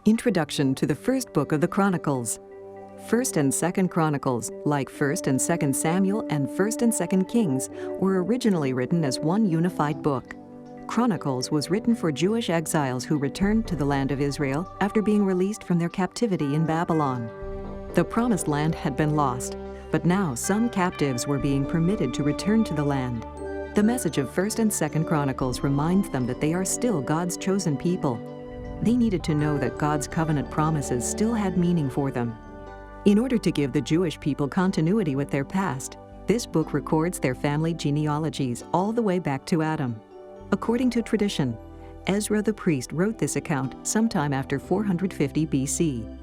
Introduction to the first book of the Chronicles. 1st and 2nd Chronicles, like 1st and 2nd Samuel and 1st and 2nd Kings, were originally written as one unified book. Chronicles was written for Jewish exiles who returned to the land of Israel after being released from their captivity in Babylon. The Promised Land had been lost, but now some captives were being permitted to return to the land. The message of 1st and 2nd Chronicles reminds them that they are still God's chosen people. They needed to know that God's covenant promises still had meaning for them. In order to give the Jewish people continuity with their past, this book records their family genealogies all the way back to Adam. According to tradition, Ezra the priest wrote this account sometime after 450 BC.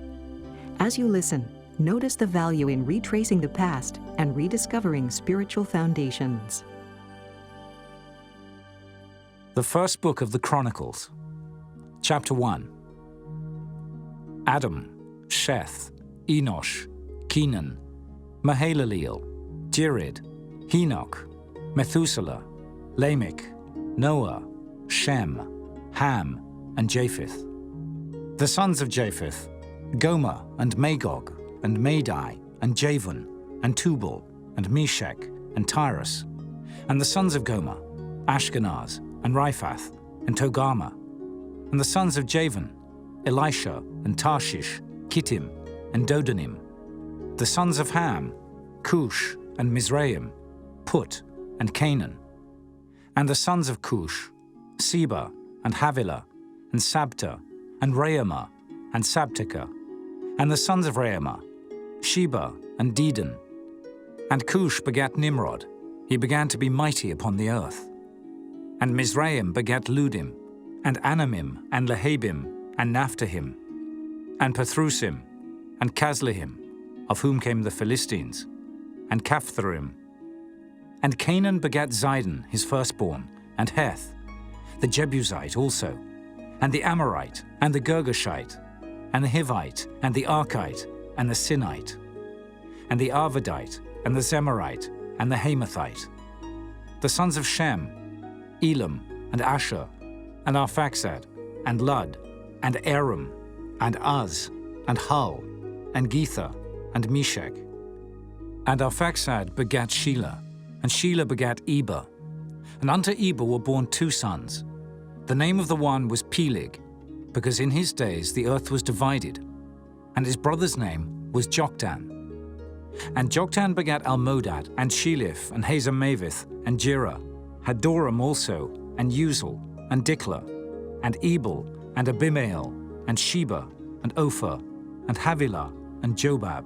As you listen, notice the value in retracing the past and rediscovering spiritual foundations. The first book of the Chronicles. Chapter 1. Adam, Sheth, Enosh, Kenan, Mahalaleel, Jered, Enoch, Methuselah, Lamech, Noah, Shem, Ham, and Japheth. The sons of Japheth, Gomer and Magog, and Madai, and Javan, and Tubal, and Meshech, and Tyrus. And the sons of Gomer, Ashkenaz, and Riphath, and Togarmah. And the sons of Javan, Elisha, and Tarshish, Kittim, and Dodanim. The sons of Ham, Cush, and Mizraim, Put, and Canaan. And the sons of Cush, Seba, and Havilah, and Sabta, and Raamah, and Sabteka. And the sons of Raamah, Sheba, and Dedan. And Cush begat Nimrod. He began to be mighty upon the earth. And Mizraim begat Ludim, and Anamim, and Lehabim, and Naphtahim, and Pathrusim, and Casluhim, of whom came the Philistines, and Caphtorim. And Canaan begat Zidon, his firstborn, and Heth, the Jebusite also, and the Amorite, and the Girgashite, and the Hivite, and the Archite, and the Sinite, and the Arvadite, and the Zemarite, and the Hamathite. The sons of Shem, Elam, and Asher, and Arphaxad, and Lud, and Aram, and Uz, and Hul, and Gether, and Meshech. And Arphaxad begat Shelah, and Shelah begat Eber. And unto Eber were born two sons. The name of the one was Peleg, because in his days the earth was divided, and his brother's name was Joktan. And Joktan begat Almodad, and Sheleph, and Hazarmaveth, and Jerah, Hadoram also, and Uzal, and Diklah, and Ebal, and Abimael, and Sheba, and Ophir, and Havilah, and Jobab.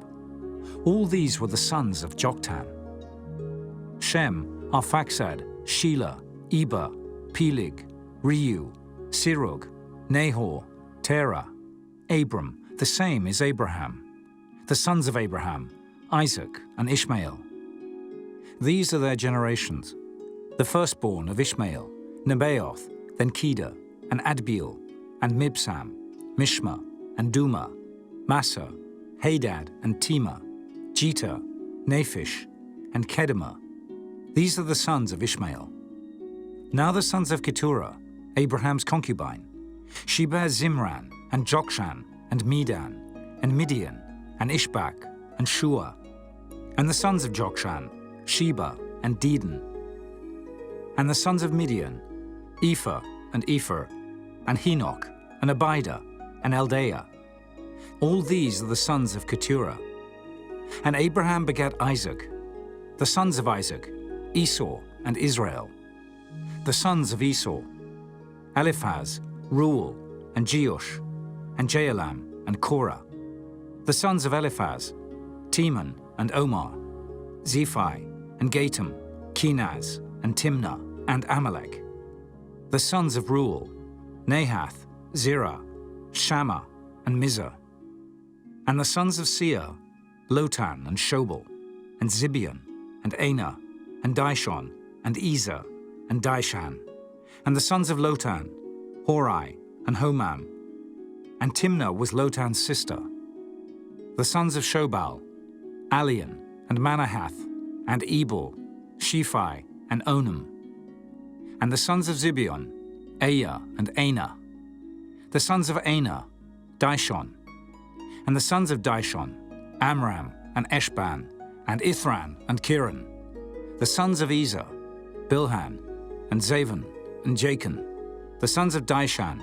All these were the sons of Joktan. Shem, Arphaxad, Shelah, Eber, Peleg, Reu, Serug, Nahor, Terah, Abram, the same is Abraham. The sons of Abraham, Isaac, and Ishmael. These are their generations. The firstborn of Ishmael, Nebaioth, then Kedar, and Adbeel, and Mibsam, Mishma, and Duma, Massa, Hadad, and Tema, Jether, Naphish, and Kedemah. These are the sons of Ishmael. Now the sons of Keturah, Abraham's concubine. She bare Zimran, and Jokshan, and Medan, and Midian, and Ishbak, and Shua. And the sons of Jokshan, Sheba, and Dedan. And the sons of Midian, Ephah, and Epher, and Henoch, and Abida, and Eldaah. All these are the sons of Keturah. And Abraham begat Isaac. The sons of Isaac, Esau, and Israel. The sons of Esau, Eliphaz, Reuel, and Jeush, and Jaalam, and Korah. The sons of Eliphaz, Teman, and Omar, Zephi, and Gatam, Kenaz, and Timnah, and Amalek. The sons of Reuel, Nahath, Zerah, Shammah, and Mizah. And the sons of Seir, Lotan, and Shobal, and Zibeon, and Anah, and Dishon, and Ezer, and Dishan. And the sons of Lotan, Hori, and Homam. And Timnah was Lotan's sister. The sons of Shobal, Alian, and Manahath, and Ebal, Shephi, and Onam. And the sons of Zibeon, Aya, and Anah. The sons of Anah, Dishon. And the sons of Dishon, Amram, and Eshban, and Ithran, and Kiran. The sons of Ezer, Bilhan, and Zavan, and Jachin. The sons of Dishan,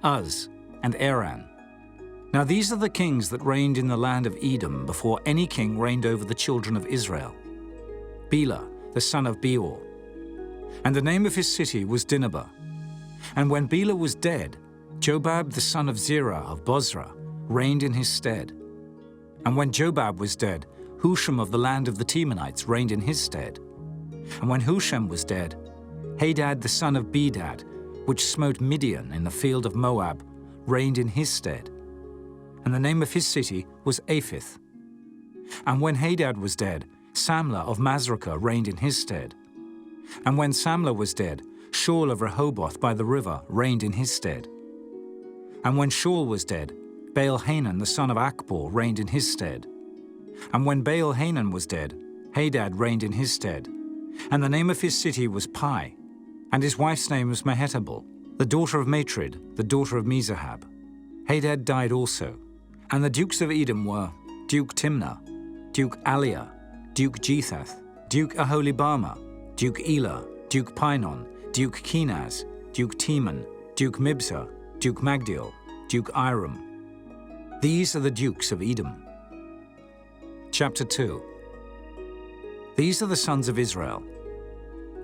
Uz, and Aran. Now these are the kings that reigned in the land of Edom before any king reigned over the children of Israel. Bela, the son of Beor. And the name of his city was Dinhabah. And when Bela was dead, Jobab the son of Zerah of Bozrah reigned in his stead. And when Jobab was dead, Husham of the land of the Temanites reigned in his stead. And when Husham was dead, Hadad the son of Bedad, which smote Midian in the field of Moab, reigned in his stead. And the name of his city was Aphith. And when Hadad was dead, Samlah of Masrekah reigned in his stead. And when Samlah was dead, Shaul of Rehoboth by the river reigned in his stead. And when Shaul was dead, Baal-Hanan the son of Akbor reigned in his stead. And when Baal-Hanan was dead, Hadad reigned in his stead. And the name of his city was Pai, and his wife's name was Mehetabel, the daughter of Matred, the daughter of Mezahab. Hadad died also. And the dukes of Edom were Duke Timnah, Duke Aliah, Duke Jethath, Duke Aholibama, Duke Elah, Duke Pinon, Duke Kenaz, Duke Teman, Duke Mibzah, Duke Magdiel, Duke Iram. These are the dukes of Edom. Chapter 2. These are the sons of Israel: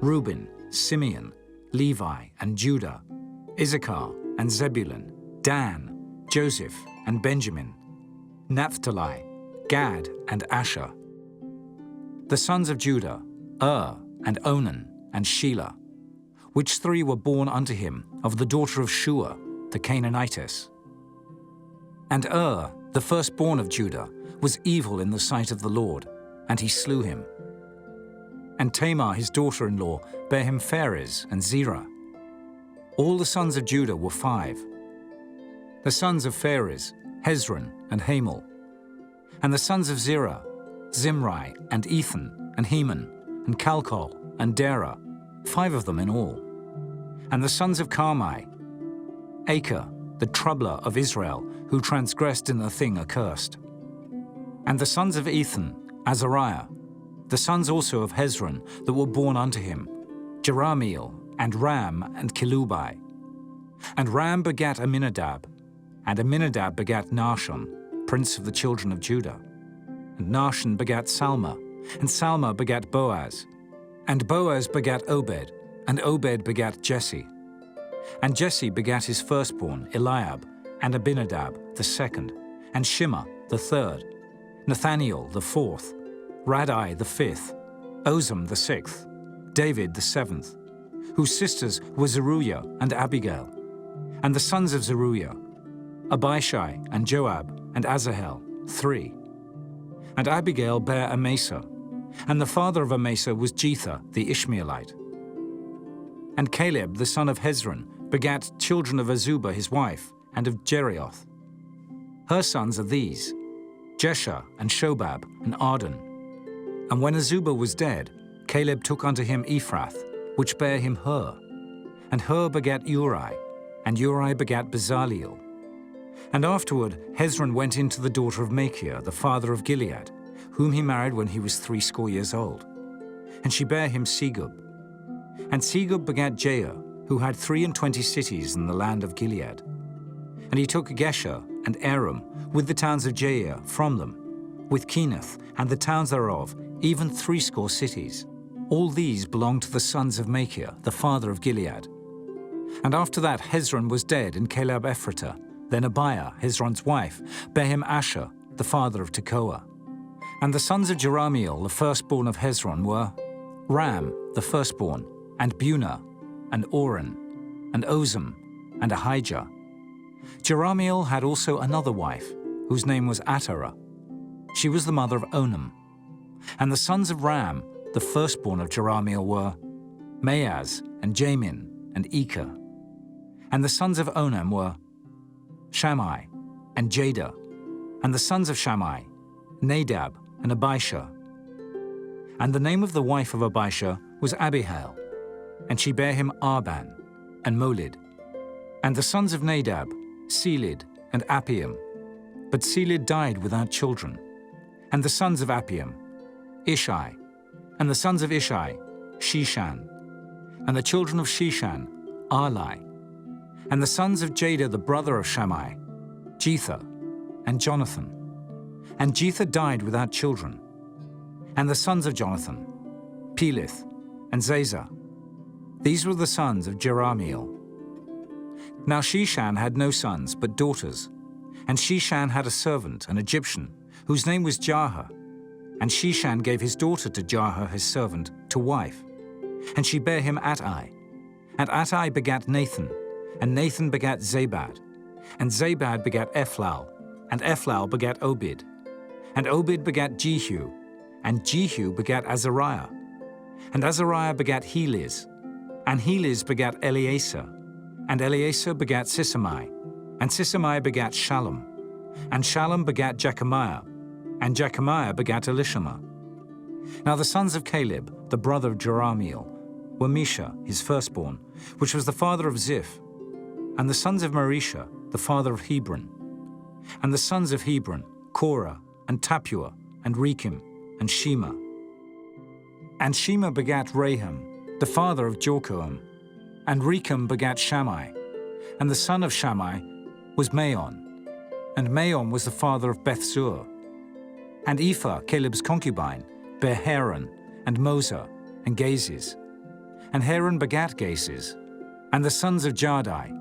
Reuben, Simeon, Levi, and Judah, Issachar, and Zebulun, Dan, Joseph, and Benjamin, Naphtali, Gad, and Asher. The sons of Judah, and Onan, and Shelah, which three were born unto him of the daughter of Shua, the Canaanitess. And the firstborn of Judah, was evil in the sight of the Lord, and he slew him. And Tamar his daughter-in-law bare him Pharez and Zerah. All the sons of Judah were 5. The sons of Pharez, Hezron and Hamul. And the sons of Zerah, Zimri and Ethan and Heman and Calcol and Dara, 5 of them in all. And the sons of Carmi, Acre, the troubler of Israel, who transgressed in the thing accursed. And the sons of Ethan, Azariah, the sons also of Hezron that were born unto him, Jerahmeel, and Ram, and Kelubai. And Ram begat Aminadab, and Aminadab begat Nahshon, prince of the children of Judah. And Nahshon begat Salma, and Salma begat Boaz. And Boaz begat Obed, and Obed begat Jesse. And Jesse begat his firstborn, Eliab, and Abinadab the second, and Shimah the third, Nathaniel the fourth, Radai the fifth, Ozem the sixth, David the seventh, whose sisters were Zeruiah and Abigail. And the sons of Zeruiah, Abishai and Joab and Asahel, 3. And Abigail bare Amasa, and the father of Amasa was Jether the Ishmaelite. And Caleb the son of Hezron begat children of Azubah his wife, and of Jerioth. Her sons are these, Jesher and Shobab and Arden. And when Azubah was dead, Caleb took unto him Ephrath, which bare him Hur. And Hur begat Uri, and Uri begat Bezaleel. And afterward Hezron went in to the daughter of Machir, the father of Gilead, whom he married when he was 80 years old. And she bare him Segub. And Segub begat Jair, who had 23 cities in the land of Gilead. And he took Gesher and Aram, with the towns of Jair from them, with Kenath and the towns thereof, even 80 cities. All these belonged to the sons of Machir, the father of Gilead. And after that Hezron was dead in Caleb Ephratah. Then Abiah, Hezron's wife, bare him Asher, the father of Tekoa. And the sons of Jerahmeel, the firstborn of Hezron, were Ram, the firstborn, and Bunah, and Oren, and Ozem, and Ahijah. Jerahmeel had also another wife, whose name was Atara. She was the mother of Onam. And the sons of Ram, the firstborn of Jerahmeel, were Maaz, and Jamin, and Eker. And the sons of Onam were Shammai, and Jada. And the sons of Shammai, Nadab, and Abishah. And the name of the wife of Abishah was Abihail, and she bare him Arban, and Molid. And the sons of Nadab, Selid, and Appium. But Seled died without children. And the sons of Appium, Ishai. And the sons of Ishai, Shishan. And the children of Shishan, Arli. And the sons of Jada the brother of Shammai, Jether, and Jonathan. And Jether died without children. And the sons of Jonathan, Peleth, and Zazah. These were the sons of Jerahmeel. Now Shishan had no sons, but daughters. And Shishan had a servant, an Egyptian, whose name was Jarha. And Shishan gave his daughter to Jarha his servant, to wife. And she bare him Attai. And Attai begat Nathan, and Nathan begat Zabad. And Zabad begat Ephlal, and Ephlal begat Obed. And Obed begat Jehu, and Jehu begat Azariah. And Azariah begat Heliz, and Heliz begat Eleasar. And Eleasar begat Sisamai, and Sisamai begat Shallum. And Shallum begat Jechamiah, and Jechamiah begat Elishama. Now the sons of Caleb, the brother of Jerahmeel, were Mesha, his firstborn, which was the father of Ziph, and the sons of Marisha, the father of Hebron. And the sons of Hebron, Korah, and Tapua, and Rekem, and Shema. And Shema begat Raham, the father of Jorkoam, and Rekem begat Shammai. And the son of Shammai was Maon, and Maon was the father of Bethzur. And Ephah, Caleb's concubine, bare Haran, and Mosa, and Gazis. And Haran begat Gazis. And the sons of Jardai,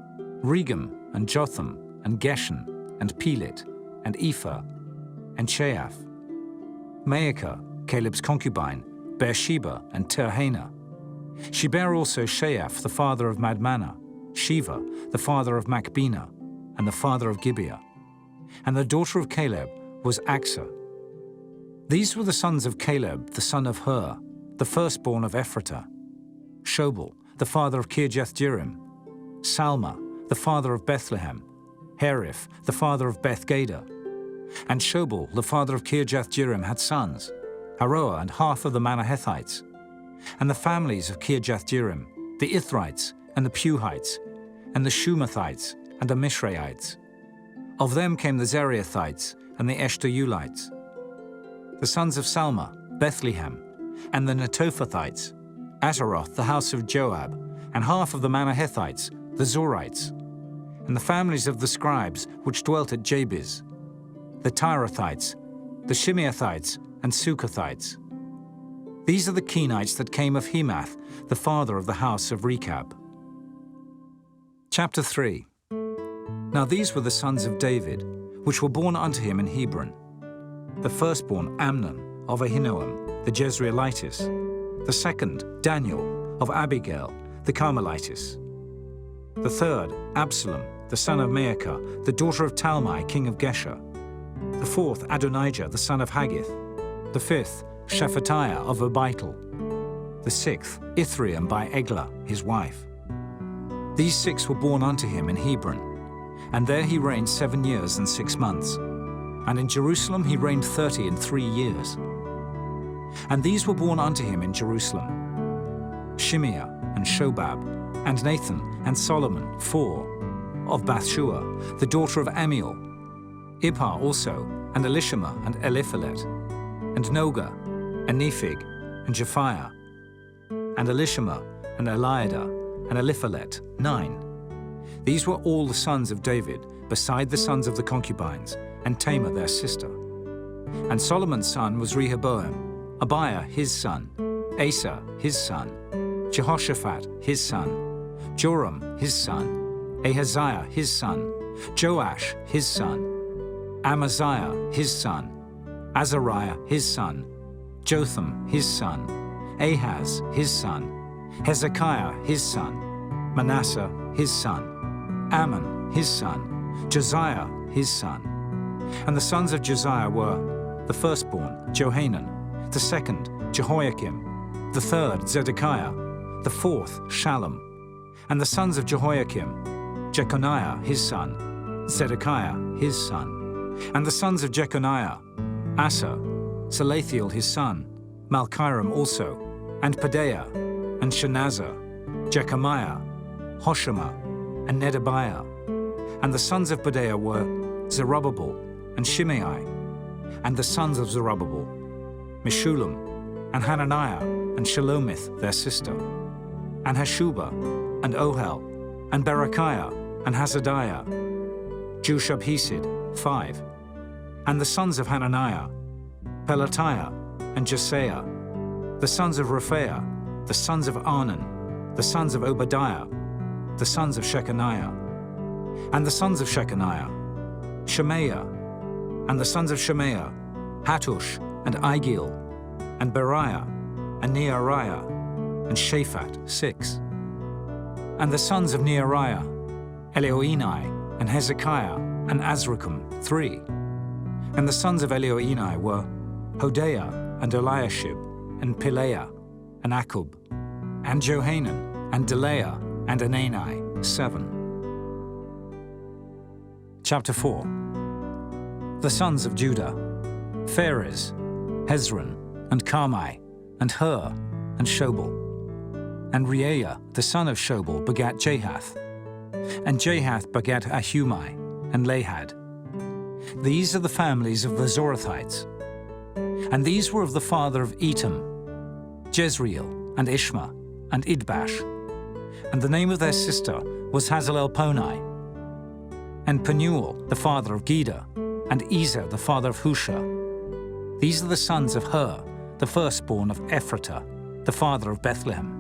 Regem, and Jotham, and Geshan, and Pelet, and Ephah, and Sheaph. Maacah, Caleb's concubine, bare Sheba and Terhana. She bare also Sheaph, the father of Madmanah, Shiva, the father of Macbena, and the father of Gibeah. And the daughter of Caleb was Achsah. These were the sons of Caleb, the son of Hur, the firstborn of Ephratah. Shobal, the father of Kirjath-jearim. Salma, the father of Bethlehem. Herif, the father of Beth-gader. And Shobal, the father of Kirjath-jearim, had sons, Haroah and half of the Manahethites. And the families of Kirjath-jearim, the Ithrites, and the Puhites, and the Shumathites, and the Mishraites. Of them came the Zerahites and the Eshtaolites. The sons of Salma, Bethlehem, and the Netophathites, Ataroth, the house of Joab, and half of the Manahethites, the Zorites. And the families of the scribes which dwelt at Jabez, the Tirathites, the Shimeathites, and Sukathites. These are the Kenites that came of Hemath, the father of the house of Rechab. Chapter 3. Now these were the sons of David, which were born unto him in Hebron. The firstborn Amnon of Ahinoam, the Jezreelitess. The second Daniel of Abigail, the Carmelitess. The third Absalom, the son of Maacah, the daughter of Talmai, king of Geshur. The fourth Adonijah, the son of Haggith. The fifth Shephatiah of Abital. The sixth Ithream by Eglah, his wife. These six were born unto him in Hebron, and there he reigned 7 years and 6 months. And in Jerusalem he reigned 33 years. And these were born unto him in Jerusalem: Shimeah, and Shobab, and Nathan, and Solomon, 4, of Bathshua, the daughter of Amiel, Ibhar also, and Elishama, and Eliphalet, and Noga, and Nephig, and Japhiah, and Elishama, and Eliada, and Eliphalet, 9. These were all the sons of David, beside the sons of the concubines, and Tamar their sister. And Solomon's son was Rehoboam, Abiah his son, Asa his son, Jehoshaphat his son, Joram his son, Ahaziah his son, Joash his son, Amaziah his son, Azariah his son, Jotham his son, Ahaz his son, Hezekiah his son, Manasseh his son, Ammon his son, Josiah his son. And the sons of Josiah were the firstborn Johanan, the second Jehoiakim, the third Zedekiah, the fourth Shallum. And the sons of Jehoiakim, Jeconiah his son, Zedekiah his son. And the sons of Jeconiah, Asa, Salathiel his son, Malchiram also, and Pedaiah, and Shenazar, Jechamiah, Hoshama, and Nedabiah. And the sons of Pedaiah were Zerubbabel and Shimei. And the sons of Zerubbabel, Meshullam, and Hananiah, and Shelomith their sister, and Hashubah, and Ohel, and Berechiah, and Hasadiah, Jushab-Hesed, 5. And the sons of Hananiah, Pelatiah, and Jesaiah, the sons of Rephaiah, the sons of Arnan, the sons of Obadiah, the sons of Shechaniah. And the sons of Shechaniah, Shemaiah, and the sons of Shemaiah, Hattush, and Igil, and Beriah, and Neariah, and Shaphat, 6. And the sons of Neariah, Elioenai, and Hezekiah, and Azrikam, 3. And the sons of Elioenai were Hodiah, and Eliashib, and Pileah, and Akub, and Johanan, and Delaiah, and Anani, 7. Chapter 4. The sons of Judah, Pharez, Hezron, and Carmi, and Hur, and Shobal. And Reaiah, the son of Shobal, begat Jahath. And Jahath begat Ahumai, and Lahad. These are the families of the Zorathites. And these were of the father of Etam, Jezreel, and Ishma, and Idbash. And the name of their sister was Hazelelponi. And Penuel, the father of Geder, and Ezer, the father of Husha. These are the sons of Hur, the firstborn of Ephratah, the father of Bethlehem.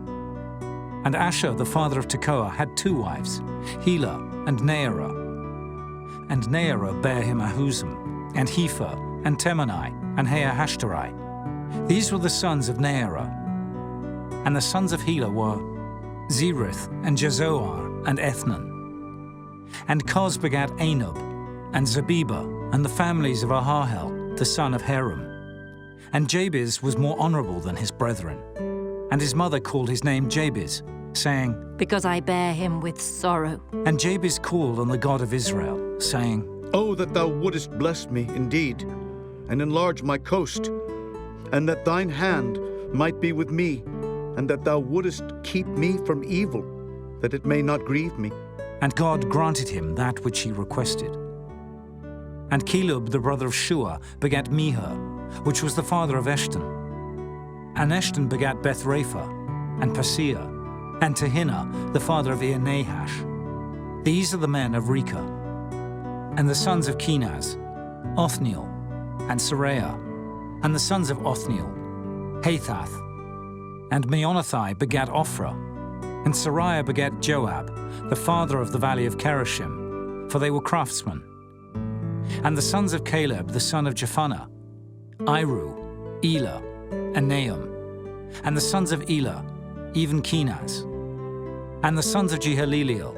And Asher, the father of Tekoa, had 2 wives, Helah and Naarah. And Naarah bare him Ahuzam, and Hepher, and Temani, and Haahashtari. These were the sons of Naarah. And the sons of Helah were Zerith, and Jezoar, and Ethnan. And Koz begat Anub, and Zabibah, and the families of Aharhel, the son of Harum. And Jabez was more honorable than his brethren. And his mother called his name Jabez, saying, Because I bear him with sorrow. And Jabez called on the God of Israel, saying, Oh, that thou wouldest bless me indeed, and enlarge my coast, and that thine hand might be with me, and that thou wouldest keep me from evil, that it may not grieve me. And God granted him that which he requested. And Caleb, the brother of Shua, begat Mihir, which was the father of Eshton. And Eshton begat Bethrapha, and Paseah, and Tehinnah, the father of Nahash. These are the men of Rechah. And the sons of Kenaz, Othniel, and Seraiah. And the sons of Othniel, Hathath. And Meonothai begat Ophrah. And Seraiah begat Joab, the father of the valley of Kerishim, for they were craftsmen. And the sons of Caleb, the son of Jephunneh, Iru, Elah, and Nahum. And the sons of Elah, even Kenaz. And the sons of Jehaleleel,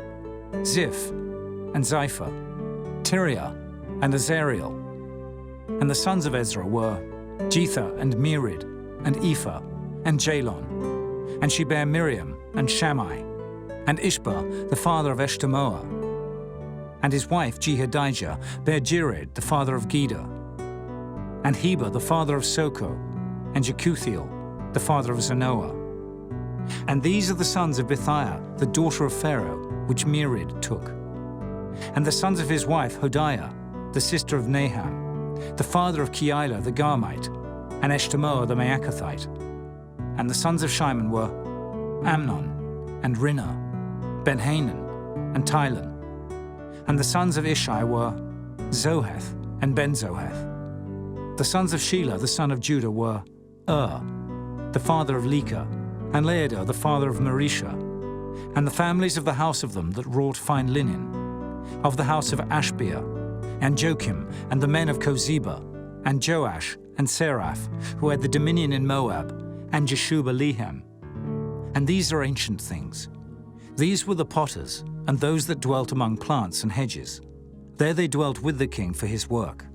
Ziph, and Zipha, Tiriah, and Azariel. And the sons of Ezra were Jether, and Merid, and Ephah, and Jalon. And she bare Miriam, and Shammai, and Ishbah, the father of Eshtemoa. And his wife Jehadijah bare Jered, the father of Geder. And Heber, the father of Soko, and Jekuthiel, the father of Zanoah. And these are the sons of Bithiah, the daughter of Pharaoh, which Merid took. And the sons of his wife Hodiah, the sister of Naham, the father of Keilah the Garmite, and Eshtemoa the Maacathite. And the sons of Shimon were Amnon, and Rinnah, Ben-Hanan, and Tylan. And the sons of Ishai were Zoheth, and Ben-Zoheth. The sons of Shelah, the son of Judah, were the father of Leka, and Laodar, the father of Marisha, and the families of the house of them that wrought fine linen, of the house of Ashbea, and Joachim, and the men of Kozeba, and Joash, and Seraph, who had the dominion in Moab, and Jeshuba-Lehem. And these are ancient things. These were the potters, and those that dwelt among plants and hedges. There they dwelt with the king for his work.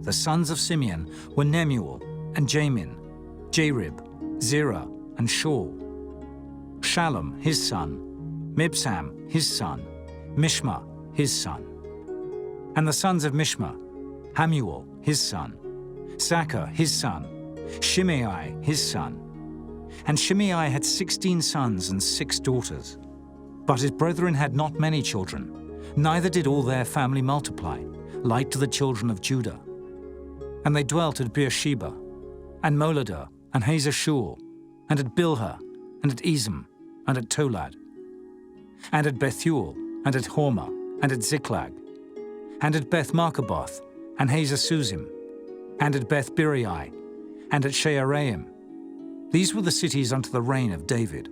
The sons of Simeon were Nemuel, and Jamin, Jarib, Zerah, and Shaul. Shallum, his son, Mibsam, his son, Mishma, his son. And the sons of Mishma, Hamuel, his son, Sakkar, his son, Shimei, his son. And Shimei had 16 sons and 6 daughters. But his brethren had not many children, neither did all their family multiply, like to the children of Judah. And they dwelt at Beersheba, and Moladah, and Hazar-Shul, and at Bilhah, and at Ezem, and at Tolad, and at Bethuel, and at Hormah, and at Ziklag, and at Beth-Markaboth, and Hazar-Suzim, and at Beth-Biri, and at Shearaim. These were the cities unto the reign of David.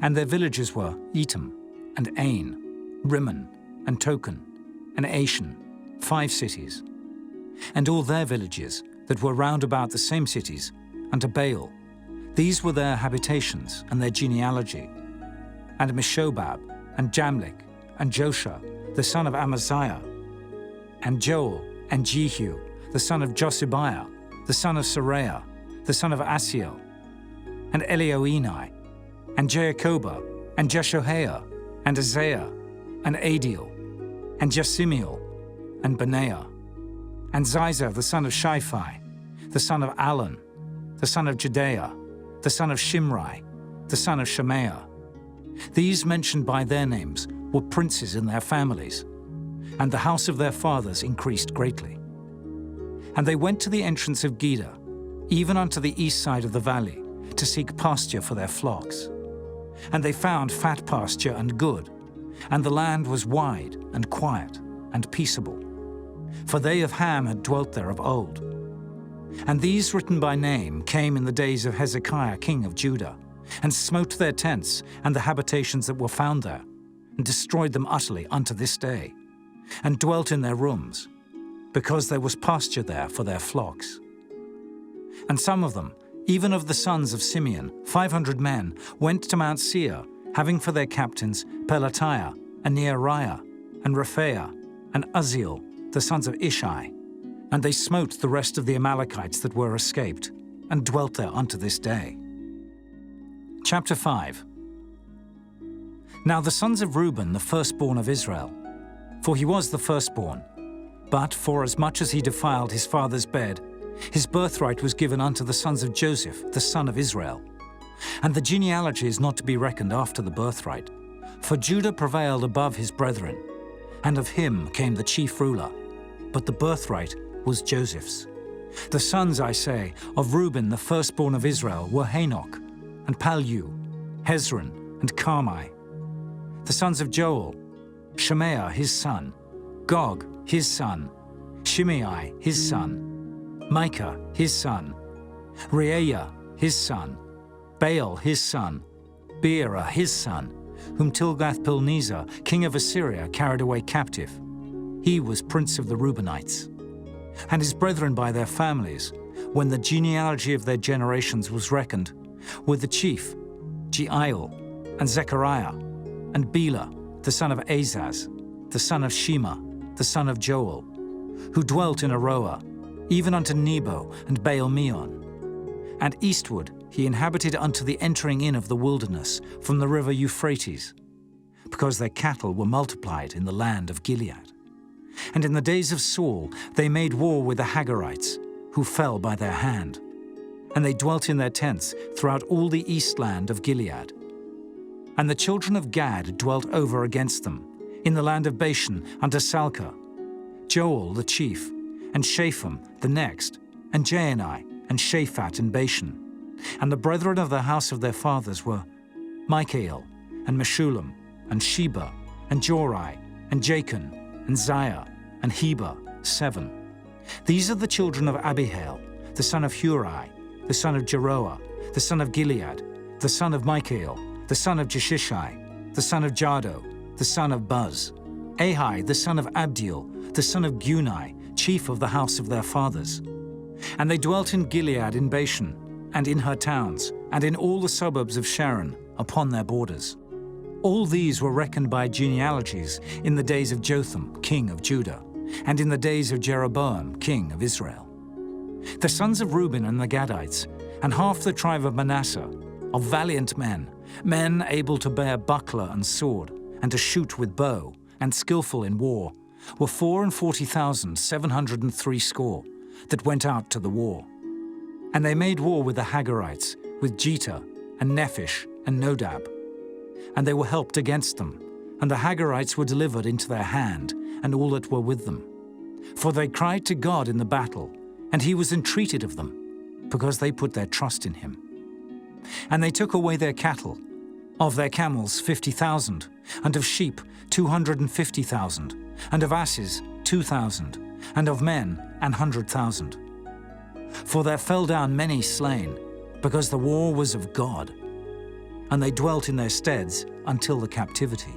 And their villages were Etam, and Ain, Rimmon, and Token, and Ashan, 5 cities. And all their villages that were round about the same cities, unto Baal. These were their habitations and their genealogy. And Meshobab, and Jamlik, and Joshua, the son of Amaziah, and Joel, and Jehu, the son of Josibiah, the son of Seraiah, the son of Asiel, and Elioenai, and Jacoba, and Jeshohaiah, and Azariah, and Adiel, and Jesimiel, and Benaiah, and Ziza, the son of Shiphi, the son of Alon, the son of Judaiah, the son of Shimri, the son of Shemaiah. These mentioned by their names were princes in their families, and the house of their fathers increased greatly. And they went to the entrance of Geder, even unto the east side of the valley, to seek pasture for their flocks. And they found fat pasture and good, and the land was wide and quiet and peaceable. For they of Ham had dwelt there of old. And these written by name came in the days of Hezekiah king of Judah, and smote their tents and the habitations that were found there, and destroyed them utterly unto this day, and dwelt in their rooms, because there was pasture there for their flocks. And some of them, even of the sons of Simeon, 500 men, went to Mount Seir, having for their captains Pelatiah, and Neariah, and Rephaiah, and Uzziel, the sons of Ishi. And they smote the rest of the Amalekites that were escaped, and dwelt there unto this day. Chapter 5. Now the sons of Reuben, the firstborn of Israel, for he was the firstborn, but forasmuch as he defiled his father's bed, his birthright was given unto the sons of Joseph, the son of Israel. And the genealogy is not to be reckoned after the birthright, for Judah prevailed above his brethren, and of him came the chief ruler, but the birthright was Joseph's. The sons, I say, of Reuben, the firstborn of Israel, were Hanok, and Palu, Hezron, and Carmi. The sons of Joel, Shemaiah his son, Gog his son, Shimei his son, Micah his son, Reaiah his son, Baal his son, Beerah his son, whom Tilgath-Pilneser, king of Assyria, carried away captive. He was prince of the Reubenites. And his brethren by their families, when the genealogy of their generations was reckoned, were the chief, Jeiel, and Zechariah, and Bela, the son of Azaz, the son of Shema, the son of Joel, who dwelt in Aroah, even unto Nebo and Baal-meon. And eastward he inhabited unto the entering in of the wilderness from the river Euphrates, because their cattle were multiplied in the land of Gilead. And in the days of Saul they made war with the Hagarites, who fell by their hand. And they dwelt in their tents throughout all the east land of Gilead. And the children of Gad dwelt over against them, in the land of Bashan unto Salcah, Joel the chief, and Shapham the next, and Jaani, and Shaphat in Bashan. And the brethren of the house of their fathers were Michael, and Meshullam, and Sheba, and Jorai, and Jachin, and Ziah, and Heber, 7. These are the children of Abihail, the son of Hurai, the son of Jeroah, the son of Gilead, the son of Michael, the son of Jeshishi, the son of Jado, the son of Buz, Ahai, the son of Abdiel, the son of Gunai, chief of the house of their fathers. And they dwelt in Gilead in Bashan, and in her towns, and in all the suburbs of Sharon, upon their borders. All these were reckoned by genealogies in the days of Jotham, king of Judah, and in the days of Jeroboam, king of Israel. The sons of Reuben and the Gadites, and half the tribe of Manasseh, of valiant men, men able to bear buckler and sword, and to shoot with bow, and skillful in war, were 44,760, that went out to the war. And they made war with the Hagarites, with Jetah, and Nephish, and Nodab. And they were helped against them, and the Hagarites were delivered into their hand, and all that were with them. For they cried to God in the battle, and he was entreated of them, because they put their trust in him. And they took away their cattle, of their camels 50,000, and of sheep 250,000, and of asses 2,000, and of men 100,000. For there fell down many slain, because the war was of God, and they dwelt in their steads until the captivity.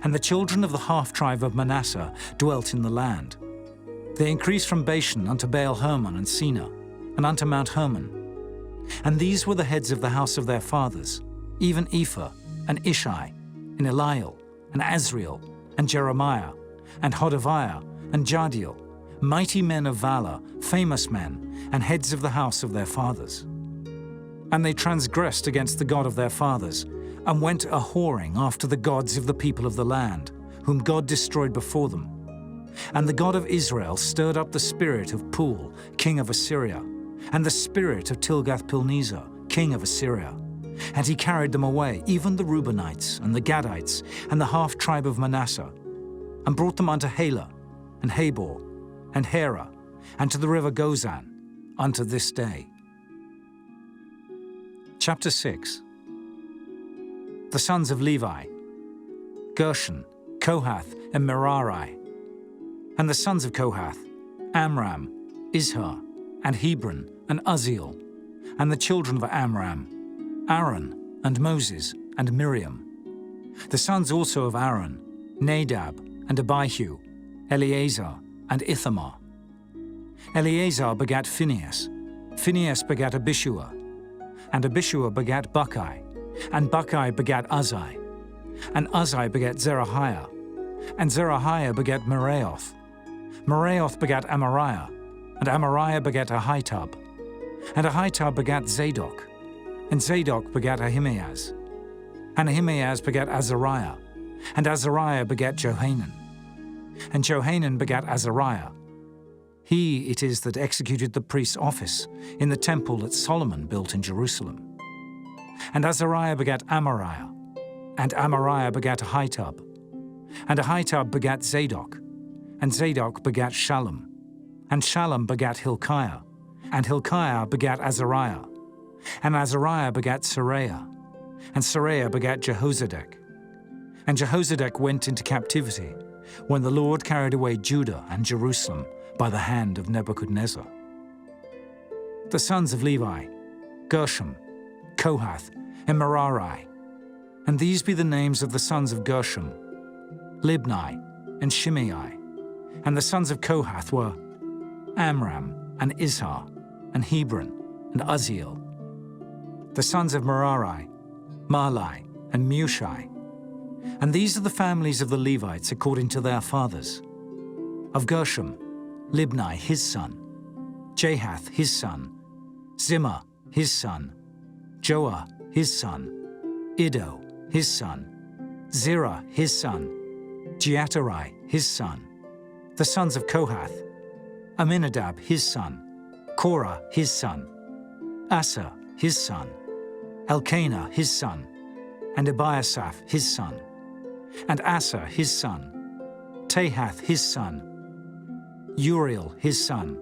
And the children of the half-tribe of Manasseh dwelt in the land. They increased from Bashan unto Baal-Hermon and Seneh, and unto Mount Hermon. And these were the heads of the house of their fathers, even Ephah, and Ishi, and Eliel, and Azriel, and Jeremiah, and Hodaviah, and Jadiel, mighty men of valor, famous men, and heads of the house of their fathers. And they transgressed against the God of their fathers, and went a-whoring after the gods of the people of the land, whom God destroyed before them. And the God of Israel stirred up the spirit of Pul, king of Assyria, and the spirit of Tilgath-Pilneser, king of Assyria. And he carried them away, even the Reubenites, and the Gadites, and the half-tribe of Manasseh, and brought them unto Halah, and Habor, and Hera, and to the river Gozan, unto this day. Chapter 6. The sons of Levi: Gershon, Kohath, and Merari. And the sons of Kohath: Amram, Izhar, and Hebron, and Uzziel. And the children of Amram: Aaron, and Moses, and Miriam. The sons also of Aaron: Nadab, and Abihu, Eleazar, and Ithamar. Eleazar begat Phinehas, Phinehas begat Abishua, and Abishua begat Buckai, and Buckai begat Uzzi, and Uzzi begat Zerahiah, and Zerahiah begat Meraioth. Meraioth begat Amariah, and Amariah begat Ahitub, and Ahitub begat Zadok, and Zadok begat Ahimaaz, and Ahimaaz begat Azariah, and Azariah begat Johanan, and Johanan begat Azariah. He it is that executed the priest's office in the temple that Solomon built in Jerusalem. And Azariah begat Amariah, and Amariah begat Ahitub, and Ahitub begat Zadok, and Zadok begat Shallum, and Shallum begat Hilkiah, and Hilkiah begat Azariah, and Azariah begat Seraiah, and Seraiah begat Jehozadak. And Jehozadak went into captivity when the Lord carried away Judah and Jerusalem by the hand of Nebuchadnezzar. The sons of Levi: Gershom, Kohath, and Merari. And these be the names of the sons of Gershom: Libni, and Shimei. And the sons of Kohath were Amram, and Izhar, and Hebron, and Uzziel. The sons of Merari: Mahli, and Mushi. And these are the families of the Levites according to their fathers. Of Gershom: Libni his son, Jahath his son, Zimmah his son, Joah his son, Iddo his son, Zerah his son, Jeaterai his son. The sons of Kohath: Aminadab his son, Korah his son, Asa his son, Elkanah his son, and Ebiasaph his son, and Asa his son, Tahath his son, Uriel his son,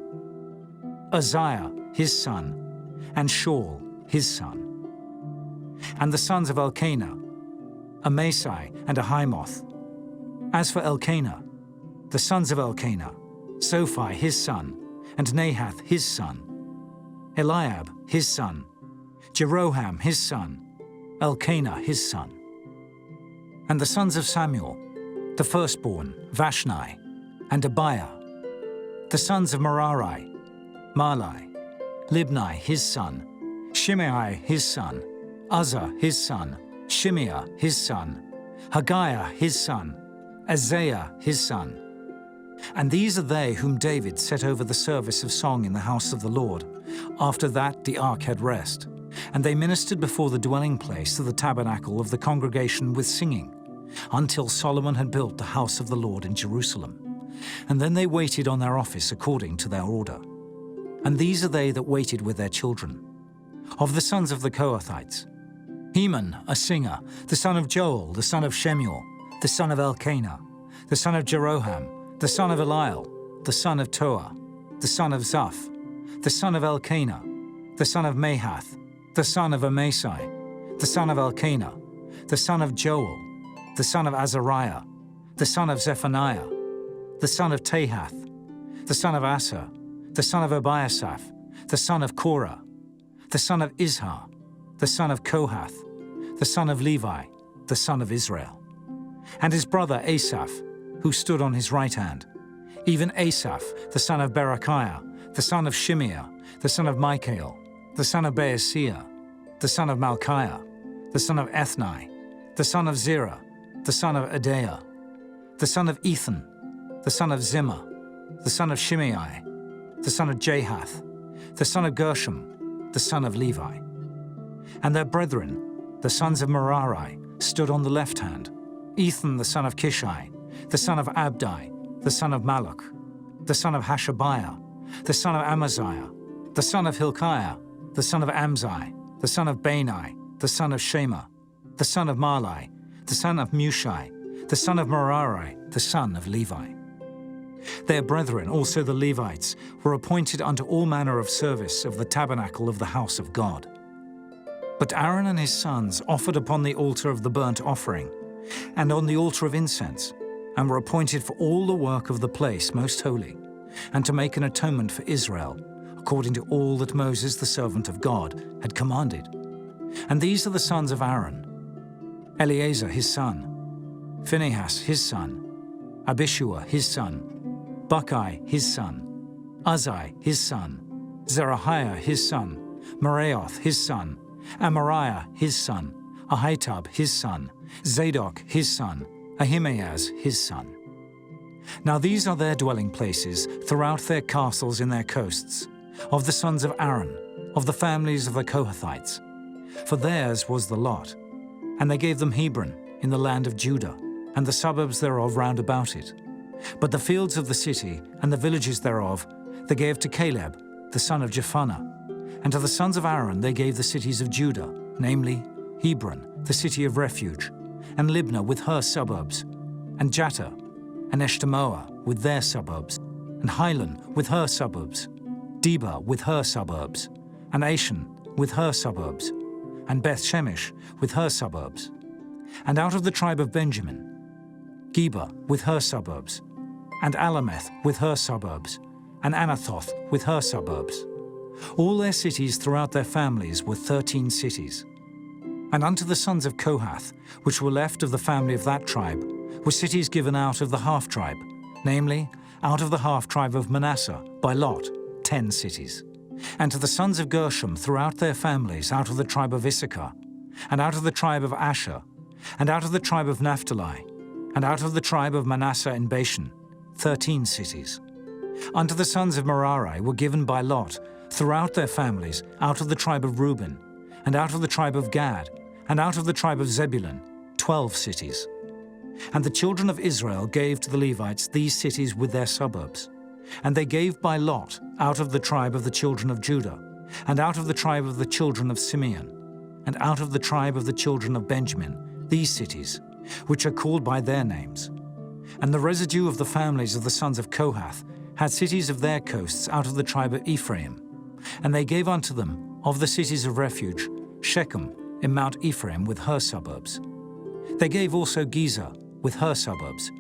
Uzziah his son, and Shaul his son. And the sons of Elkanah: Amasai and Ahimoth. As for Elkanah, the sons of Elkanah: Sophi his son, and Nahath his son, Eliab his son, Jeroham his son, Elkanah his son. And the sons of Samuel, the firstborn, Vashni, and Abiah. The sons of Merari: Mahli, Libni his son, Shimei his son, Uzzah his son, Shimeah his son, Haggiah his son, Isaiah his son. And these are they whom David set over the service of song in the house of the Lord, after that the ark had rest. And they ministered before the dwelling place of the tabernacle of the congregation with singing, until Solomon had built the house of the Lord in Jerusalem. And then they waited on their office according to their order. And these are they that waited with their children. Of the sons of the Kohathites: Heman, a singer, the son of Joel, the son of Shemuel, the son of Elkanah, the son of Jeroham, the son of Eliel, the son of Toah, the son of Zaph, the son of Elkanah, the son of Mahath, the son of Amasai, the son of Elkanah, the son of Joel, the son of Azariah, the son of Zephaniah, the son of Tahath, the son of Asher, the son of Ebiasaph, the son of Korah, the son of Izhar, the son of Kohath, the son of Levi, the son of Israel, and his brother Asaph, who stood on his right hand, even Asaph, the son of Berechiah, the son of Shimeah, the son of Michael, the son of Beasiah, the son of Malchiah, the son of Ethni, the son of Zerah, the son of Adaiah, the son of Ethan, the son of Zimmah, the son of Shimei, the son of Jahath, the son of Gershom, the son of Levi. And their brethren, the sons of Merari, stood on the left hand, Ethan the son of Kishai, the son of Abdi, the son of Malach, the son of Hashabiah, the son of Amaziah, the son of Hilkiah, the son of Amzai, the son of Bani, the son of Shema, the son of Malai, the son of Mushai, the son of Merari, the son of Levi. Their brethren, also the Levites, were appointed unto all manner of service of the tabernacle of the house of God. But Aaron and his sons offered upon the altar of the burnt offering, and on the altar of incense, and were appointed for all the work of the place most holy, and to make an atonement for Israel, according to all that Moses the servant of God had commanded. And these are the sons of Aaron: Eleazar his son, Phinehas his son, Abishua his son, Buckai his son, Uzai his son, Zerahiah his son, Meraioth his son, Amariah his son, Ahitub his son, Zadok his son, Ahimaaz his son. Now these are their dwelling places throughout their castles in their coasts, of the sons of Aaron, of the families of the Kohathites. For theirs was the lot. And they gave them Hebron in the land of Judah, and the suburbs thereof round about it. But the fields of the city and the villages thereof they gave to Caleb, the son of Jephunneh. And to the sons of Aaron they gave the cities of Judah, namely Hebron, the city of refuge, and Libnah with her suburbs, and Jattah, and Eshtemoa with their suburbs, and Hilan with her suburbs, Debah with her suburbs, and Ashan with her suburbs, and Beth-Shemesh with her suburbs. And out of the tribe of Benjamin, Geba with her suburbs, and Alameth with her suburbs, and Anathoth with her suburbs. All their cities throughout their families were 13 cities. And unto the sons of Kohath, which were left of the family of that tribe, were cities given out of the half-tribe, namely, out of the half-tribe of Manasseh, by lot, 10 cities. And to the sons of Gershom throughout their families, out of the tribe of Issachar, and out of the tribe of Asher, and out of the tribe of Naphtali, and out of the tribe of Manasseh in Bashan, 13 cities. Unto the sons of Merari were given by lot, throughout their families, out of the tribe of Reuben, and out of the tribe of Gad, and out of the tribe of Zebulun, 12 cities. And the children of Israel gave to the Levites these cities with their suburbs. And they gave by lot out of the tribe of the children of Judah, and out of the tribe of the children of Simeon, and out of the tribe of the children of Benjamin, these cities, which are called by their names. And the residue of the families of the sons of Kohath had cities of their coasts out of the tribe of Ephraim. And they gave unto them, of the cities of refuge, Shechem in Mount Ephraim with her suburbs. They gave also Gezer with her suburbs,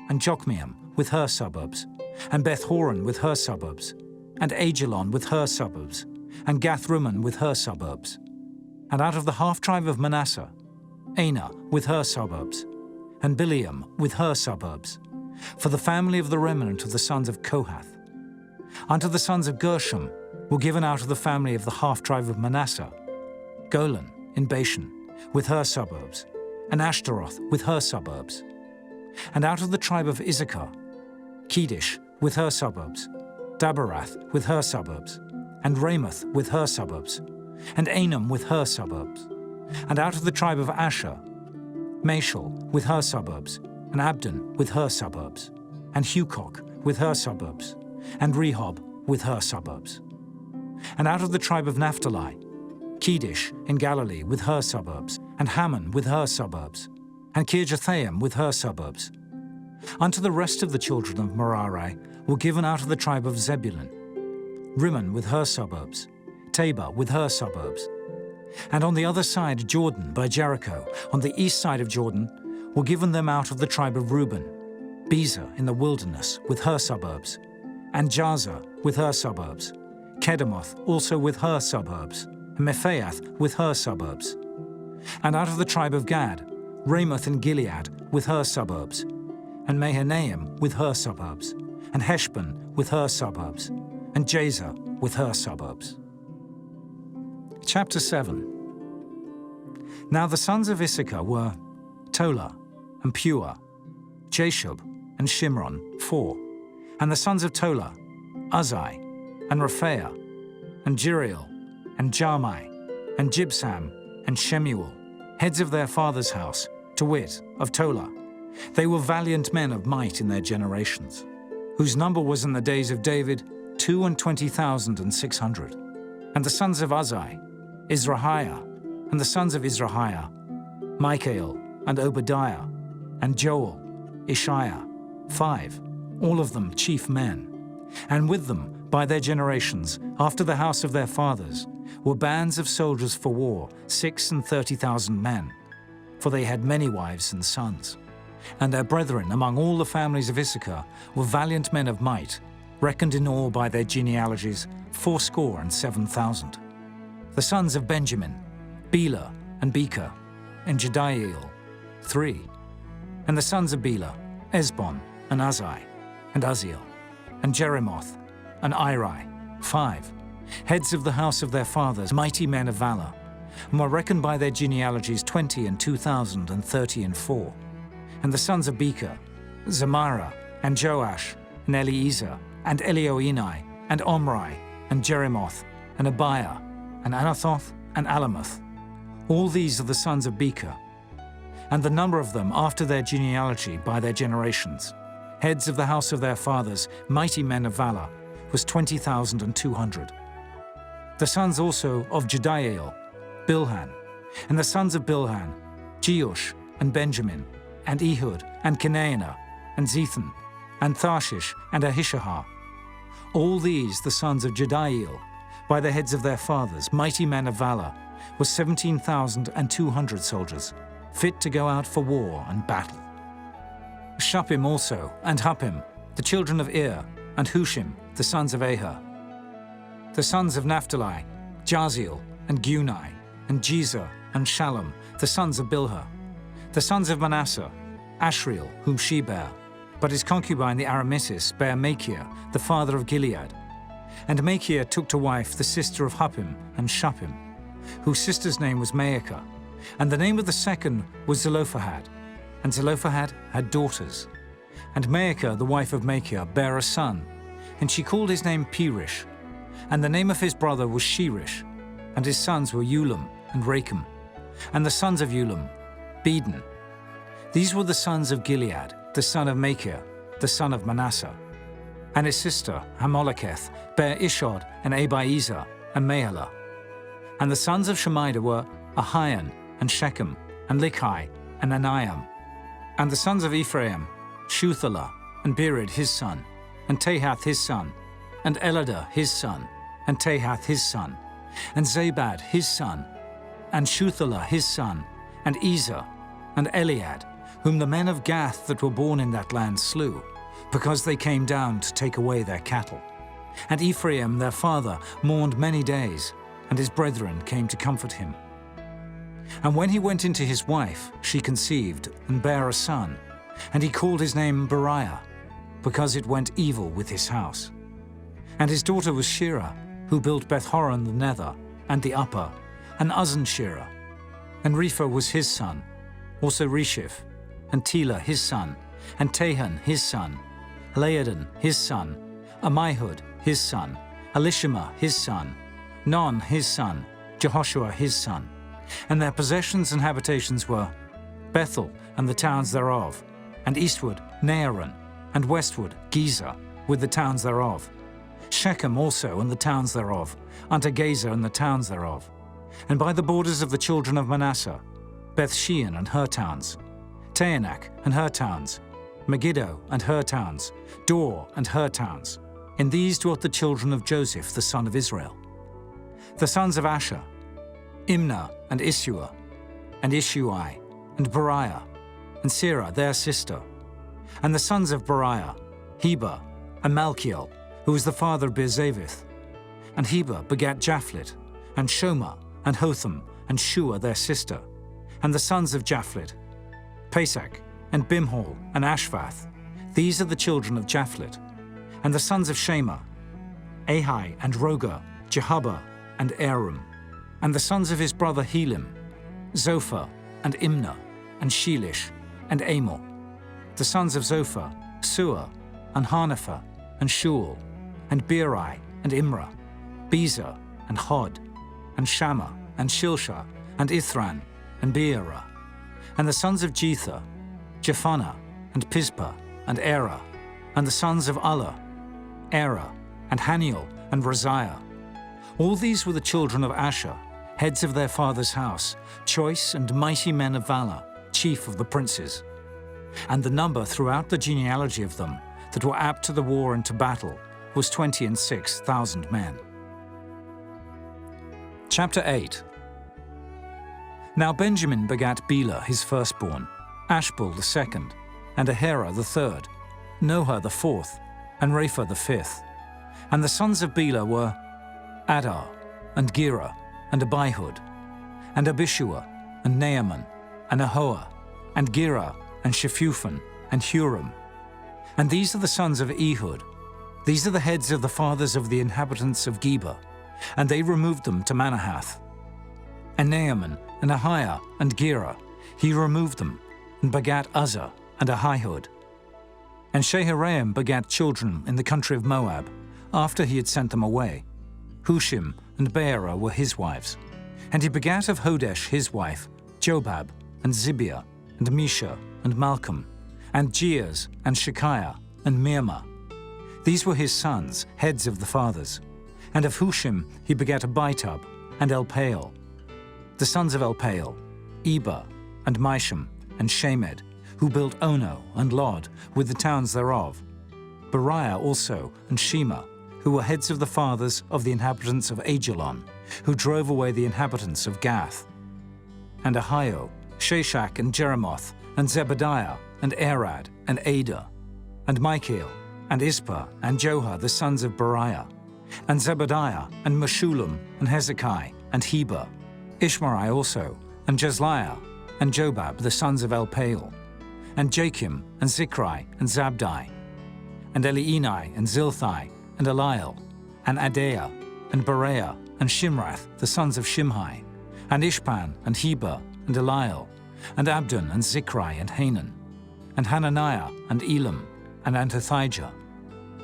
and Jokmeam with her suburbs, and Beth-horon with her suburbs, and Ajalon with her suburbs, and Gath-rimmon with her suburbs. And out of the half-tribe of Manasseh, Anah with her suburbs, and Bileam with her suburbs, for the family of the remnant of the sons of Kohath. Unto the sons of Gershom were given out of the family of the half-tribe of Manasseh, Golan in Bashan with her suburbs, and Ashtaroth with her suburbs. And out of the tribe of Issachar, Kedesh with her suburbs, Dabarath with her suburbs, and Ramoth with her suburbs, and Anam with her suburbs. And out of the tribe of Asher, Mashal with her suburbs, and Abdon with her suburbs, and Hukok with her suburbs, and Rehob with her suburbs. And out of the tribe of Naphtali, Kedesh in Galilee with her suburbs, and Hammon with her suburbs, and Kirjathaim with her suburbs. Unto the rest of the children of Merari were given out of the tribe of Zebulun, Rimmon with her suburbs, Tabor with her suburbs. And on the other side Jordan by Jericho, on the east side of Jordan, were given them out of the tribe of Reuben, Bezer in the wilderness with her suburbs, and Jazer with her suburbs, Kedemoth also with her suburbs, and Mephaath with her suburbs. And out of the tribe of Gad, Ramoth in Gilead with her suburbs, and Mahanaim with her suburbs, and Heshbon with her suburbs, and Jazer with her suburbs. Chapter 7. Now the sons of Issachar were Tola, and Pua, Jashub, and Shimron, 4. And the sons of Tola, Uzai, and Rephaiah, and Jiriel, and Jarmai, and Jibsam, and Shemuel, heads of their father's house, to wit, of Tola. They were valiant men of might in their generations, whose number was in the days of David 22,600. And the sons of Uzai, Izrahiah, and the sons of Izrahiah, Michael, and Obadiah, and Joel, Ishiah, 5, all of them chief men. And with them, by their generations, after the house of their fathers, were bands of soldiers for war, 36,000 men, for they had many wives and sons. And their brethren among all the families of Issachar were valiant men of might, reckoned in all by their genealogies 7,000. The sons of Benjamin, Bela and Becher, and Jediael, 3. And the sons of Bela, Esbon and Uzai, and Uzziel, and Jeremoth, and Iri, 5. Heads of the house of their fathers, mighty men of valor, and were reckoned by their genealogies 20 and 2,030 and 4. And the sons of Becher, Zemira, and Joash, and Eliezer, and Elioenai, and Omri, and Jeremoth, and Abiah, and Anathoth, and Alamoth. All these are the sons of Becher. And the number of them after their genealogy by their generations, heads of the house of their fathers, mighty men of valor, was 20,200. The sons also of Jediael, Bilhan, and the sons of Bilhan, Jeush, and Benjamin, and Ehud, and Kenaanah, and Zethan, and Tharshish, and Ahishahar. All these, the sons of Jediael, by the heads of their fathers, mighty men of valor, were 17,200 soldiers, fit to go out for war and battle. Shuppim also, and Huppim, the children of Ir, and Hushim, the sons of Ahah. The sons of Naphtali, Jaziel, and Gunai, and Jezer, and Shalom, the sons of Bilhah. The sons of Manasseh, Ashriel, whom she bare, but his concubine the Aramesis bare Machir, the father of Gilead. And Machir took to wife the sister of Huppim and Shuppim, whose sister's name was Maacah, and the name of the second was Zelophehad. And Zelophehad had daughters. And Maacah, the wife of Machir, bare a son, and she called his name Perish. And the name of his brother was Sherish, and his sons were Ulam and Rakem. And the sons of Ulam, Beden. These were the sons of Gilead, the son of Machir, the son of Manasseh. And his sister, Hammoleketh, bare Ishod and Abiezer and Mahalah. And the sons of Shemida were Ahian and Shechem and Lichai and Aniam. And the sons of Ephraim, Shuthalah, and Bered his son, and Tahath his son, and Eladah his son, and Tahath his son, and Zabad his son, and Shuthalah his son, and Ezer, and Eliad, whom the men of Gath that were born in that land slew, because they came down to take away their cattle. And Ephraim their father mourned many days, and his brethren came to comfort him. And when he went into his wife, she conceived, and bare a son, and he called his name Beriah, because it went evil with his house. And his daughter was Shirah, who built Beth-horon the nether, and the upper, and Uzzen-Shirah. And Repha was his son, also Resheph, and Tela his son, and Tahan his son, Laodan his son, Ammihud his son, Elishama his son, Non his son, Jehoshua his son. And their possessions and habitations were Bethel and the towns thereof, and eastward Naaran, and westward Gezer with the towns thereof, Shechem also and the towns thereof, unto Gazer and the towns thereof, and by the borders of the children of Manasseh, Beth-shean and her towns, Taanach and her towns, Megiddo and her towns, Dor and her towns. In these dwelt the children of Joseph, the son of Israel. The sons of Asher, Imnah and Issua, and Ishui, and Beriah, and Serah their sister. And the sons of Beriah, Heber, and Malchiel, who was the father of Beerzavith. And Heber begat Japhlet, and Shomer, and Hotham, and Shua their sister. And the sons of Japhlet, Pesach, and Bimhal, and Ashvath. These are the children of Japhlet. And the sons of Shema, Ahi, and Roger, Jehubbah, and Aram. And the sons of his brother Helim, Zophar, and Imnah, and Shelish, and Amor. The sons of Zophar, Suah, and Harnepher, and Shual, and Beeri, and Imrah, Bezer, and Hod, and Shammah, and Shilshah, and Ithran, and Beerah. And the sons of Jether, Jephunneh, and Pispa, and Erah. And the sons of Allah, Erah, and Haniel, and Raziah. All these were the children of Asher, heads of their father's house, choice and mighty men of valor, chief of the princes. And the number throughout the genealogy of them that were apt to the war and to battle was 26,000 men. Chapter 8. Now Benjamin begat Bela his firstborn, Ashbel the second, and Ahera the third, Noah the fourth, and Rapha the fifth. And the sons of Bela were Adar, and Gera, and Abihud, and Abishua, and Naaman, and Ahoah, and Gera, and Shephuphan, and Huram. And these are the sons of Ehud. These are the heads of the fathers of the inhabitants of Geba, and they removed them to Manahath. And Naaman, and Ahiah, and Gera, he removed them, and begat Uzzah, and Ahihud. And Shaharaim begat children in the country of Moab, after he had sent them away. Hushim and Beerah were his wives. And he begat of Hodesh his wife, Jobab, and Zibiah, and Mesha, and Malcolm, and Jeaz, and Shekiah, and Mirmah. These were his sons, heads of the fathers. And of Hushim he begat Abitub, and Elpaal. The sons of Elpaal, Eber, and Misham, and Shemed, who built Ono and Lod, with the towns thereof. Beriah also, and Shema, who were heads of the fathers of the inhabitants of Ajalon, who drove away the inhabitants of Gath. And Ahio, Shashak, and Jeremoth, and Zebadiah, and Arad, and Ada, and Michael, and Ispa, and Johah, the sons of Beriah, and Zebadiah, and Meshullam, and Hezekiah, and Heber, Ishmarai also, and Jezliah, and Jobab, the sons of Elpaal, and Jachim, and Zichri, and Zabdi, and Elienai, and Zilthai, and Eliel, and Adaiah, and Bereah, and Shimrath, the sons of Shimhi, and Ishpan, and Heber, and Eliel, and Abdon, and Zichri, and Hanan, and Hananiah, and Elam, and Antothijah,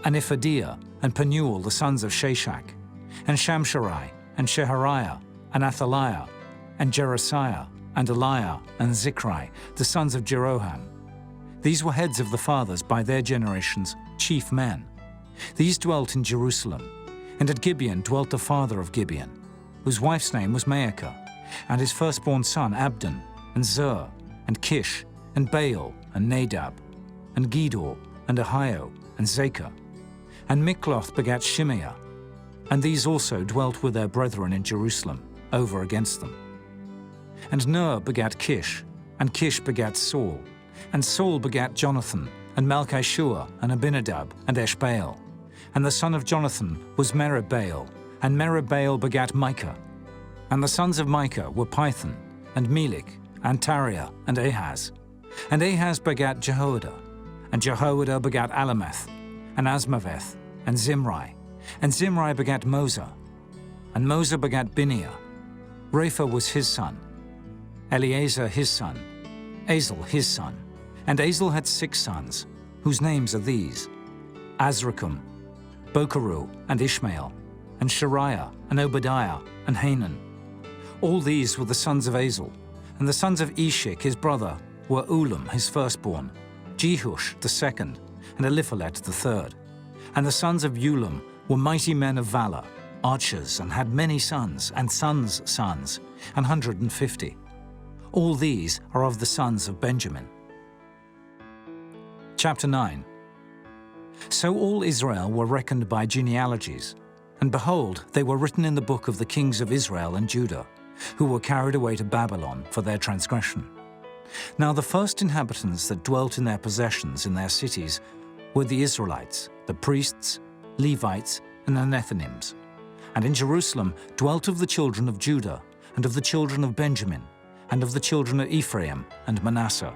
and Iphadia, and Penuel, the sons of Shashak, and Shamsharai, and Shehariah, and Athaliah, and Jerasiah, and Eliah, and Zichri, the sons of Jeroham. These were heads of the fathers by their generations, chief men. These dwelt in Jerusalem, and at Gibeon dwelt the father of Gibeon, whose wife's name was Maacah, and his firstborn son Abdon, and Zer, and Kish, and Baal, and Nadab, and Gedor, and Ahio, and Zachar. And Mikloth begat Shimeah, and these also dwelt with their brethren in Jerusalem, over against them. And Ner begat Kish, and Kish begat Saul, and Saul begat Jonathan, and Malchishua, and Abinadab, and Eshbaal. And the son of Jonathan was Merib-Baal, and Merib-Baal begat Micah. And the sons of Micah were Python, and Melik, and Tariah, and Ahaz. And Ahaz begat Jehoiada, and Jehoiada begat Alameth, and Asmaveth, and Zimri. And Zimri begat Moza, and Moza begat Bineah. Rapha was his son, Eleazar his son, Azel his son. And Azel had 6 sons, whose names are these: Azrikam, Bokeru, and Ishmael, and Shariah, and Obadiah, and Hanan. All these were the sons of Azel. And the sons of Eshik his brother were Ulam his firstborn, Jehush the second, and Eliphalet the third. And the sons of Ulam were mighty men of valor, archers, and had many sons, and sons' sons, 150. All these are of the sons of Benjamin. Chapter 9. So all Israel were reckoned by genealogies, and behold, they were written in the book of the kings of Israel and Judah, who were carried away to Babylon for their transgression. Now the first inhabitants that dwelt in their possessions in their cities were the Israelites, the priests, Levites, and the Nethinims. And in Jerusalem dwelt of the children of Judah, and of the children of Benjamin, and of the children of Ephraim and Manasseh,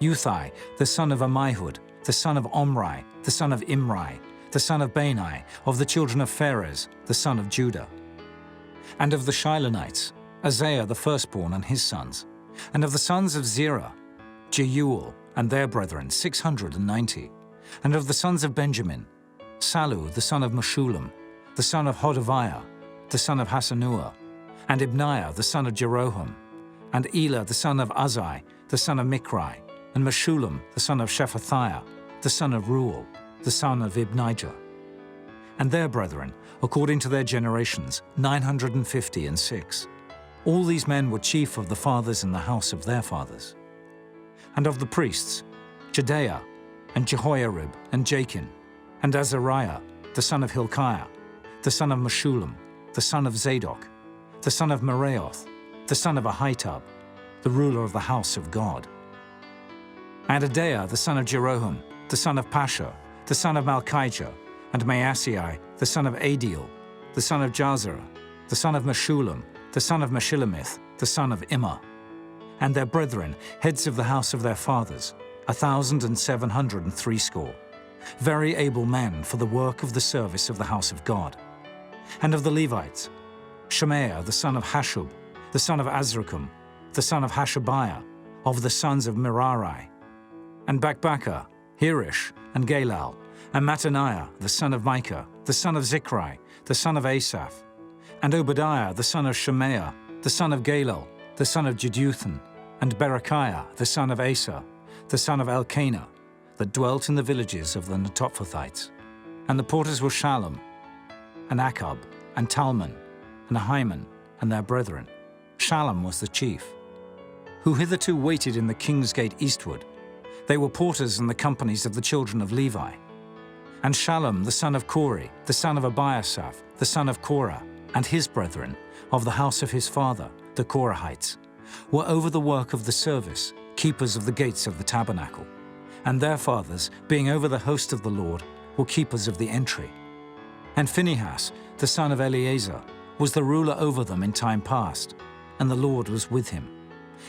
Uthai, the son of Ammihud, the son of Omri, the son of Imri, the son of Bani, of the children of Pharez, the son of Judah. And of the Shilonites, Isaiah the firstborn and his sons. And of the sons of Zerah, Jeuel and their brethren, 690. And of the sons of Benjamin, Sallu the son of Meshullam, the son of Hodaviah, the son of Hasanuah, and Ibniah the son of Jeroham, and Elah the son of Uzai, the son of Mikri, and Meshullam the son of Shephatiah, the son of Reuel, the son of Ibnijah. And their brethren, according to their generations, 956. All these men were chief of the fathers in the house of their fathers. And of the priests, Jedaiah, and Jehoiarib, and Jachin, and Azariah, the son of Hilkiah, the son of Meshullam, the son of Zadok, the son of Meraioth, the son of Ahitub, the ruler of the house of God. And Adaiah, the son of Jeroham, the son of Pashur, the son of Malchijah, and Maasei, the son of Adiel, the son of Jazerah, the son of Meshullam, the son of Meshillemith, the son of Immer. And their brethren, heads of the house of their fathers, 1,760, very able men for the work of the service of the house of God. And of the Levites, Shemaiah, the son of Hashub, the son of Azrikam, the son of Hashabiah, of the sons of Merari, and Bakbakkar, Hirish, and Galal, and Mattaniah, the son of Micah, the son of Zichri, the son of Asaph, and Obadiah, the son of Shemaiah, the son of Galal, the son of Jeduthun, and Berechiah, the son of Asa, the son of Elkanah, that dwelt in the villages of the Netophathites. And the porters were Shallum, and Akub, and Talmon, and Ahiman, and their brethren. Shallum was the chief, who hitherto waited in the king's gate eastward. They were porters in the companies of the children of Levi. And Shallum, the son of Kori, the son of Abiasaph, the son of Korah, and his brethren, of the house of his father, the Korahites, were over the work of the service, keepers of the gates of the tabernacle. And their fathers, being over the host of the Lord, were keepers of the entry. And Phinehas, the son of Eleazar, was the ruler over them in time past, and the Lord was with him.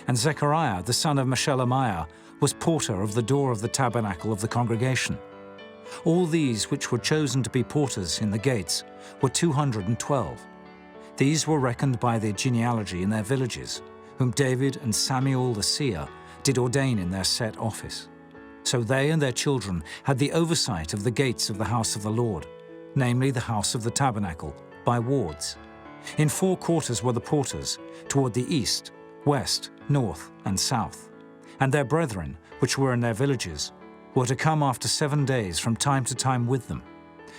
And Zechariah, the son of Meshelemiah, was porter of the door of the tabernacle of the congregation. All these which were chosen to be porters in the gates were 212. These were reckoned by their genealogy in their villages, whom David and Samuel the seer did ordain in their set office. So they and their children had the oversight of the gates of the house of the Lord, namely the house of the tabernacle, by wards. In 4 quarters were the porters, toward the east, west, north, and south. And their brethren, which were in their villages, were to come after 7 days from time to time with them.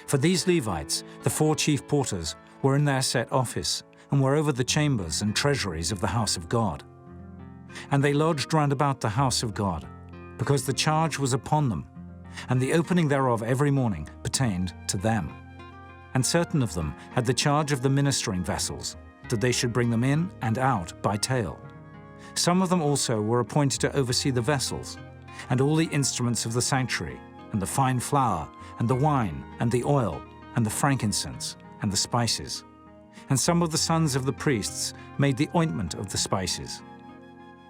For these Levites, the 4 chief porters, were in their set office, and were over the chambers and treasuries of the house of God. And they lodged round about the house of God, because the charge was upon them, and the opening thereof every morning pertained to them. And certain of them had the charge of the ministering vessels, that they should bring them in and out by tale. Some of them also were appointed to oversee the vessels, and all the instruments of the sanctuary, and the fine flour, and the wine, and the oil, and the frankincense, and the spices. And some of the sons of the priests made the ointment of the spices.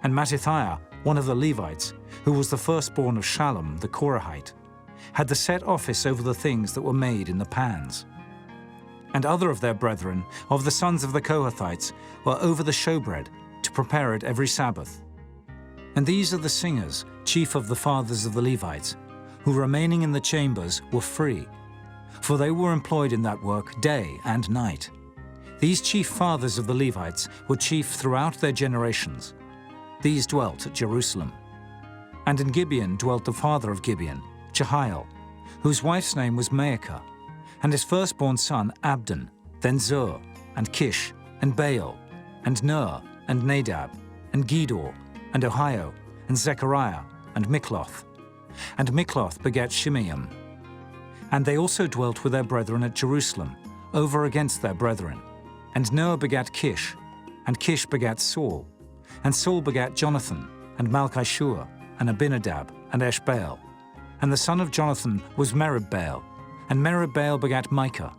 And Mattithiah, one of the Levites, who was the firstborn of Shallum the Korahite, had the set office over the things that were made in the pans. And other of their brethren, of the sons of the Kohathites, were over the showbread, to prepare it every Sabbath. And these are the singers, chief of the fathers of the Levites, who remaining in the chambers were free, for they were employed in that work day and night. These chief fathers of the Levites were chief throughout their generations. These dwelt at Jerusalem. And in Gibeon dwelt the father of Gibeon, Jehiel, whose wife's name was Maacah, and his firstborn son Abdon, then Zur, and Kish, and Baal, and Ner, and Nadab, and Gedor, and Ohio, and Zechariah, and Mikloth. And Mikloth begat Shimeam. And they also dwelt with their brethren at Jerusalem, over against their brethren. And Noah begat Kish, and Kish begat Saul. And Saul begat Jonathan, and Malchishua, and Abinadab, and Eshbaal. And the son of Jonathan was Merib-Baal, and Merib-Baal begat Micah.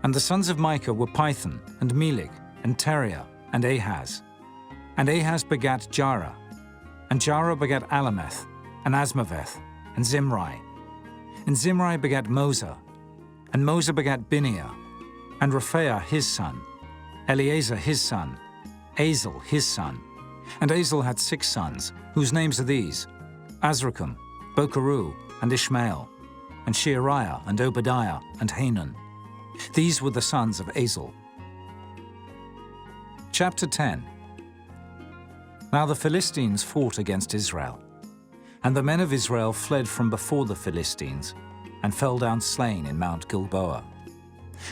And the sons of Micah were Pithon, and Melech, and Teriah, and Ahaz. And Ahaz begat Jarah, and Jarah begat Alameth, and Asmaveth, and Zimri. And Zimri begat Mosa, and Mosa begat Bineah, and Rephaiah his son, Eleazar his son, Azel his son. And Azel had 6 sons, whose names are these: Azrikam, Bokeru, and Ishmael, and Sheariah, and Obadiah, and Hanan. These were the sons of Azel. Chapter 10. Now the Philistines fought against Israel. And the men of Israel fled from before the Philistines, and fell down slain in Mount Gilboa.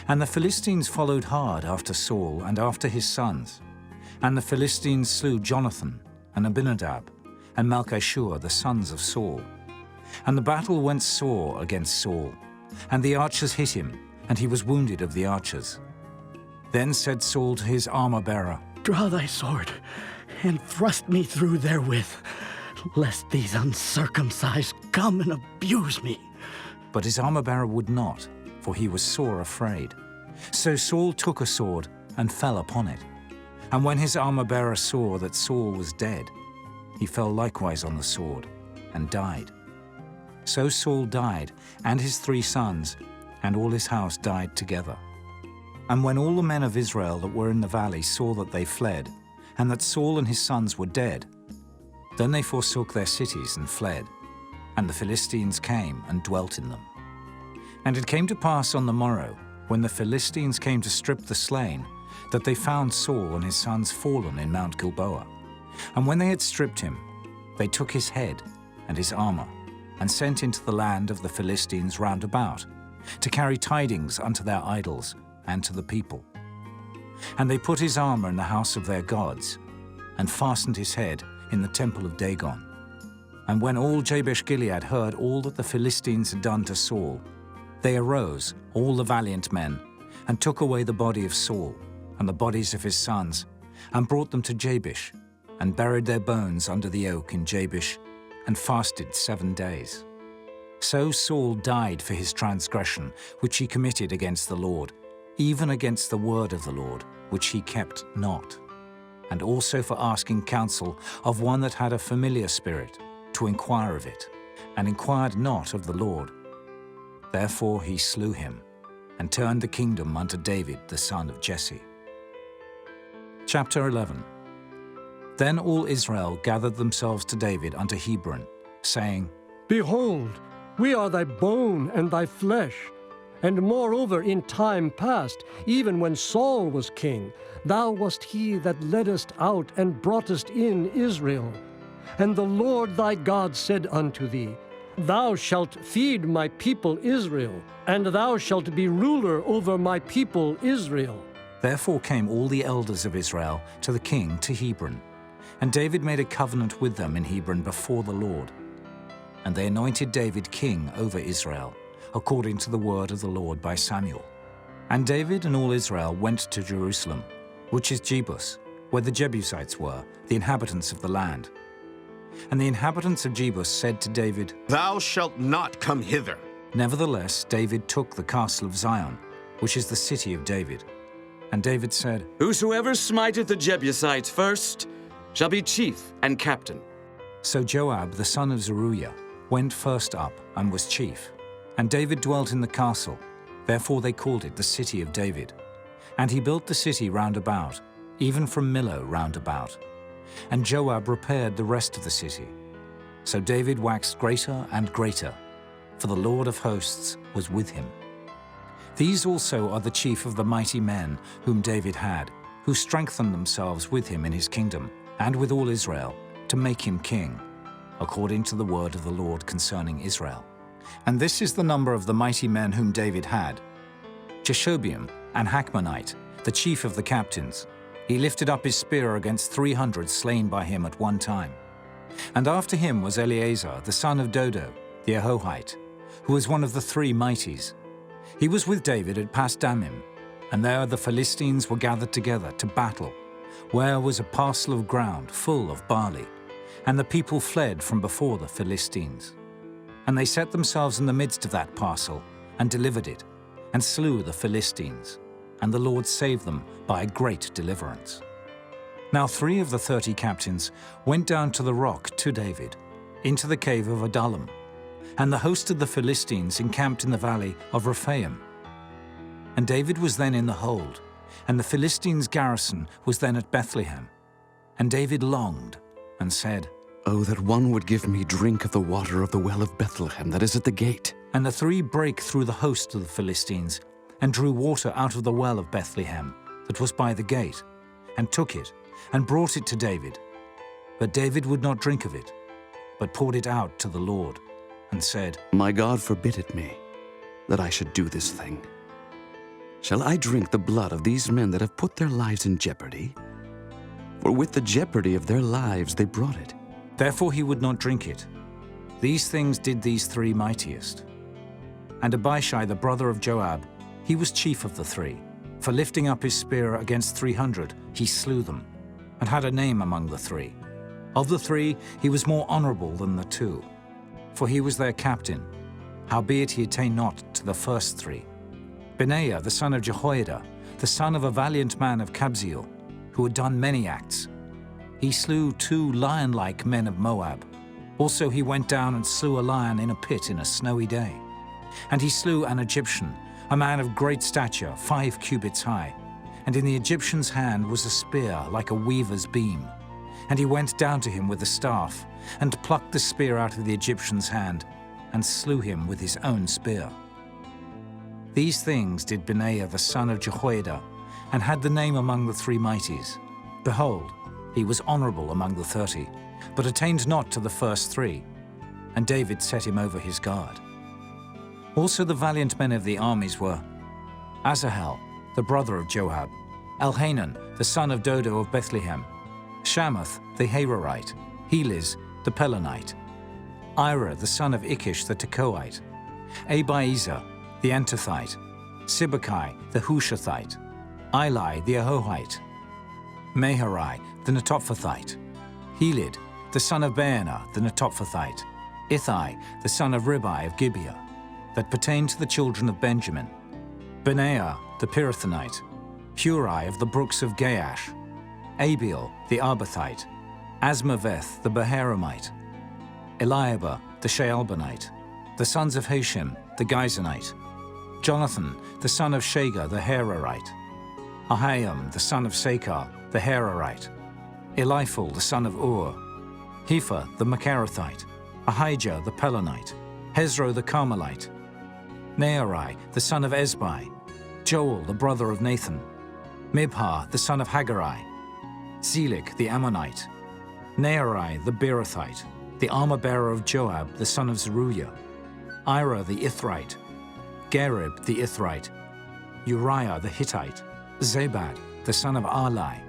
And the Philistines followed hard after Saul and after his sons. And the Philistines slew Jonathan, and Abinadab, and Malchishua, the sons of Saul. And the battle went sore against Saul, and the archers hit him, and he was wounded of the archers. Then said Saul to his armor-bearer, Draw thy sword, and thrust me through therewith, lest these uncircumcised come and abuse me. But his armor-bearer would not, for he was sore afraid. So Saul took a sword, and fell upon it. And when his armor-bearer saw that Saul was dead, he fell likewise on the sword, and died. So Saul died, and his 3 sons, and all his house died together. And when all the men of Israel that were in the valley saw that they fled, and that Saul and his sons were dead, then they forsook their cities and fled, and the Philistines came and dwelt in them. And it came to pass on the morrow, when the Philistines came to strip the slain, that they found Saul and his sons fallen in Mount Gilboa. And when they had stripped him, they took his head and his armor, and sent into the land of the Philistines round about, to carry tidings unto their idols and to the people. And they put his armor in the house of their gods, and fastened his head in the temple of Dagon. And when all Jabesh-Gilead heard all that the Philistines had done to Saul, they arose, all the valiant men, and took away the body of Saul, and the bodies of his sons, and brought them to Jabesh, and buried their bones under the oak in Jabesh, and fasted 7 days. So Saul died for his transgression, which he committed against the Lord, even against the word of the Lord, which he kept not, and also for asking counsel of one that had a familiar spirit, to inquire of it, and inquired not of the Lord. Therefore he slew him, and turned the kingdom unto David the son of Jesse. Chapter 11. Then all Israel gathered themselves to David unto Hebron, saying, Behold, we are thy bone and thy flesh. And moreover, in time past, even when Saul was king, thou wast he that leddest out and broughtest in Israel. And the Lord thy God said unto thee, Thou shalt feed my people Israel, and thou shalt be ruler over my people Israel. Therefore came all the elders of Israel to the king to Hebron. And David made a covenant with them in Hebron before the Lord. And they anointed David king over Israel, according to the word of the Lord by Samuel. And David and all Israel went to Jerusalem, which is Jebus, where the Jebusites were, the inhabitants of the land. And the inhabitants of Jebus said to David, Thou shalt not come hither. Nevertheless, David took the castle of Zion, which is the city of David. And David said, Whosoever smiteth the Jebusites first shall be chief and captain. So Joab the son of Zeruiah went first up and was chief. And David dwelt in the castle, therefore they called it the city of David. And he built the city round about, even from Millo round about. And Joab repaired the rest of the city. So David waxed greater and greater, for the Lord of hosts was with him. These also are the chief of the mighty men whom David had, who strengthened themselves with him in his kingdom, and with all Israel, to make him king, according to the word of the Lord concerning Israel. And this is the number of the mighty men whom David had: Jeshobeam, an Hachmonite, the chief of the captains. He lifted up his spear against 300 slain by him at one time. And after him was Eleazar, the son of Dodo, the Ahohite, who was one of the 3 mighties. He was with David at Pas-dammim, and there the Philistines were gathered together to battle, where was a parcel of ground full of barley, and the people fled from before the Philistines. And they set themselves in the midst of that parcel, and delivered it, and slew the Philistines, and the Lord saved them by a great deliverance. Now 3 of the 30 captains went down to the rock to David, into the cave of Adullam, and the host of the Philistines encamped in the valley of Rephaim. And David was then in the hold, and the Philistines' garrison was then at Bethlehem. And David longed, and said, "Oh, that one would give me drink of the water of the well of Bethlehem that is at the gate." And the 3 brake through the host of the Philistines, and drew water out of the well of Bethlehem, that was by the gate, and took it, and brought it to David. But David would not drink of it, but poured it out to the Lord, and said, "My God forbid it me, that I should do this thing. Shall I drink the blood of these men that have put their lives in jeopardy? For with the jeopardy of their lives they brought it." Therefore he would not drink it. These things did these 3 mightiest. And Abishai the brother of Joab, he was chief of the 3, for lifting up his spear against 300, he slew them, and had a name among the 3. Of the 3, he was more honorable than the 2, for he was their captain, howbeit he attained not to the first 3. Benaiah the son of Jehoiada, the son of a valiant man of Kabzeel, who had done many acts. He slew 2 lion-like men of Moab. Also he went down and slew a lion in a pit in a snowy day. And he slew an Egyptian, a man of great stature, 5 cubits high. And in the Egyptian's hand was a spear like a weaver's beam. And he went down to him with a staff, and plucked the spear out of the Egyptian's hand, and slew him with his own spear. These things did Benaiah the son of Jehoiada, and had the name among the 3 mighties. Behold, he was honorable among the 30, but attained not to the first 3, and David set him over his guard. Also the valiant men of the armies were Asahel, the brother of Joab, Elhanan, the son of Dodo of Bethlehem, Shammath the Hararite, Heliz the Pelonite, Ira the son of Ikish the Tekoite, Abiezer the Antothite, Sibbecai the Hushathite, Eli the Ahohite, Maharai the Netophathite, Helid the son of Baanah the Netophathite, Ithai the son of Ribai of Gibeah, that pertained to the children of Benjamin, Benaiah the Pirathonite, Hurai of the brooks of Gaash, Abiel the Arbathite, Asmaveth the Baharamite, Eliahba the Shaalbanite, the sons of Hashem the Gizonite, Jonathan the son of Shagar the Hararite, Ahiam the son of Sakar the Hararite, Eliphal the son of Ur, Hepher the Macharathite, Ahijah the Pelonite, Hezro the Carmelite, Nearai the son of Ezbai, Joel the brother of Nathan, Mibhar the son of Haggai, Zelik the Ammonite, Nearai the Beerothite, the armor-bearer of Joab the son of Zeruiah, Ira the Ithrite, Gareb the Ithrite, Uriah the Hittite, Zabad the son of Arlai,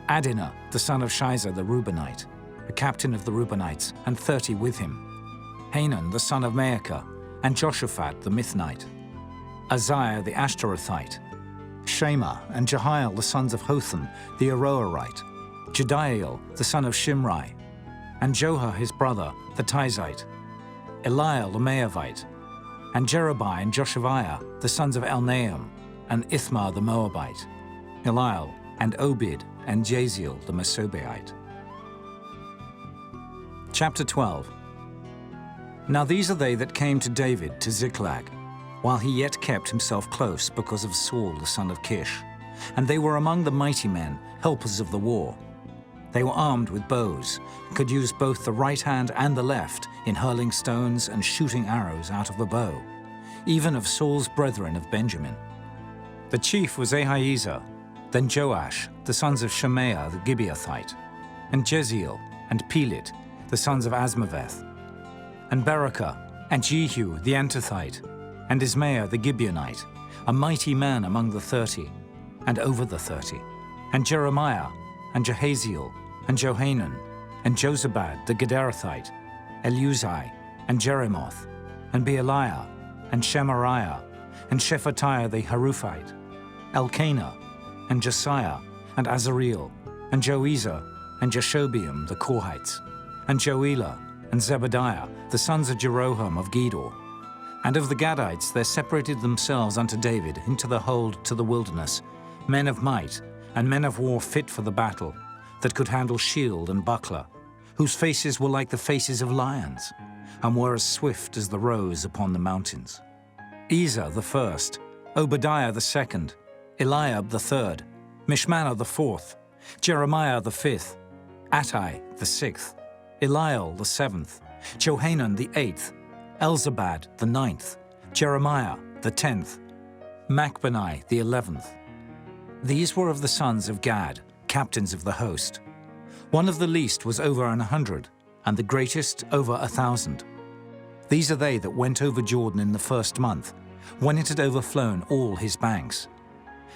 Adinah the son of Shizer the Reubenite, a captain of the Reubenites, and 30 with him, Hanan the son of Maacah, and Joshaphat the Mithnite, Uzziah the Ashtarothite, Shema and Jehiel the sons of Hotham the Aroerite, Jediael the son of Shimri, and Joha his brother the Tizite, Eliel the Maavite, and Jerubai and Joshaviah the sons of Elnaam, and Ithmar the Moabite, Eliel and Obed and Jaziel the Mesobaite. Chapter 12. Now these are they that came to David to Ziklag, while he yet kept himself close because of Saul the son of Kish, and they were among the mighty men, helpers of the war. They were armed with bows, and could use both the right hand and the left in hurling stones and shooting arrows out of the bow, even of Saul's brethren of Benjamin. The chief was Ahiezer, then Joash, the sons of Shemaiah the Gibeathite, and Jeziel, and Pelet, the sons of Asmaveth, and Berakah, and Jehu the Antothite, and Ismaiah the Gibeonite, a mighty man among the 30, and over the 30, and Jeremiah, and Jehaziel, and Johanan, and Jozabad the Gederathite, Eleuzai, and Jeremoth, and Bealiah, and Shemariah, and Shephatiah the Haruphite, Elkanah, and Josiah, and Azareel, and Joezer, and Jashobeam the Korhites, and Joelah, and Zebadiah, the sons of Jeroham of Gedor. And of the Gadites there separated themselves unto David into the hold to the wilderness, men of might, and men of war fit for the battle, that could handle shield and buckler, whose faces were like the faces of lions, and were as swift as the roes upon the mountains. Ezer the first, Obadiah the second, Eliab the third, Mishmanah the fourth, Jeremiah the fifth, Attai the sixth, Eliel the seventh, Johanan the eighth, Elzabad the ninth, Jeremiah the 10th, Machbanai the 11th. These were of the sons of Gad, captains of the host. One of the least was over 100, and the greatest over 1,000. These are they that went over Jordan in the first month, when it had overflown all his banks.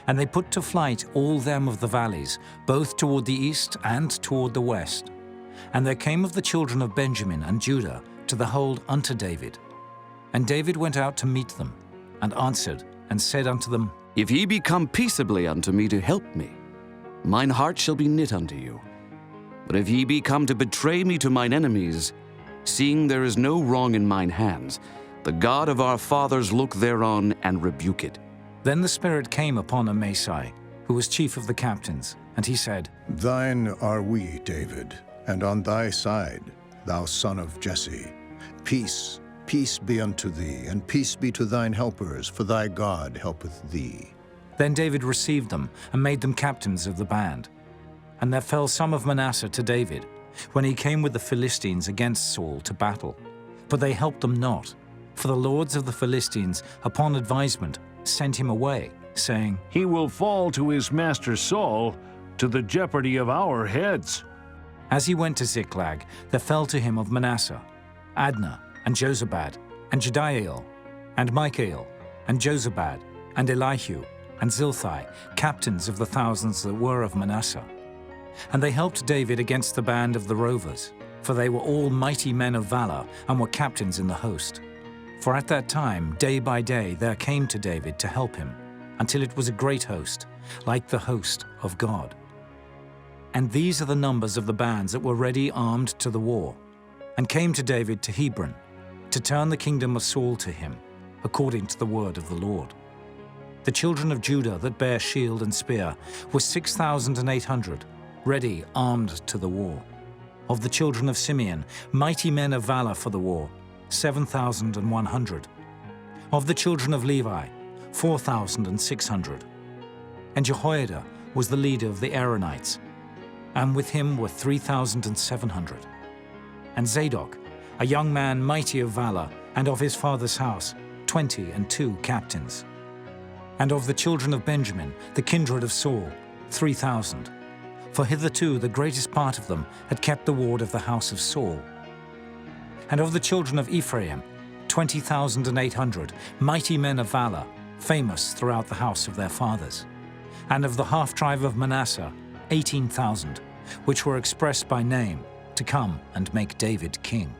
And they put to flight all them of the valleys, both toward the east and toward the west. And there came of the children of Benjamin and Judah to the hold unto David. And David went out to meet them, and answered, and said unto them, If ye be come peaceably unto me to help me, mine heart shall be knit unto you. But if ye be come to betray me to mine enemies, seeing there is no wrong in mine hands, the God of our fathers look thereon and rebuke it. Then the Spirit came upon Amasai, who was chief of the captains, and he said, Thine are we, David, and on thy side, thou son of Jesse. Peace, peace be unto thee, and peace be to thine helpers, for thy God helpeth thee. Then David received them, and made them captains of the band. And there fell some of Manasseh to David, when he came with the Philistines against Saul to battle. But they helped them not, for the lords of the Philistines, upon advisement, sent him away, saying, He will fall to his master Saul, to the jeopardy of our heads. As he went to Ziklag, there fell to him of Manasseh, Adnah, and Jozabad, and Jediael, and Michael, and Jozabad, and Elihu, and Zilthai, captains of the thousands that were of Manasseh. And they helped David against the band of the rovers, for they were all mighty men of valor, and were captains in the host. For at that time, day by day, there came to David to help him, until it was a great host, like the host of God. And these are the numbers of the bands that were ready armed to the war, and came to David to Hebron, to turn the kingdom of Saul to him, according to the word of the Lord. The children of Judah that bare shield and spear were 6,800, ready armed to the war. Of the children of Simeon, mighty men of valor for the war, 7,100. Of the children of Levi, 4,600. And Jehoiada was the leader of the Aaronites, and with him were 3,700. And Zadok, a young man mighty of valor, and of his father's house, 22 captains. And of the children of Benjamin, the kindred of Saul, 3,000. For hitherto the greatest part of them had kept the ward of the house of Saul. And of the children of Ephraim, 20,800, mighty men of valor, famous throughout the house of their fathers. And of the half-tribe of Manasseh, 18,000, which were expressed by name, to come and make David king.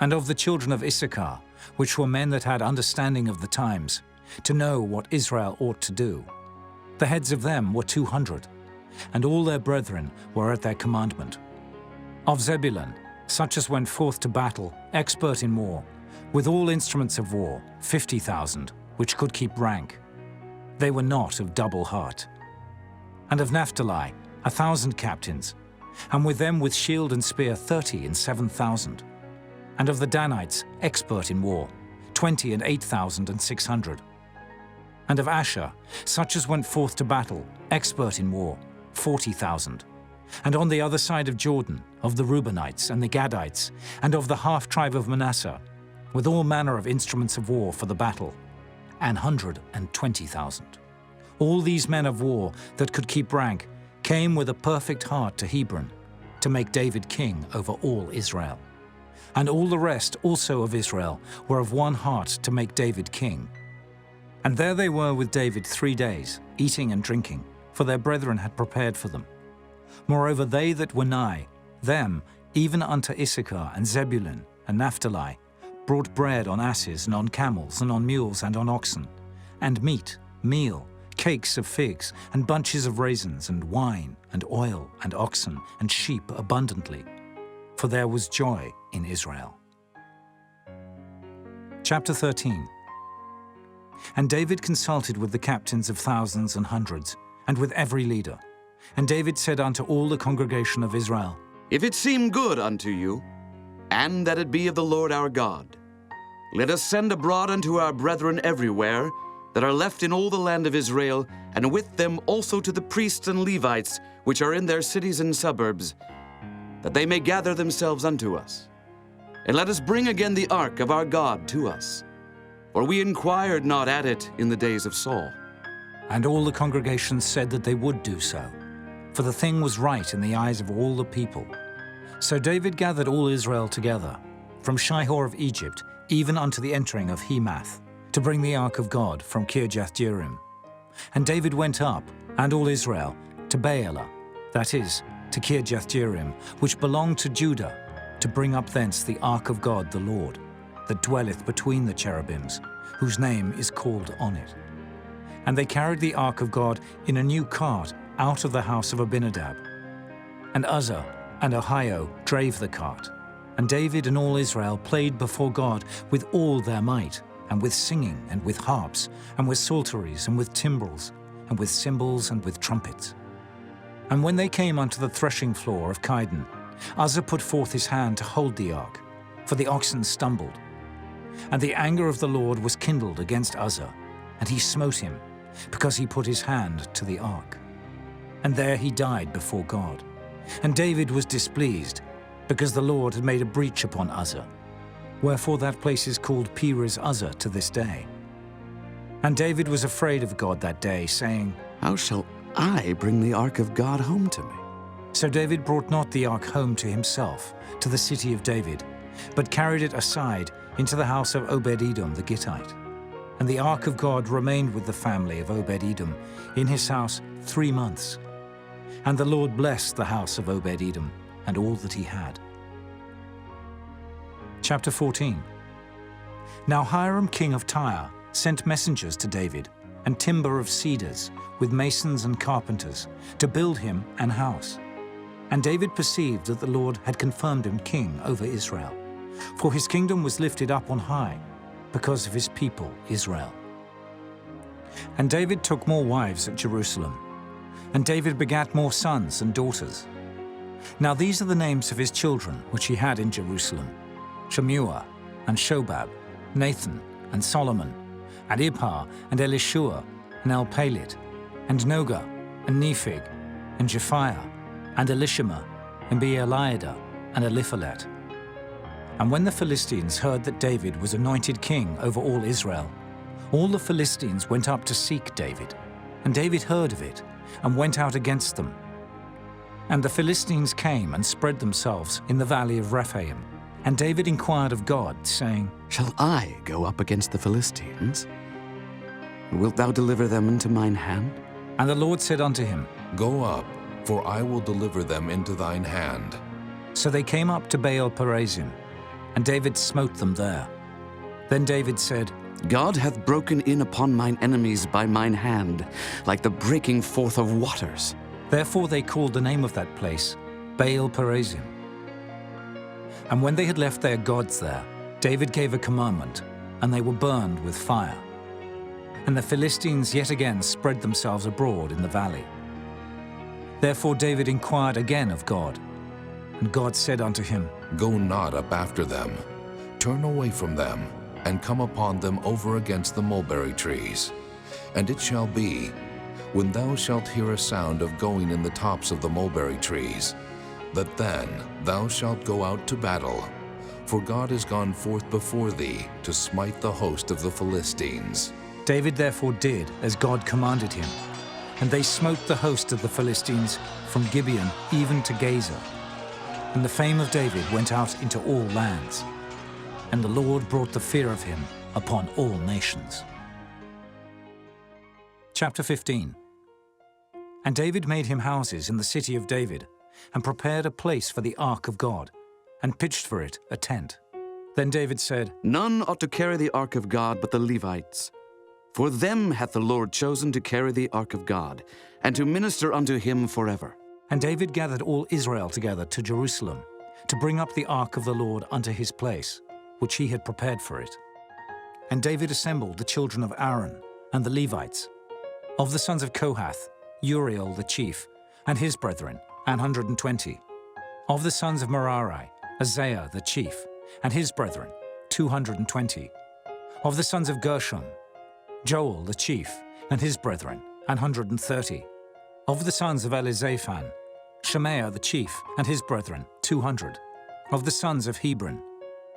And of the children of Issachar, which were men that had understanding of the times, to know what Israel ought to do. The heads of them were 200, and all their brethren were at their commandment. Of Zebulun, such as went forth to battle, expert in war, with all instruments of war, 50,000, which could keep rank. They were not of double heart. And of Naphtali, 1,000 captains, and with them with shield and spear 30 and 7,000. And of the Danites, expert in war, 20 and 8,600. And of Asher, such as went forth to battle, expert in war, 40,000. And on the other side of Jordan, of the Reubenites and the Gadites, and of the half-tribe of Manasseh, with all manner of instruments of war for the battle, 120,000. All these men of war that could keep rank came with a perfect heart to Hebron, to make David king over all Israel. And all the rest also of Israel were of one heart to make David king. And there they were with David 3 days, eating and drinking, for their brethren had prepared for them. Moreover, they that were nigh, them even unto Issachar and Zebulun and Naphtali, brought bread on asses and on camels and on mules and on oxen, and meat, meal, cakes of figs, and bunches of raisins, and wine, and oil, and oxen, and sheep abundantly. For there was joy in Israel. Chapter 13. And David consulted with the captains of thousands and hundreds, and with every leader. And David said unto all the congregation of Israel, If it seem good unto you, and that it be of the Lord our God, let us send abroad unto our brethren everywhere that are left in all the land of Israel, and with them also to the priests and Levites, which are in their cities and suburbs, that they may gather themselves unto us. And let us bring again the ark of our God to us. For we inquired not at it in the days of Saul. And all the congregation said that they would do so, for the thing was right in the eyes of all the people. So David gathered all Israel together, from Shihor of Egypt, even unto the entering of Hemath, to bring the ark of God from Kirjath-jearim. And David went up, and all Israel, to Baalah, that is, to Kirjath-jearim, which belonged to Judah, to bring up thence the ark of God the Lord, that dwelleth between the cherubims, whose name is called on it. And they carried the ark of God in a new cart out of the house of Abinadab. And Uzzah and Ahio drave the cart. And David and all Israel played before God with all their might, and with singing, and with harps, and with psalteries, and with timbrels, and with cymbals, and with trumpets. And when they came unto the threshing floor of Chidon, Uzzah put forth his hand to hold the ark, for the oxen stumbled. And the anger of the Lord was kindled against Uzzah, and he smote him, because he put his hand to the ark. And there he died before God. And David was displeased, because the Lord had made a breach upon Uzzah. Wherefore that place is called Perez-Uzzah to this day. And David was afraid of God that day, saying, How shall I bring the ark of God home to me? So David brought not the ark home to himself, to the city of David, but carried it aside into the house of Obed-Edem the Gittite. And the ark of God remained with the family of Obed-Edem in his house 3 months. And the Lord blessed the house of Obed-Edem and all that he had. Chapter 14. Now Hiram king of Tyre sent messengers to David, and timber of cedars, with masons and carpenters, to build him an house. And David perceived that the Lord had confirmed him king over Israel, for his kingdom was lifted up on high, because of his people Israel. And David took more wives at Jerusalem, and David begat more sons and daughters. Now these are the names of his children which he had in Jerusalem: Shemuah, and Shobab, Nathan, and Solomon, and Ibhar, and Elishua, and Elpalit, and Noga, and Nephig, and Japhiah, and Elishama, and Beeliada, and Eliphalet. And when the Philistines heard that David was anointed king over all Israel, all the Philistines went up to seek David. And David heard of it, and went out against them. And the Philistines came and spread themselves in the valley of Rephaim. And David inquired of God, saying, Shall I go up against the Philistines? Wilt thou deliver them into mine hand? And the Lord said unto him, Go up, for I will deliver them into thine hand. So they came up to Baal-perazim, and David smote them there. Then David said, God hath broken in upon mine enemies by mine hand, like the breaking forth of waters. Therefore they called the name of that place Baal-perazim. And when they had left their gods there, David gave a commandment, and they were burned with fire. And the Philistines yet again spread themselves abroad in the valley. Therefore David inquired again of God, and God said unto him, Go not up after them, turn away from them, and come upon them over against the mulberry trees. And it shall be, when thou shalt hear a sound of going in the tops of the mulberry trees, that then thou shalt go out to battle, for God is gone forth before thee to smite the host of the Philistines. David therefore did as God commanded him, and they smote the host of the Philistines from Gibeon even to Gaza. And the fame of David went out into all lands, and the Lord brought the fear of him upon all nations. Chapter 15. And David made him houses in the city of David, and prepared a place for the ark of God, and pitched for it a tent. Then David said, None ought to carry the ark of God but the Levites. For them hath the Lord chosen to carry the ark of God, and to minister unto him forever. And David gathered all Israel together to Jerusalem, to bring up the ark of the Lord unto his place, which he had prepared for it. And David assembled the children of Aaron and the Levites. Of the sons of Kohath, Uriel the chief, and his brethren, 120. Of the sons of Merari, Isaiah the chief, and his brethren, 220. Of the sons of Gershon, Joel the chief, and his brethren, 130. Of the sons of Elizaphan, Shemaiah the chief, and his brethren, 200. Of the sons of Hebron,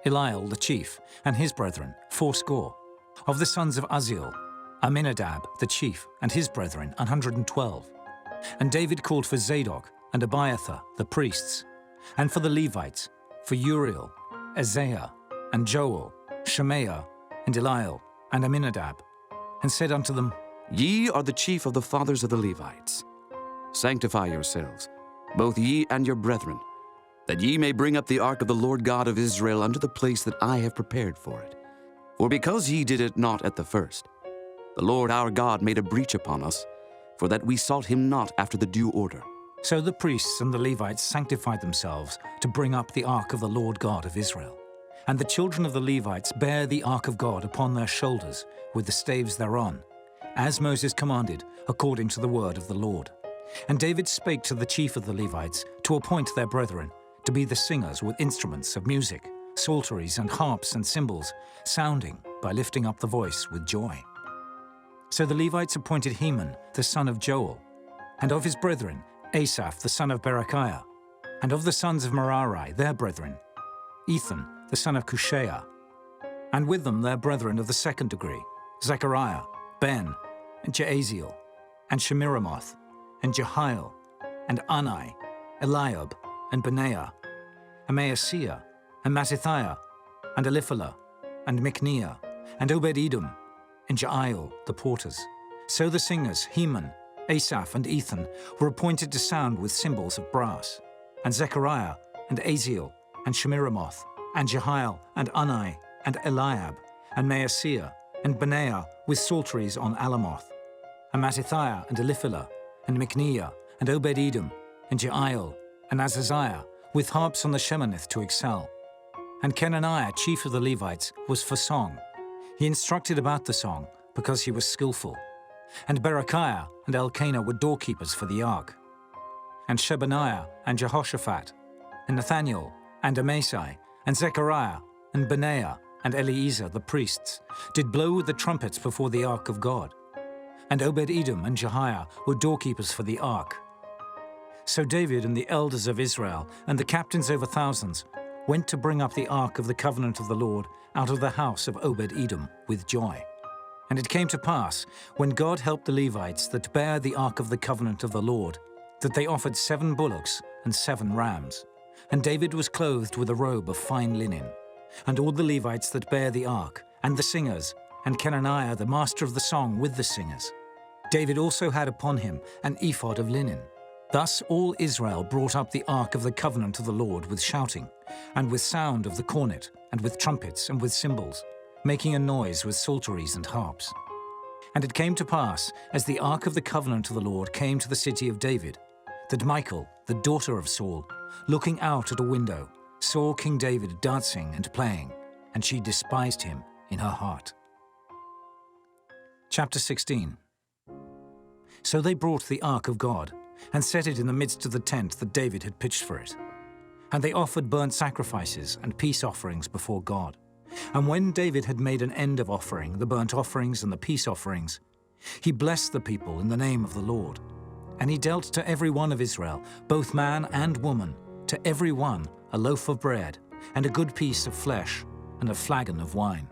Eliel the chief, and his brethren, 80. Of the sons of Uzziel, Aminadab the chief, and his brethren, 112. And David called for Zadok and Abiathar the priests, and for the Levites, for Uriel, Isaiah, and Joel, Shemaiah, and Eliel, and Aminadab, and said unto them, Ye are the chief of the fathers of the Levites. Sanctify yourselves, both ye and your brethren, that ye may bring up the ark of the Lord God of Israel unto the place that I have prepared for it. For because ye did it not at the first, the Lord our God made a breach upon us, for that we sought him not after the due order. So the priests and the Levites sanctified themselves to bring up the ark of the Lord God of Israel. And the children of the Levites bare the ark of God upon their shoulders, with the staves thereon, as Moses commanded, according to the word of the Lord. And David spake to the chief of the Levites to appoint their brethren to be the singers with instruments of music, psalteries and harps and cymbals, sounding by lifting up the voice with joy. So the Levites appointed Heman the son of Joel, and of his brethren Asaph the son of Berechiah, and of the sons of Merari their brethren Ethan the son of Cushaiah, and with them their brethren of the second degree, Zechariah, Ben, and Jaaziel, and Shemiramoth, and Jehiel, and Ani, Eliab, and Benaiah, and Maaseiah, and Mattithiah, and Eliphalah, and Micniah, and Obed-Edem, and Jeiel the porters. So the singers, Heman, Asaph, and Ethan, were appointed to sound with cymbals of brass, and Zechariah, and Aziel, and Shemiramoth, and Jehiel, and Ani, and Eliab, and Maaseiah, and Benaiah with psalteries on Alamoth, and Mattithiah, and Eliphalah, and Micniah, and Obed-Edem, and Jeiel, and Azaziah, with harps on the Sheminith to excel. And Kenaniah, chief of the Levites, was for song. He instructed about the song, because he was skillful. And Berechiah and Elkanah were doorkeepers for the ark. And Shebaniah and Jehoshaphat, and Nathaniel, and Amasai, and Zechariah, and Benaiah, and Eliezer the priests, did blow with the trumpets before the ark of God. And Obed-Edem and Jehiah were doorkeepers for the ark. So David and the elders of Israel and the captains over thousands went to bring up the ark of the covenant of the Lord out of the house of Obed-Edem with joy. And it came to pass, when God helped the Levites that bare the ark of the covenant of the Lord, that they offered 7 bullocks and 7 rams. And David was clothed with a robe of fine linen. And all the Levites that bare the ark, and the singers, and Kenaniah the master of the song with the singers. David also had upon him an ephod of linen. Thus all Israel brought up the ark of the covenant of the Lord with shouting, and with sound of the cornet, and with trumpets, and with cymbals, making a noise with psalteries and harps. And it came to pass, as the ark of the covenant of the Lord came to the city of David, that Michal, the daughter of Saul, looking out at a window, saw King David dancing and playing, and she despised him in her heart. Chapter 16. So they brought the ark of God, and set it in the midst of the tent that David had pitched for it. And they offered burnt sacrifices and peace offerings before God. And when David had made an end of offering the burnt offerings and the peace offerings, he blessed the people in the name of the Lord. And he dealt to every one of Israel, both man and woman, to every one a loaf of bread, and a good piece of flesh, and a flagon of wine.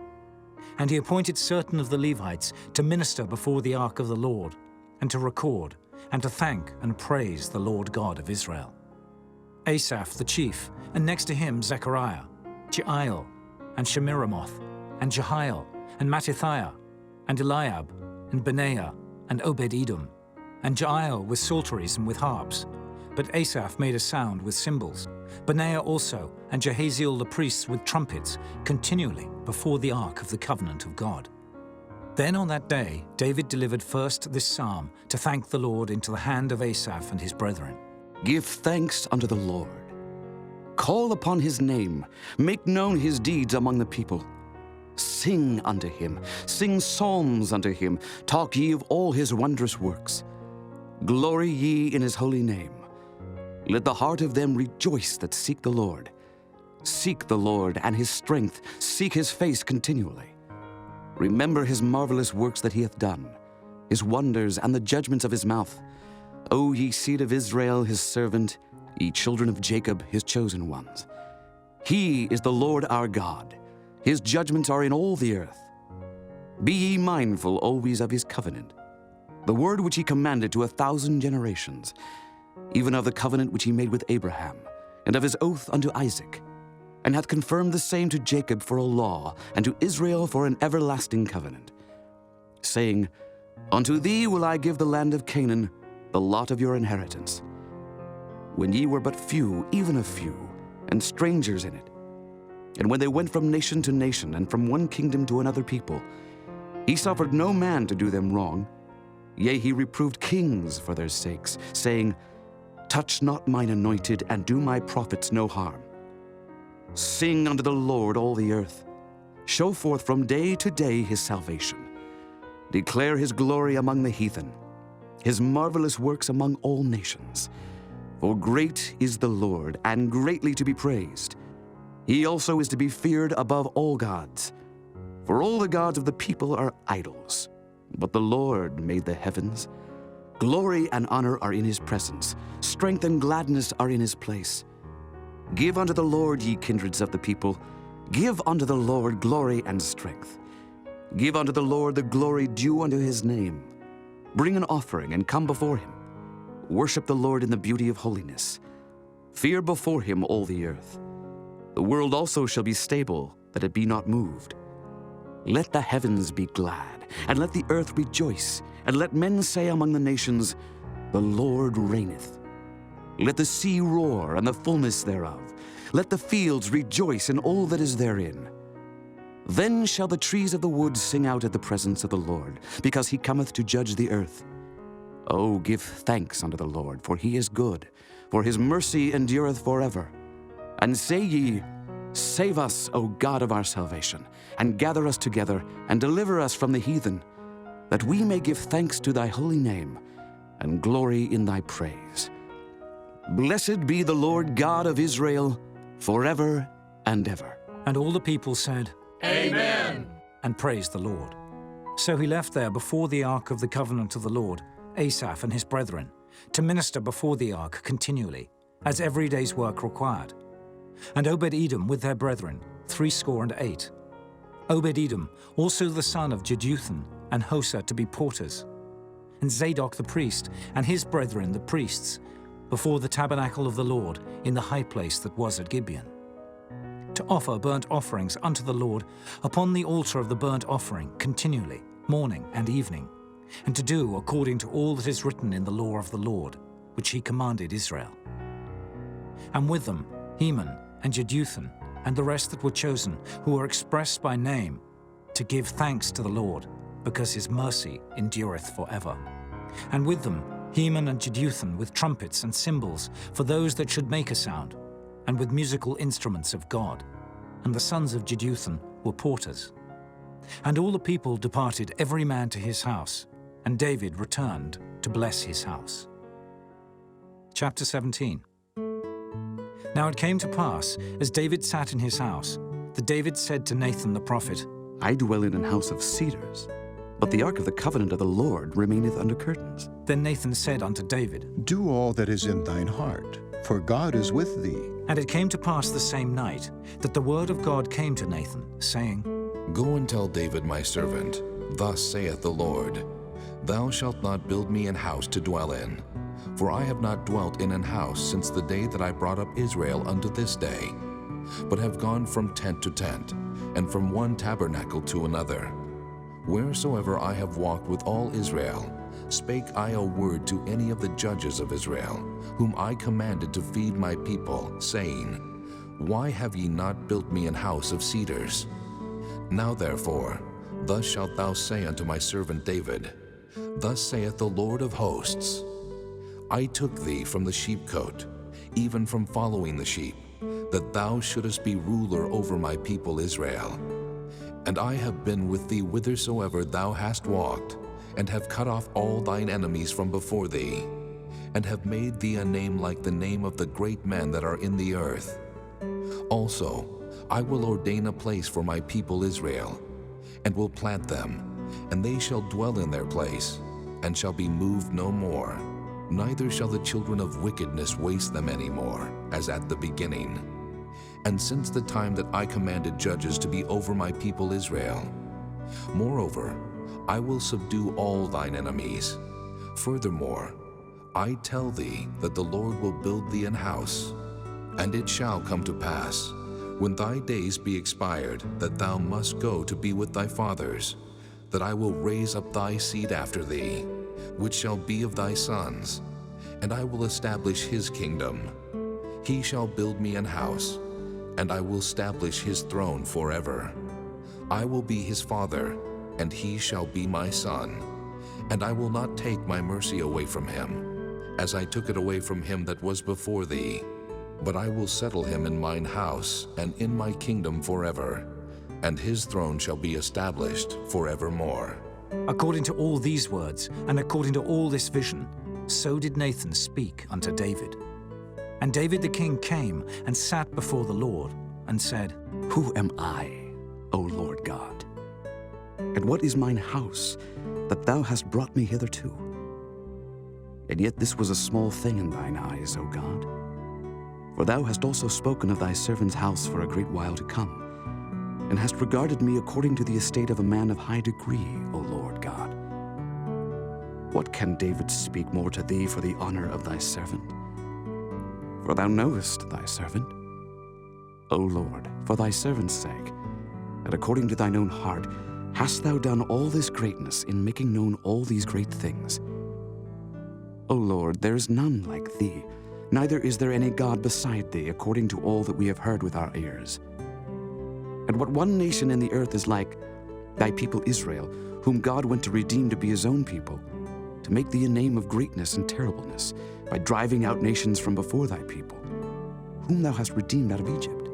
And he appointed certain of the Levites to minister before the ark of the Lord, and to record, and to thank and praise the Lord God of Israel. Asaph the chief, and next to him Zechariah, Jeiel, and Shemiramoth, and Jehiel, and Mattithiah, and Eliab, and Benaiah, and Obed-Edem, and Jeiel with psalteries and with harps. But Asaph made a sound with cymbals, Benaiah also, and Jahaziel the priests with trumpets continually before the ark of the covenant of God. Then on that day David delivered first this psalm to thank the Lord into the hand of Asaph and his brethren. Give thanks unto the Lord. Call upon his name. Make known his deeds among the people. Sing unto him. Sing psalms unto him. Talk ye of all his wondrous works. Glory ye in his holy name. Let the heart of them rejoice that seek the Lord. Seek the Lord and his strength. Seek his face continually. Remember his marvelous works that he hath done, his wonders and the judgments of his mouth. O ye seed of Israel, his servant, ye children of Jacob, his chosen ones. He is the Lord our God. His judgments are in all the earth. Be ye mindful always of his covenant, the word which he commanded to 1,000 generations, even of the covenant which he made with Abraham, and of his oath unto Isaac, and hath confirmed the same to Jacob for a law, and to Israel for an everlasting covenant, saying, Unto thee will I give the land of Canaan, the lot of your inheritance. When ye were but few, even a few, and strangers in it, and when they went from nation to nation, and from one kingdom to another people, he suffered no man to do them wrong. Yea, he reproved kings for their sakes, saying, Touch not mine anointed, and do my prophets no harm. Sing unto the Lord all the earth. Show forth from day to day his salvation. Declare his glory among the heathen, his marvelous works among all nations. For great is the Lord, and greatly to be praised. He also is to be feared above all gods. For all the gods of the people are idols, but the Lord made the heavens. Glory and honor are in his presence. Strength and gladness are in his place. Give unto the Lord, ye kindreds of the people. Give unto the Lord glory and strength. Give unto the Lord the glory due unto his name. Bring an offering and come before him. Worship the Lord in the beauty of holiness. Fear before him all the earth. The world also shall be stable, that it be not moved. Let the heavens be glad, and let the earth rejoice, and let men say among the nations, The Lord reigneth. Let the sea roar, and the fullness thereof. Let the fields rejoice, and all that is therein. Then shall the trees of the wood sing out at the presence of the Lord, because he cometh to judge the earth. O give thanks unto the Lord, for he is good, for his mercy endureth forever. And say ye, Save us, O God of our salvation, and gather us together, and deliver us from the heathen, that we may give thanks to thy holy name, and glory in thy praise. Blessed be the Lord God of Israel, forever and ever. And all the people said, Amen, and praised the Lord. So he left there before the ark of the covenant of the Lord, Asaph and his brethren, to minister before the ark continually, as every day's work required. And Obed-Edem with their brethren, 68. Obed-Edom, also the son of Jeduthun, and Hosah to be porters. And Zadok the priest, and his brethren the priests, before the tabernacle of the Lord, in the high place that was at Gibeon, to offer burnt offerings unto the Lord upon the altar of the burnt offering continually, morning and evening, and to do according to all that is written in the law of the Lord, which he commanded Israel. And with them Heman and Jeduthun, and the rest that were chosen, who were expressed by name, to give thanks to the Lord, because his mercy endureth forever. And with them Heman and Jeduthun with trumpets and cymbals for those that should make a sound, and with musical instruments of God. And the sons of Jeduthun were porters. And all the people departed every man to his house, and David returned to bless his house. Chapter 17. Now it came to pass, as David sat in his house, that David said to Nathan the prophet, I dwell in an house of cedars, but the ark of the covenant of the Lord remaineth under curtains. Then Nathan said unto David, Do all that is in thine heart, for God is with thee. And it came to pass the same night, that the word of God came to Nathan, saying, Go and tell David my servant, Thus saith the Lord, Thou shalt not build me an house to dwell in. For I have not dwelt in an house since the day that I brought up Israel unto this day, but have gone from tent to tent, and from one tabernacle to another. Wheresoever I have walked with all Israel, spake I a word to any of the judges of Israel, whom I commanded to feed my people, saying, Why have ye not built me an house of cedars? Now therefore, thus shalt thou say unto my servant David, Thus saith the Lord of hosts, I took thee from the sheepcote, even from following the sheep, that thou shouldest be ruler over my people Israel. And I have been with thee whithersoever thou hast walked, and have cut off all thine enemies from before thee, and have made thee a name like the name of the great men that are in the earth. Also, I will ordain a place for my people Israel, and will plant them, and they shall dwell in their place, and shall be moved no more. Neither shall the children of wickedness waste them any more, as at the beginning. And since the time that I commanded judges to be over my people Israel. Moreover, I will subdue all thine enemies. Furthermore, I tell thee that the Lord will build thee an house. And it shall come to pass, when thy days be expired, that thou must go to be with thy fathers, that I will raise up thy seed after thee, which shall be of thy sons, and I will establish his kingdom. He shall build me an house, and I will establish his throne forever. I will be his father, and he shall be my son. And I will not take my mercy away from him, as I took it away from him that was before thee. But I will settle him in mine house, and in my kingdom forever, and his throne shall be established forevermore. According to all these words, and according to all this vision, so did Nathan speak unto David. And David the king came and sat before the Lord, and said, Who am I, O Lord God? And what is mine house, that thou hast brought me hitherto? And yet this was a small thing in thine eyes, O God. For thou hast also spoken of thy servant's house for a great while to come, and hast regarded me according to the estate of a man of high degree, O Lord God. What can David speak more to thee for the honor of thy servant? For thou knowest thy servant. O Lord, for thy servant's sake, and according to thine own heart, hast thou done all this greatness in making known all these great things. O Lord, there is none like thee, neither is there any God beside thee, according to all that we have heard with our ears. And what one nation in the earth is like, thy people Israel, whom God went to redeem to be his own people, to make thee a name of greatness and terribleness, by driving out nations from before thy people, whom thou hast redeemed out of Egypt.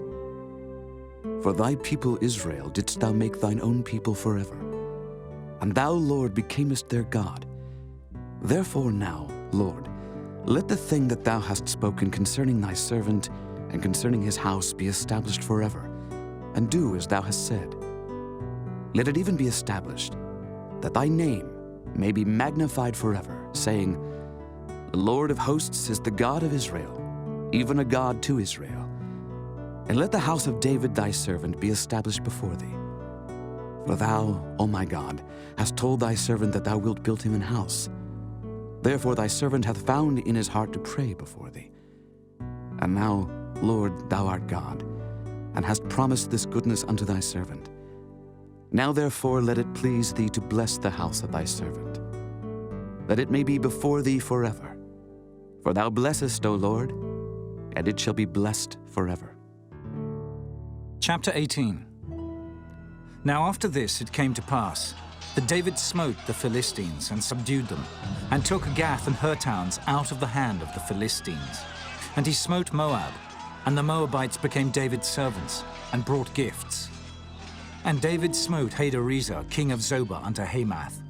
For thy people Israel didst thou make thine own people forever, and thou, Lord, becamest their God. Therefore now, Lord, let the thing that thou hast spoken concerning thy servant and concerning his house be established forever, and do as thou hast said. Let it even be established, that thy name may be magnified forever, saying, The Lord of hosts is the God of Israel, even a God to Israel. And let the house of David thy servant be established before thee. For thou, O my God, hast told thy servant that thou wilt build him an house. Therefore thy servant hath found in his heart to pray before thee. And now, Lord, thou art God, and hast promised this goodness unto thy servant. Now therefore let it please thee to bless the house of thy servant, that it may be before thee forever. For thou blessest, O Lord, and it shall be blessed forever. Chapter 18. Now after this it came to pass that David smote the Philistines and subdued them, and took Gath and her towns out of the hand of the Philistines. And he smote Moab, and the Moabites became David's servants, and brought gifts. And David smote Hadarezer, king of Zobah, unto Hamath,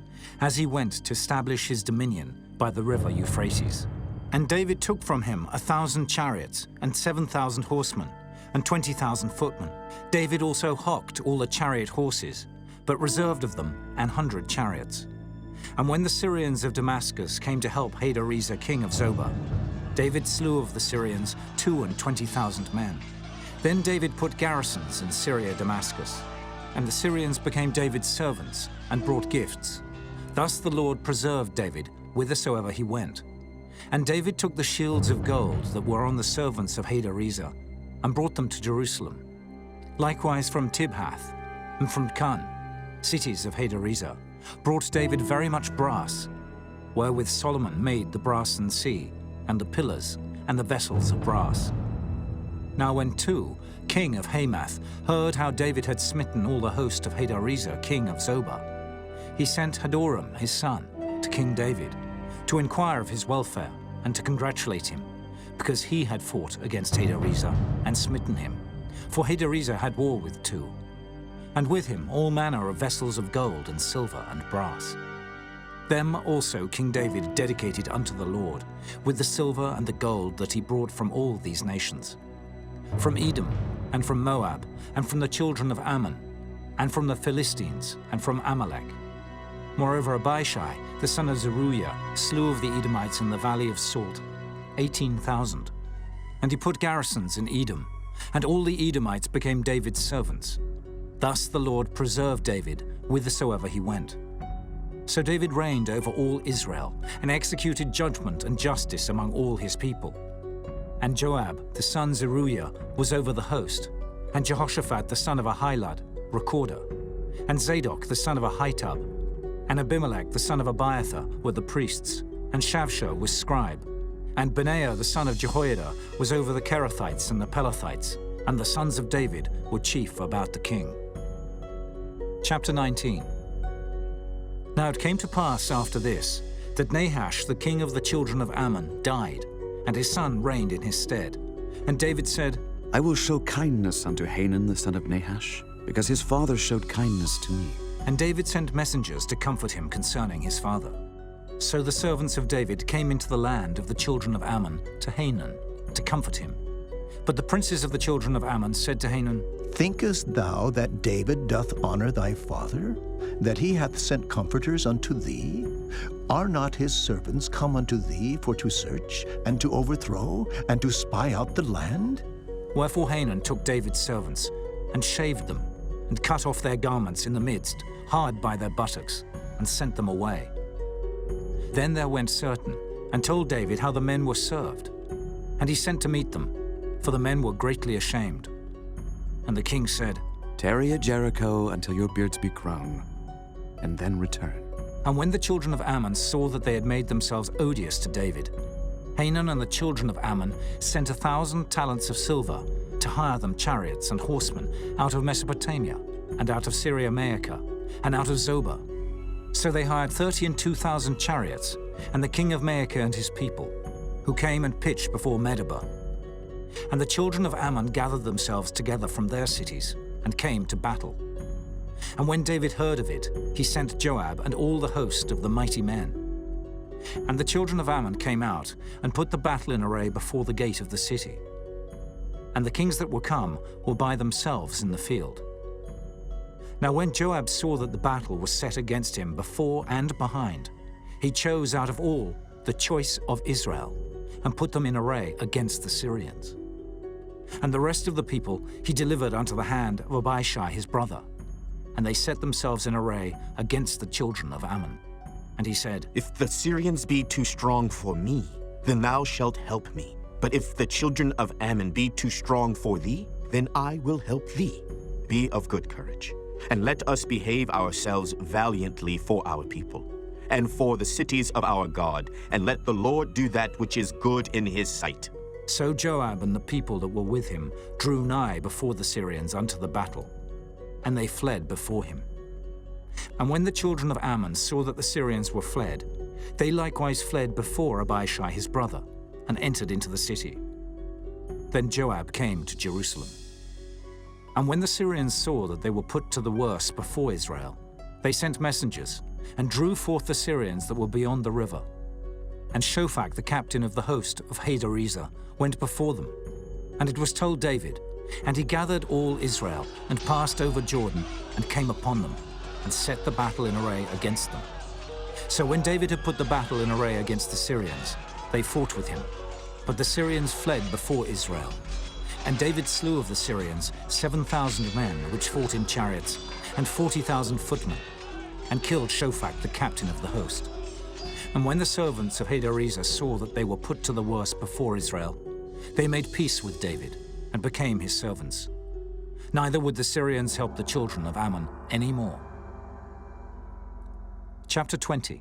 as he went to establish his dominion by the river Euphrates. And David took from him 1,000 chariots, and 7,000 horsemen, and 20,000 footmen. David also hocked all the chariot horses, but reserved of them 100 chariots. And when the Syrians of Damascus came to help Hadarezer, king of Zobah, David slew of the Syrians 22,000 men. Then David put garrisons in Syria Damascus, and the Syrians became David's servants and brought gifts. Thus the Lord preserved David whithersoever he went. And David took the shields of gold that were on the servants of Hadarezer, and brought them to Jerusalem. Likewise from Tibhath and from Cun, cities of Hadarezer, brought David very much brass, wherewith Solomon made the brassen sea, and the pillars, and the vessels of brass. Now when Tou, king of Hamath, heard how David had smitten all the host of Hadarezer, king of Zobah, he sent Hadoram, his son, to King David, to inquire of his welfare and to congratulate him, because he had fought against Hadarezer and smitten him. For Hadarezer had war with Tou, and with him all manner of vessels of gold and silver and brass. Them also King David dedicated unto the Lord, with the silver and the gold that he brought from all these nations, from Edom, and from Moab, and from the children of Ammon, and from the Philistines, and from Amalek. Moreover, Abishai, the son of Zeruiah, slew of the Edomites in the valley of Salt 18,000. And he put garrisons in Edom, and all the Edomites became David's servants. Thus the Lord preserved David whithersoever he went. So David reigned over all Israel, and executed judgment and justice among all his people. And Joab, the son of Zeruiah, was over the host, and Jehoshaphat, the son of Ahilud, recorder, and Zadok, the son of Ahitub, and Abimelech, the son of Abiathar, were the priests, and Shavsha was scribe, and Benaiah, the son of Jehoiada, was over the Kerethites and the Pelethites, and the sons of David were chief about the king. Chapter 19. Now it came to pass after this, that Nahash, the king of the children of Ammon, died, and his son reigned in his stead. And David said, I will show kindness unto Hanun the son of Nahash, because his father showed kindness to me. And David sent messengers to comfort him concerning his father. So the servants of David came into the land of the children of Ammon to Hanun, to comfort him. But the princes of the children of Ammon said to Hanun, Thinkest thou that David doth honor thy father, that he hath sent comforters unto thee? Are not his servants come unto thee for to search, and to overthrow, and to spy out the land? Wherefore Hanun took David's servants, and shaved them, and cut off their garments in the midst, hard by their buttocks, and sent them away. Then there went certain, and told David how the men were served. And he sent to meet them, for the men were greatly ashamed. And the king said, Tarry at Jericho until your beards be grown, and then return. And when the children of Ammon saw that they had made themselves odious to David, Hanun and the children of Ammon sent 1,000 talents of silver to hire them chariots and horsemen out of Mesopotamia, and out of Syria-Maacah, and out of Zobah. So they hired 32,000 chariots, and the king of Maacah and his people, who came and pitched before Medeba. And the children of Ammon gathered themselves together from their cities, and came to battle. And when David heard of it, he sent Joab and all the host of the mighty men. And the children of Ammon came out, and put the battle in array before the gate of the city. And the kings that were come were by themselves in the field. Now when Joab saw that the battle was set against him before and behind, he chose out of all the choice of Israel, and put them in array against the Syrians. And the rest of the people he delivered unto the hand of Abishai his brother, and they set themselves in array against the children of Ammon. And he said, If the Syrians be too strong for me, then thou shalt help me. But if the children of Ammon be too strong for thee, then I will help thee. Be of good courage, and let us behave ourselves valiantly for our people, and for the cities of our God, and let the Lord do that which is good in his sight. So Joab and the people that were with him drew nigh before the Syrians unto the battle, and they fled before him. And when the children of Ammon saw that the Syrians were fled, they likewise fled before Abishai his brother, and entered into the city. Then Joab came to Jerusalem. And when the Syrians saw that they were put to the worse before Israel, they sent messengers, and drew forth the Syrians that were beyond the river. And Shophach, the captain of the host of Hadarezer, went before them. And it was told David, and he gathered all Israel, and passed over Jordan, and came upon them, and set the battle in array against them. So when David had put the battle in array against the Syrians, they fought with him. But the Syrians fled before Israel. And David slew of the Syrians 7,000 men which fought in chariots, and 40,000 footmen, and killed Shophach the captain of the host. And when the servants of Hadarezer saw that they were put to the worse before Israel, they made peace with David, and became his servants. Neither would the Syrians help the children of Ammon any more. Chapter 20.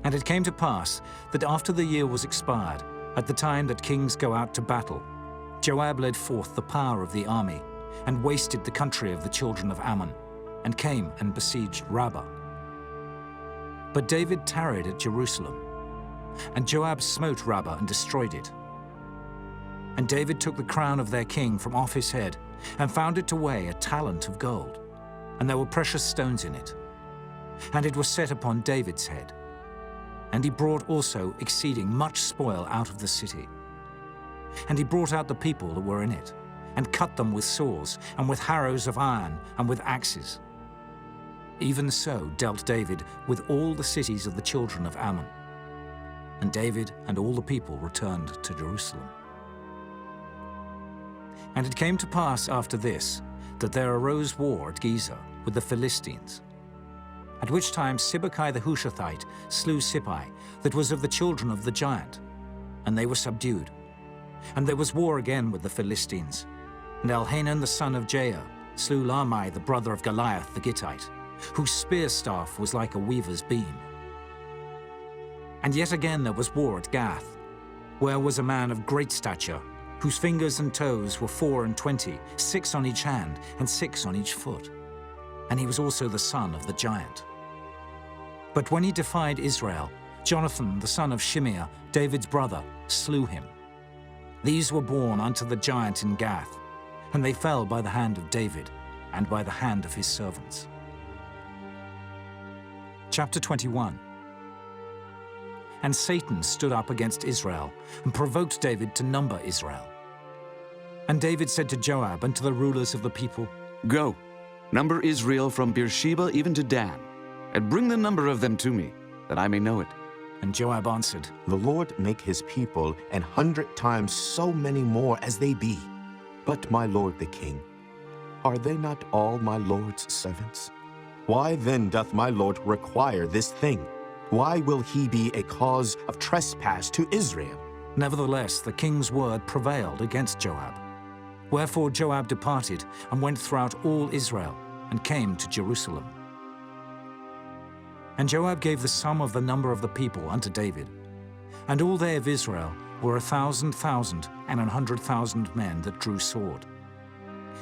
And it came to pass that after the year was expired, At the time that kings go out to battle, Joab led forth the power of the army and wasted the country of the children of Ammon, and came and besieged Rabbah. But David tarried at Jerusalem, and Joab smote Rabbah and destroyed it. And David took the crown of their king from off his head, and found it to weigh a talent of gold, and there were precious stones in it. And it was set upon David's head. And he brought also exceeding much spoil out of the city. And he brought out the people that were in it, and cut them with saws, and with harrows of iron, and with axes. Even so dealt David with all the cities of the children of Ammon. And David and all the people returned to Jerusalem. And it came to pass after this, that there arose war at Gezer with the Philistines. At which time Sibbecai the Hushathite slew Sippai, that was of the children of the giant, and they were subdued. And there was war again with the Philistines. And Elhanan the son of Jair slew Lahmi the brother of Goliath the Gittite, whose spear staff was like a weaver's beam. And yet again there was war at Gath, where was a man of great stature, whose fingers and toes were 24, 6 on each hand, and 6 on each foot. And he was also the son of the giant. But when he defied Israel, Jonathan the son of Shimeah, David's brother, slew him. These were born unto the giant in Gath, and they fell by the hand of David, and by the hand of his servants. Chapter 21. And Satan stood up against Israel, and provoked David to number Israel. And David said to Joab and to the rulers of the people, Go, number Israel from Beersheba even to Dan, and bring the number of them to me, that I may know it. And Joab answered, The Lord make his people 100 times so many more as they be. But my lord the king, are they not all my lord's servants? Why then doth my lord require this thing? Why will he be a cause of trespass to Israel? Nevertheless, the king's word prevailed against Joab. Wherefore Joab departed, and went throughout all Israel, and came to Jerusalem. And Joab gave the sum of the number of the people unto David. And all they of Israel were 1,000,000 and 100,000 men that drew sword.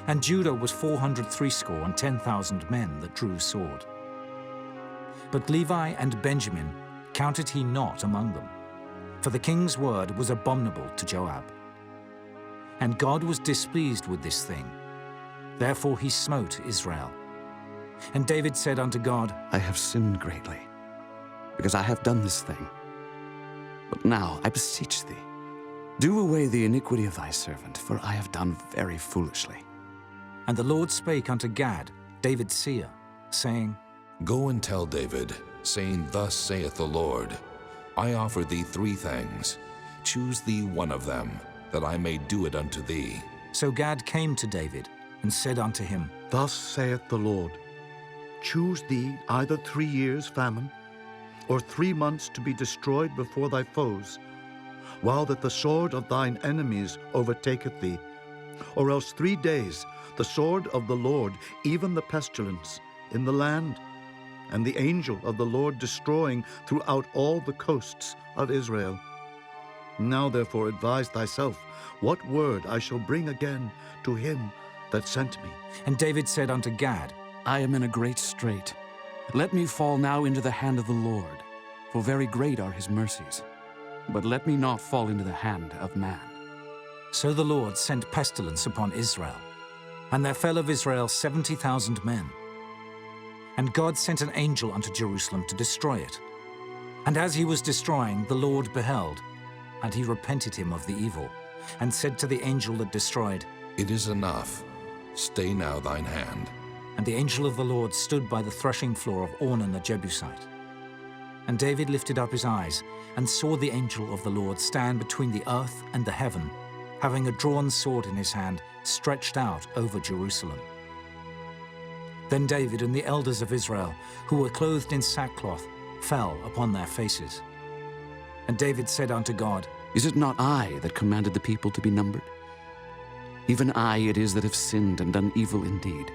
And Judah was 460,000 men that drew sword. But Levi and Benjamin counted he not among them, for the king's word was abominable to Joab. And God was displeased with this thing. Therefore he smote Israel. And David said unto God, I have sinned greatly, because I have done this thing. But now I beseech thee, do away the iniquity of thy servant, for I have done very foolishly. And the Lord spake unto Gad, David's seer, saying, Go and tell David, saying, Thus saith the Lord, I offer thee 3 things. Choose thee one of them, that I may do it unto thee. So Gad came to David, and said unto him, Thus saith the Lord, Choose thee either 3 years' famine, or 3 months to be destroyed before thy foes, while that the sword of thine enemies overtaketh thee, or else 3 days the sword of the Lord, even the pestilence, in the land, and the angel of the Lord destroying throughout all the coasts of Israel. Now therefore advise thyself what word I shall bring again to him that sent me. And David said unto Gad, I am in a great strait. Let me fall now into the hand of the Lord, for very great are his mercies. But let me not fall into the hand of man. So the Lord sent pestilence upon Israel, and there fell of Israel 70,000 men. And God sent an angel unto Jerusalem to destroy it. And as he was destroying, the Lord beheld, and he repented him of the evil, and said to the angel that destroyed, It is enough. Stay now thine hand. And the angel of the Lord stood by the threshing floor of Ornan the Jebusite. And David lifted up his eyes, and saw the angel of the Lord stand between the earth and the heaven, having a drawn sword in his hand, stretched out over Jerusalem. Then David and the elders of Israel, who were clothed in sackcloth, fell upon their faces. And David said unto God, Is it not I that commanded the people to be numbered? Even I it is that have sinned and done evil indeed.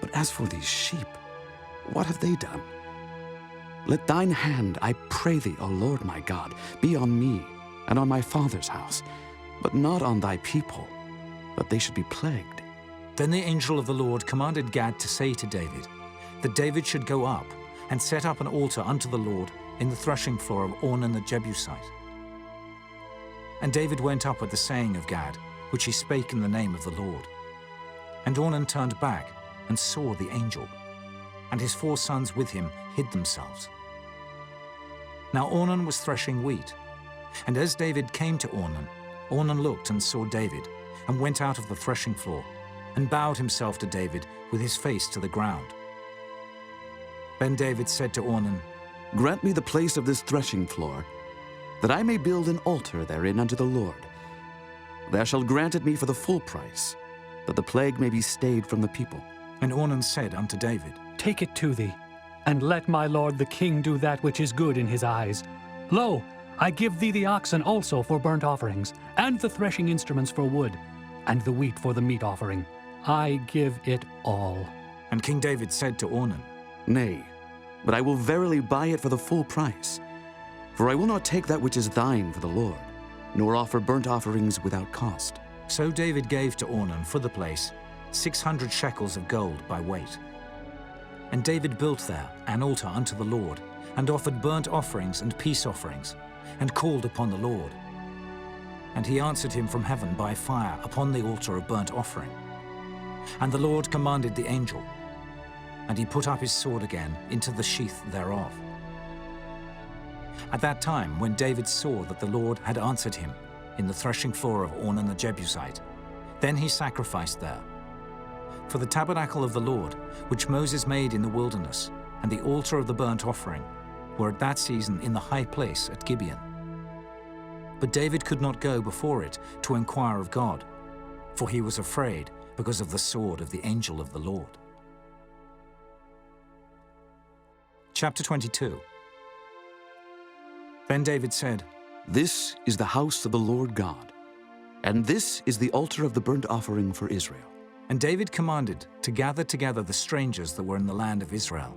But as for these sheep, what have they done? Let thine hand, I pray thee, O Lord my God, be on me, and on my father's house, but not on thy people, that they should be plagued. Then the angel of the Lord commanded Gad to say to David, that David should go up and set up an altar unto the Lord in the threshing floor of Ornan the Jebusite. And David went up at the saying of Gad, which he spake in the name of the Lord. And Ornan turned back and saw the angel, and his 4 sons with him hid themselves. Now Ornan was threshing wheat, and as David came to Ornan, Ornan looked and saw David, and went out of the threshing floor, and bowed himself to David with his face to the ground. Then David said to Ornan, Grant me the place of this threshing floor, that I may build an altar therein unto the Lord. Thou shalt grant it me for the full price, that the plague may be stayed from the people. And Ornan said unto David, Take it to thee, and let my lord the king do that which is good in his eyes. Lo, I give thee the oxen also for burnt offerings, and the threshing instruments for wood, and the wheat for the meat offering. I give it all. And King David said to Ornan, Nay, but I will verily buy it for the full price. For I will not take that which is thine for the Lord, nor offer burnt offerings without cost. So David gave to Ornan for the place 600 shekels of gold by weight. And David built there an altar unto the Lord, and offered burnt offerings and peace offerings, and called upon the Lord. And he answered him from heaven by fire upon the altar of burnt offering. And the Lord commanded the angel, and he put up his sword again into the sheath thereof. At that time, when David saw that the Lord had answered him in the threshing floor of Ornan the Jebusite, then he sacrificed there. For the tabernacle of the Lord, which Moses made in the wilderness, and the altar of the burnt offering, were at that season in the high place at Gibeon. But David could not go before it to inquire of God, for he was afraid because of the sword of the angel of the Lord. Chapter 22. Then David said, This is the house of the Lord God, and this is the altar of the burnt offering for Israel. And David commanded to gather together the strangers that were in the land of Israel.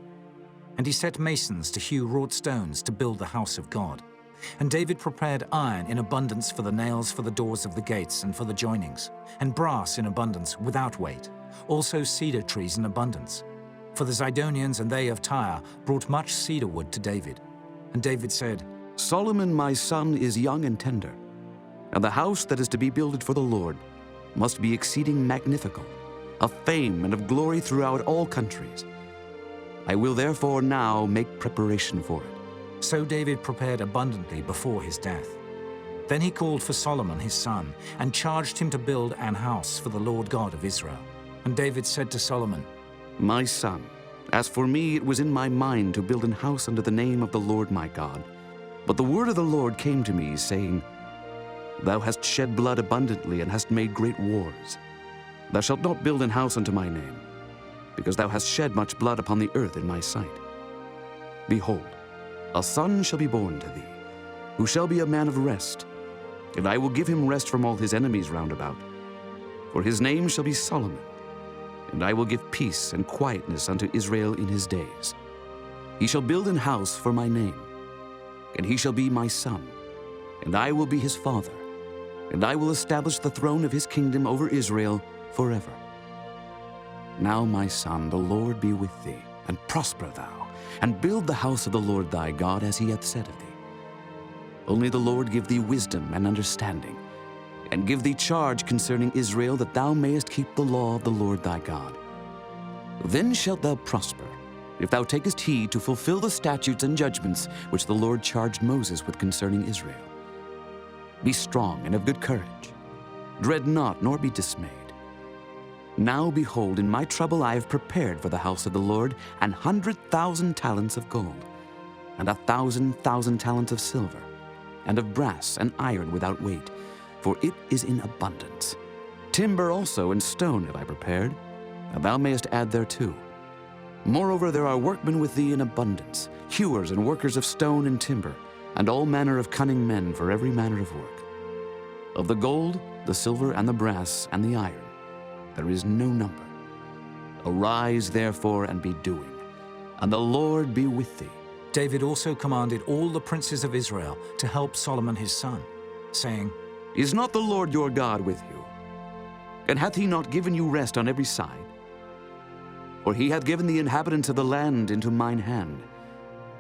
And he set masons to hew wrought stones to build the house of God. And David prepared iron in abundance for the nails for the doors of the gates and for the joinings, and brass in abundance without weight, also cedar trees in abundance. For the Zidonians and they of Tyre brought much cedar wood to David. And David said, Solomon my son is young and tender, and the house that is to be builded for the Lord must be exceeding magnifical, of fame and of glory throughout all countries. I will therefore now make preparation for it. So David prepared abundantly before his death. Then he called for Solomon his son, and charged him to build an house for the Lord God of Israel. And David said to Solomon, My son, as for me it was in my mind to build an house unto the name of the Lord my God. But the word of the Lord came to me, saying, Thou hast shed blood abundantly, and hast made great wars. Thou shalt not build an house unto my name, because thou hast shed much blood upon the earth in my sight. Behold, a son shall be born to thee, who shall be a man of rest, and I will give him rest from all his enemies round about. For his name shall be Solomon, and I will give peace and quietness unto Israel in his days. He shall build an house for my name, and he shall be my son, and I will be his father, and I will establish the throne of his kingdom over Israel forever. Now, my son, the Lord be with thee, and prosper thou, and build the house of the Lord thy God as he hath said of thee. Only the Lord give thee wisdom and understanding, and give thee charge concerning Israel, that thou mayest keep the law of the Lord thy God. Then shalt thou prosper, if thou takest heed to fulfill the statutes and judgments which the Lord charged Moses with concerning Israel. Be strong and of good courage. Dread not, nor be dismayed. Now behold, in my trouble I have prepared for the house of the Lord 100,000 talents of gold, and 1,000 talents of silver, and of brass and iron without weight, for it is in abundance. Timber also and stone have I prepared, and thou mayest add thereto. Moreover, there are workmen with thee in abundance, hewers and workers of stone and timber, and all manner of cunning men for every manner of work. Of the gold, the silver, and the brass, and the iron, there is no number. Arise, therefore, and be doing, and the Lord be with thee. David also commanded all the princes of Israel to help Solomon his son. saying, Is not the Lord your God with you? And hath he not given you rest on every side? For he hath given the inhabitants of the land into mine hand,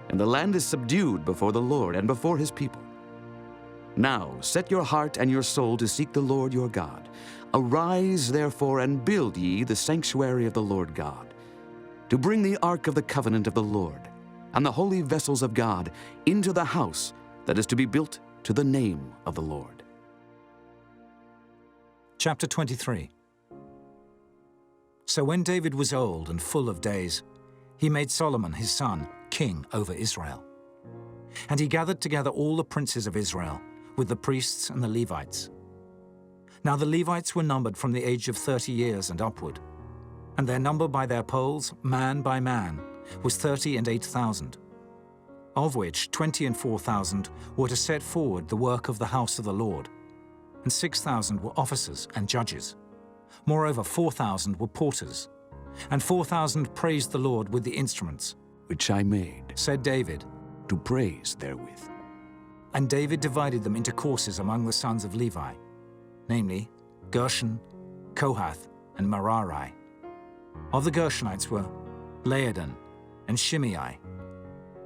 and the land is subdued before the Lord and before his people. Now set your heart and your soul to seek the Lord your God. Arise, therefore, and build ye the sanctuary of the Lord God, to bring the ark of the covenant of the Lord, and the holy vessels of God into the house that is to be built to the name of the Lord. Chapter 23. So when David was old and full of days, he made Solomon his son king over Israel. And he gathered together all the princes of Israel, with the priests and the Levites. Now the Levites were numbered from the age of 30 years and upward, and their number by their polls, man by man, was 30 and 8,000, of which 20 and 4,000 were to set forward the work of the house of the Lord, and 6,000 were officers and judges. Moreover, 4,000 were porters, and 4,000 praised the Lord with the instruments, which I made, said David, to praise therewith. And David divided them into courses among the sons of Levi, namely Gershon, Kohath, and Merari. Of the Gershonites were Laodan and Shimei.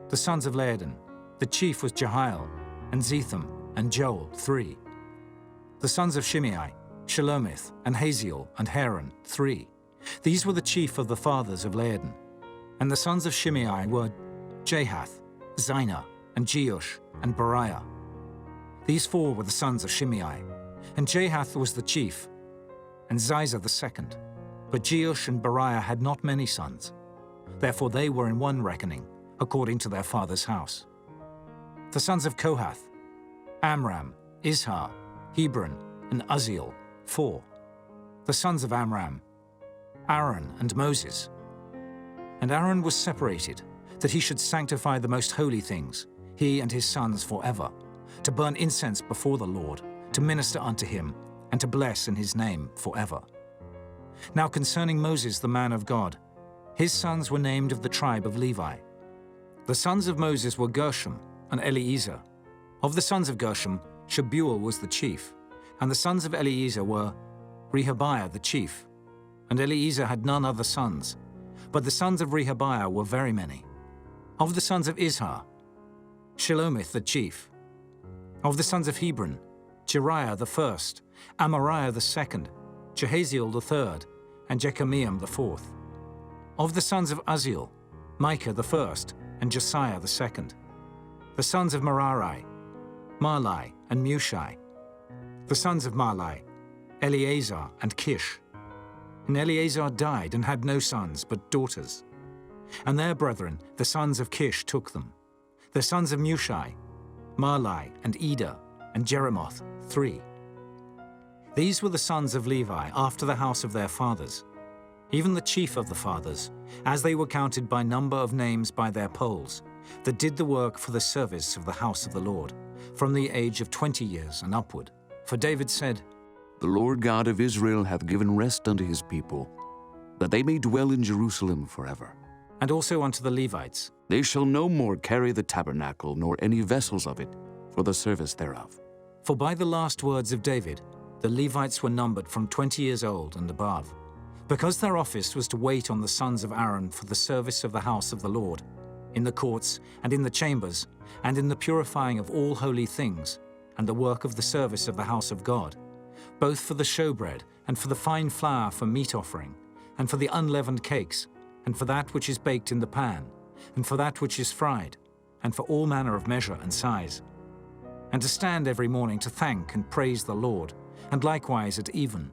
The sons of Laodan, the chief was Jehiel, and Zetham, and Joel, 3. The sons of Shimei, Shelomith, and Haziel, and Haran, 3. These were the chief of the fathers of Laodan. And the sons of Shimei were Jahath, Zina, and Jeush, and Beriah. These 4 were the sons of Shimei, and Jahath was the chief, and Ziza the second. But Jeush and Beriah had not many sons. Therefore they were in one reckoning, according to their father's house. The sons of Kohath, Amram, Izhar, Hebron, and Uzziel, 4. The sons of Amram, Aaron and Moses. And Aaron was separated, that he should sanctify the most holy things, he and his sons forever, to burn incense before the Lord, to minister unto him, and to bless in his name forever. Now concerning Moses the man of God, his sons were named of the tribe of Levi. The sons of Moses were Gershom and Eliezer. Of the sons of Gershom, Shebuel was the chief, and the sons of Eliezer were Rehabiah the chief. And Eliezer had none other sons, but the sons of Rehabiah were very many. Of the sons of Izhar, Shelomith the chief. Of the sons of Hebron, Jeriah the first, Amariah the second, Jehaziel the third, and Jekameam the fourth. Of the sons of Uzziel, Micah the first, and Josiah the second. The sons of Merari, Mahli and Mushi. The sons of Mahli, Eleazar and Kish. And Eleazar died and had no sons but daughters. And their brethren, the sons of Kish, took them. The sons of Mushi, Mahli and Eder, and Jeremoth, 3. These were the sons of Levi after the house of their fathers, even the chief of the fathers, as they were counted by number of names by their polls, that did the work for the service of the house of the Lord, from the age of 20 years and upward. For David said, The Lord God of Israel hath given rest unto his people, that they may dwell in Jerusalem forever. And also unto the Levites, They shall no more carry the tabernacle, nor any vessels of it, for the service thereof. For by the last words of David, the Levites were numbered from 20 years old and above, because their office was to wait on the sons of Aaron for the service of the house of the Lord, in the courts and in the chambers, and in the purifying of all holy things, and the work of the service of the house of God, both for the showbread, and for the fine flour for meat offering, and for the unleavened cakes, and for that which is baked in the pan, and for that which is fried, and for all manner of measure and size, and to stand every morning to thank and praise the Lord, and likewise at even,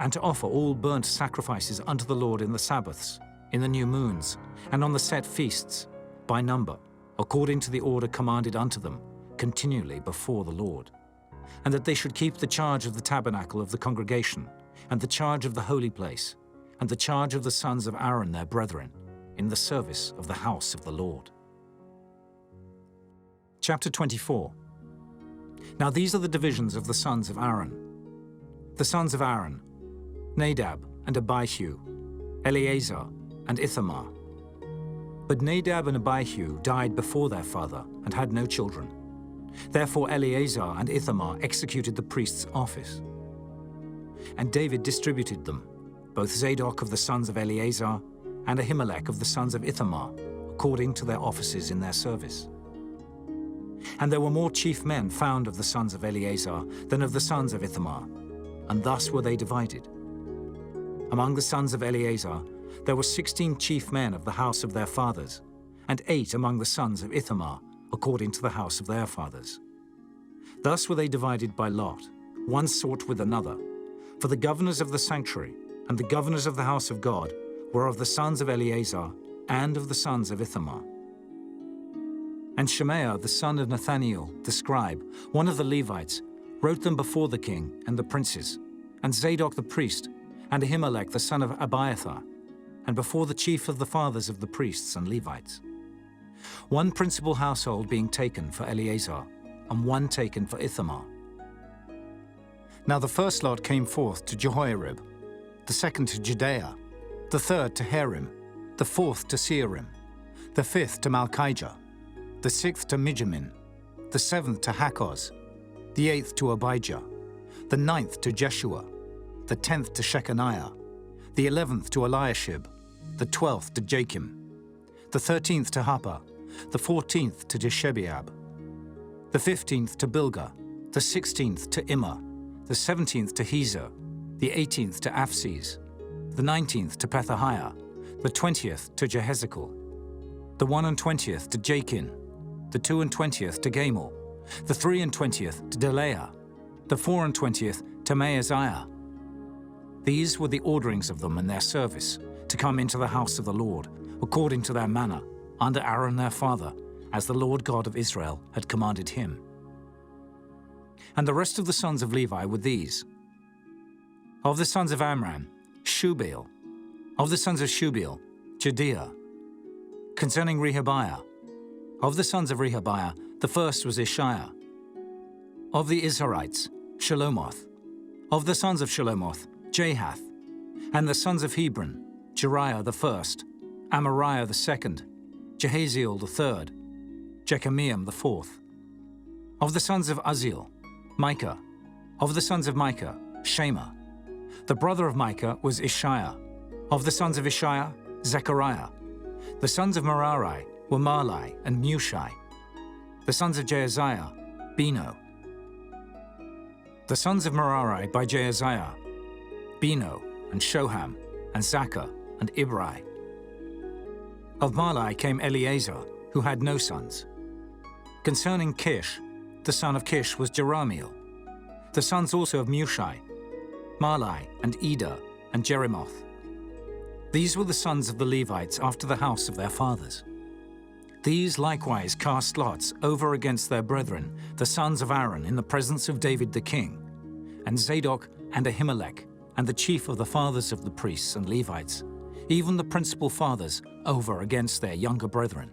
and to offer all burnt sacrifices unto the Lord in the Sabbaths, in the new moons, and on the set feasts, by number, according to the order commanded unto them, continually before the Lord. And that they should keep the charge of the tabernacle of the congregation, and the charge of the holy place, and the charge of the sons of Aaron their brethren, in the service of the house of the Lord. Chapter 24. Now these are the divisions of the sons of Aaron. The sons of Aaron, Nadab and Abihu, Eleazar and Ithamar. But Nadab and Abihu died before their father and had no children. Therefore Eleazar and Ithamar executed the priest's office. And David distributed them, both Zadok of the sons of Eleazar and Ahimelech of the sons of Ithamar, according to their offices in their service. And there were more chief men found of the sons of Eleazar than of the sons of Ithamar, and thus were they divided. Among the sons of Eleazar there were 16 chief men of the house of their fathers, and 8 among the sons of Ithamar, according to the house of their fathers. Thus were they divided by lot, one sort with another, for the governors of the sanctuary and the governors of the house of God were of the sons of Eleazar and of the sons of Ithamar. And Shemaiah the son of Nathaniel, the scribe, one of the Levites, wrote them before the king and the princes, and Zadok the priest, and Ahimelech the son of Abiathar, and before the chief of the fathers of the priests and Levites. One principal household being taken for Eleazar, and one taken for Ithamar. Now the first lot came forth to Jehoiarib, the second to Judea, the third to Harim, the fourth to Searim, the fifth to Malchijah, the sixth to Mijamin, the seventh to Hakkoz, the eighth to Abijah, the ninth to Jeshua, the 10th to Shechaniah, the 11th to Eliashib, the 12th to Jachim, the 13th to Happa, the 14th to Jeshebeab, the 15th to Bilgah, the 16th to Immer, the 17th to Hezer, the 18th to Aphes, the 19th to Pethahiah, the 20th to Jehezekel, the 21st to Jachin, the 22nd to Gamul, the 23rd to Delaiah, the 24th to Maaziah. These were the orderings of them and their service, to come into the house of the Lord, according to their manner, under Aaron their father, as the Lord God of Israel had commanded him. And the rest of the sons of Levi were these. Of the sons of Amram, Shubael. Of the sons of Shubael, Jediah. Concerning Rehabiah. Of the sons of Rehabiah, the first was Ishiah. Of the Israelites, Shelomoth. Of the sons of Shelomoth, Jahath. And the sons of Hebron, Jeriah the first, Amariah the second, Jehaziel the third, Jekameam the fourth. Of the sons of Uzziel, Micah. Of the sons of Micah, Shema. The brother of Micah was Ishiah. Of the sons of Ishiah, Zechariah. The sons of Merari were Mahli and Mushi. The sons of Jehaziah, Beno. The sons of Merari by Jehaziah, Beno and Shoham and Zachar and Ibri. Of Mahli came Eleazar, who had no sons. Concerning Kish, the son of Kish was Jerahmeel. The sons also of Mushi, Mahli and Eder and Jerimoth. These were the sons of the Levites after the house of their fathers. These likewise cast lots over against their brethren, the sons of Aaron, in the presence of David the king, and Zadok and Ahimelech, and the chief of the fathers of the priests and Levites, even the principal fathers, over against their younger brethren.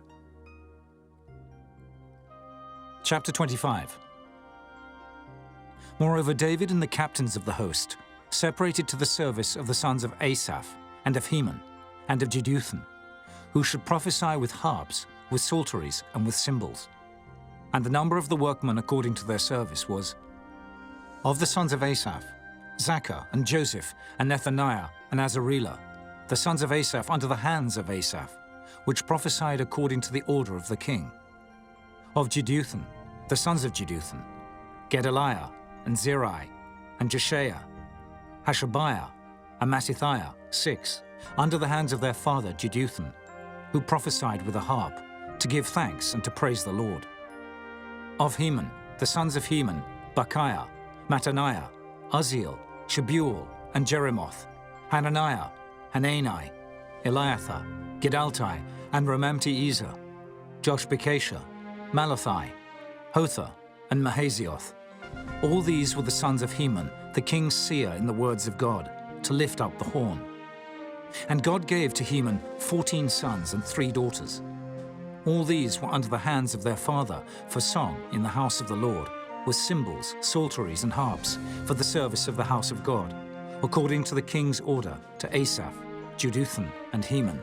Chapter 25. Moreover, David and the captains of the host separated to the service of the sons of Asaph, and of Heman, and of Jeduthun, who should prophesy with harps, with psalteries, and with cymbals. And the number of the workmen according to their service was: of the sons of Asaph, Zachar, and Joseph, and Nethaniah, and Azarela, the sons of Asaph under the hands of Asaph, which prophesied according to the order of the king. Of Jeduthun, the sons of Jeduthun, Gedaliah, and Zerai, and Jeshaiah, Hashabiah, and Mattithiah, 6, under the hands of their father Jeduthun, who prophesied with a harp, to give thanks and to praise the Lord. Of Heman, the sons of Heman, Bachiah, Mattaniah, Uzziel, Shebuel, and Jerimoth, Hananiah, Hanani, Eliathah, Gidaltai, and Ramamti-Ezer, Joshbekasha, Malathi, Hotha, and Mahazioth. All these were the sons of Heman, the king's seer in the words of God, to lift up the horn. And God gave to Heman 14 sons and 3 daughters. All these were under the hands of their father for song in the house of the Lord, with cymbals, psalteries, and harps for the service of the house of God, according to the king's order to Asaph, Jeduthun, and Heman.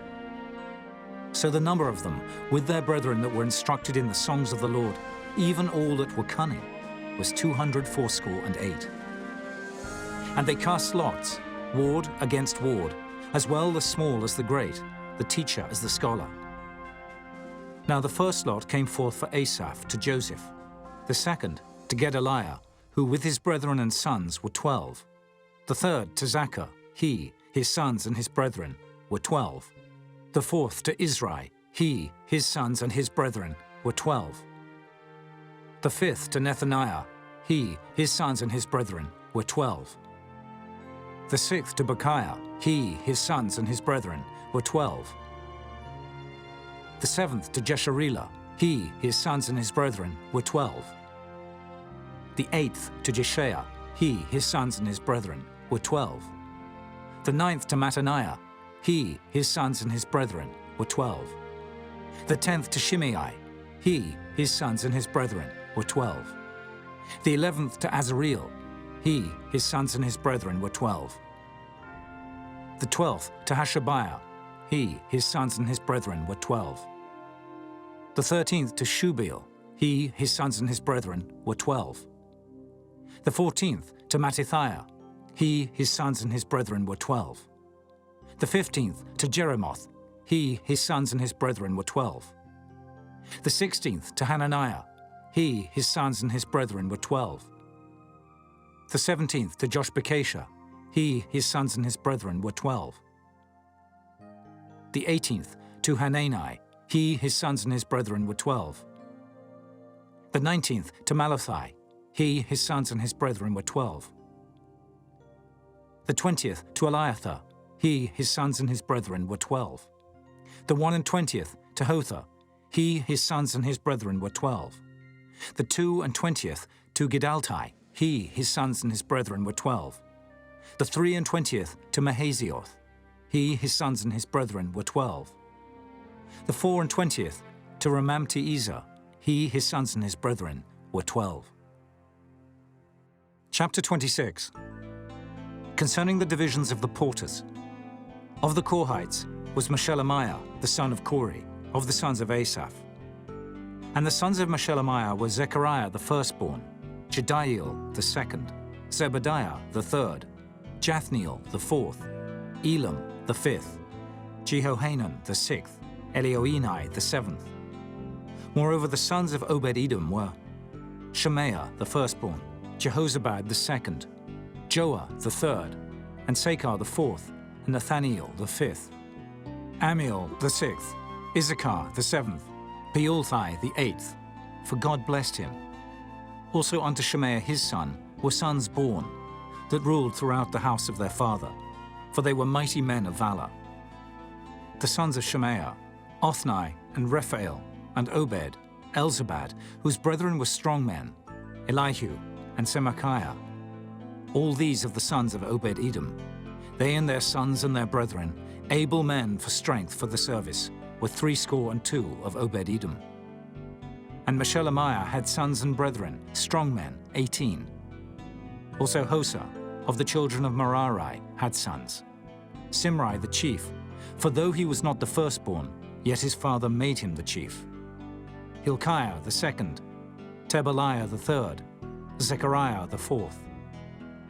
So the number of them, with their brethren that were instructed in the songs of the Lord, even all that were cunning, was 268. And they cast lots, ward against ward, as well the small as the great, the teacher as the scholar. Now the first lot came forth for Asaph to Joseph, the second to Gedaliah, who with his brethren and sons were 12. The third to Zachar, he, his sons and his brethren, were 12. The fourth to Izri, he, his sons and his brethren, were 12. The fifth to Nethaniah, he, his sons and his brethren, were 12. The sixth to Bechiah, he, his sons and his brethren, were 12. The seventh to Jesharilah, he, his sons and his brethren, were 12. The eighth to Jeshaiah, he, his sons and his brethren, were 12. The ninth to Mattaniah, he, his sons and his brethren, were 12. The 10th to Shimei, he, his sons and his brethren, were 12. The 11th to Azareel, he, his sons and his brethren, were 12. The 12th to Hashabiah, he, his sons and his brethren, were 12. The 13th to Shubael, he, his sons and his brethren, were 12. The 14th to Mattithiah, he, his sons and his brethren, were 12. The 15th to Jeremoth, he, his sons and his brethren, were 12. The 16th to Hananiah, he, his sons and his brethren, were 12. The 17th to Joshbekashah, he, his sons and his brethren, were 12. The 18th to Hanani, he, his sons and his brethren, were 12. The 19th to Malachi, he, his sons and his brethren, were 12. The 20th to Eliathah, he, his sons and his brethren, were 12. The 21st to Hotha, he, his sons and his brethren, were 12. The 22nd to Gidaltai, he, his sons and his brethren, were 12. The 23rd to Mahazioth, he, his sons and his brethren, were 12. The 24th to Ramamti-Ezer, he, his sons and his brethren, were 12. Chapter 26. Concerning the divisions of the porters. Of the Korhites was Meshelemiah, the son of Kori, of the sons of Asaph. And the sons of Meshelemiah were Zechariah the firstborn, Jediel the second, Zebediah the third, Jathniel the fourth, Elam the fifth, Jehohanan the sixth, Elioenai the seventh. Moreover, the sons of Obed-Edem were Shemaiah the firstborn, Jehozabad the second, Joah the third, and Sakar the fourth, and Nathaniel the fifth, Amiel the sixth, Issachar the seventh, Peulthai the eighth, for God blessed him. Also unto Shemaiah his son were sons born, that ruled throughout the house of their father, for they were mighty men of valor. The sons of Shemaiah, Othni and Rephael, and Obed, Elzabad, whose brethren were strong men, Elihu and Semachiah. All these of the sons of Obed-Edem, they and their sons and their brethren, able men for strength for the service, were 62 of Obed-Edom. And Meshelemiah had sons and brethren, strong men, 18. Also Hosa, of the children of Merari, had sons. Simri the chief, for though he was not the firstborn, yet his father made him the chief. Hilkiah the second, Tebaliah the third, Zechariah the fourth.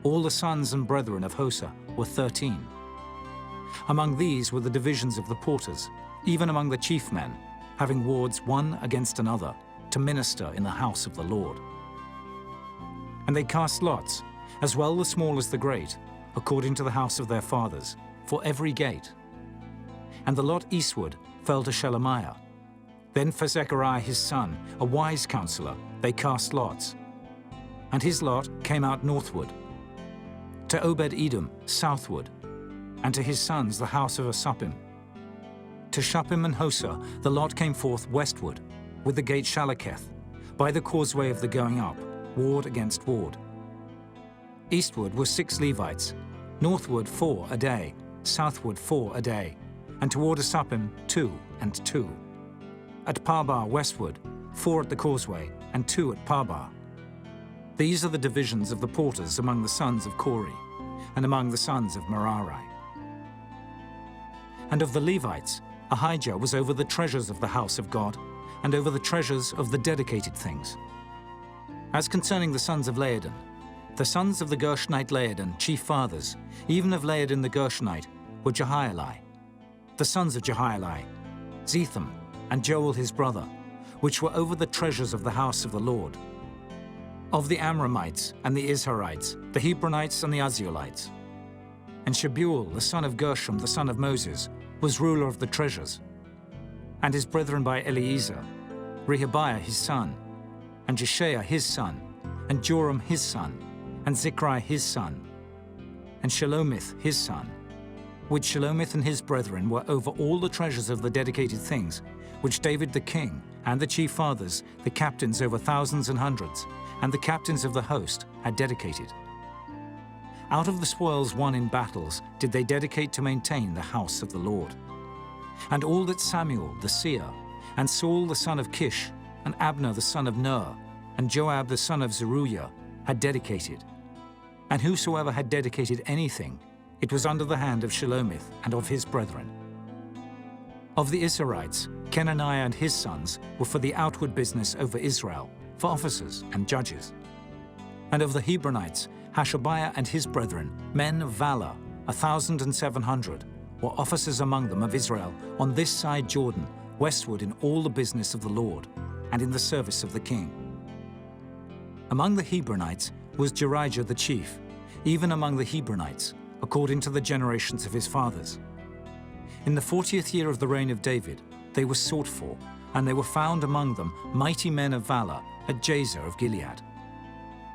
All the sons and brethren of Hosa were 13. Among these were the divisions of the porters, even among the chief men, having wards one against another, to minister in the house of the Lord. And they cast lots, as well the small as the great, according to the house of their fathers, for every gate. And the lot eastward fell to Shelemiah. Then for Zechariah his son, a wise counselor, they cast lots. And his lot came out northward. To Obed-Edom southward, and to his sons the house of Asuppim. To Shuppim and Hosa the lot came forth westward, with the gate Shalaketh, by the causeway of the going up, ward against ward. Eastward were 6 Levites, northward 4 a day, southward 4 a day, and toward Asuppim 2 and 2. At Parbar westward, 4 at the causeway, and 2 at Parbar. These are the divisions of the porters among the sons of Kori, and among the sons of Merari. And of the Levites, Ahijah was over the treasures of the house of God, and over the treasures of the dedicated things. As concerning the sons of Laodan, the sons of the Gershonite Laodan, chief fathers, even of Laodan the Gershonite, were Jehieli. The sons of Jehieli, Zetham, and Joel his brother, which were over the treasures of the house of the Lord. Of the Amramites and the Izharites, the Hebronites and the Uzzielites. And Shebuel, the son of Gershom, the son of Moses, was ruler of the treasures. And his brethren by Eliezer, Rehabiah his son, and Jeshaiah his son, and Joram his son, and Zichri his son, and Shelomith his son, which Shelomith and his brethren were over all the treasures of the dedicated things, which David the king, and the chief fathers, the captains over thousands and hundreds, and the captains of the host had dedicated. Out of the spoils won in battles did they dedicate to maintain the house of the Lord. And all that Samuel the seer, and Saul the son of Kish, and Abner the son of Ner, and Joab the son of Zeruiah had dedicated. And whosoever had dedicated anything, it was under the hand of Shelomith and of his brethren. Of the Israelites, Kenaniah and his sons were for the outward business over Israel, for officers and judges. And of the Hebronites, Hashabiah and his brethren, men of valor, 1,700, were officers among them of Israel on this side Jordan, westward in all the business of the Lord, and in the service of the king. Among the Hebronites was Jerijah the chief, even among the Hebronites, according to the generations of his fathers. In the 40th year of the reign of David, they were sought for, and they were found among them mighty men of valor at Jazer of Gilead.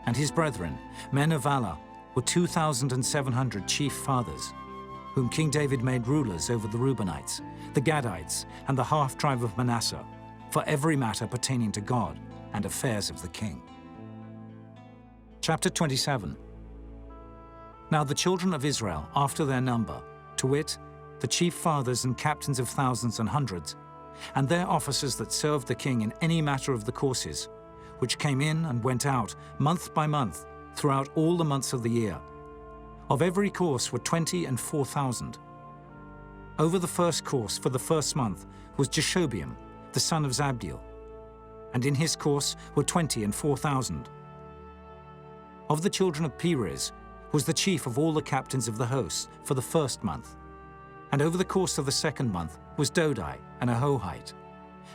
And his brethren, men of valor, were 2,700 chief fathers, whom King David made rulers over the Reubenites, the Gadites, and the half-tribe of Manasseh, for every matter pertaining to God and affairs of the king. Chapter 27. Now the children of Israel, after their number, to wit, the chief fathers and captains of thousands and hundreds, and their officers that served the king in any matter of the courses, which came in and went out month by month throughout all the months of the year. Of every course were 24,000. Over the first course for the first month was Jeshobeam, the son of Zabdiel, and in his course were 24,000. Of the children of Perez was the chief of all the captains of the hosts for the first month. And over the course of the second month was Dodai, an Ahohite.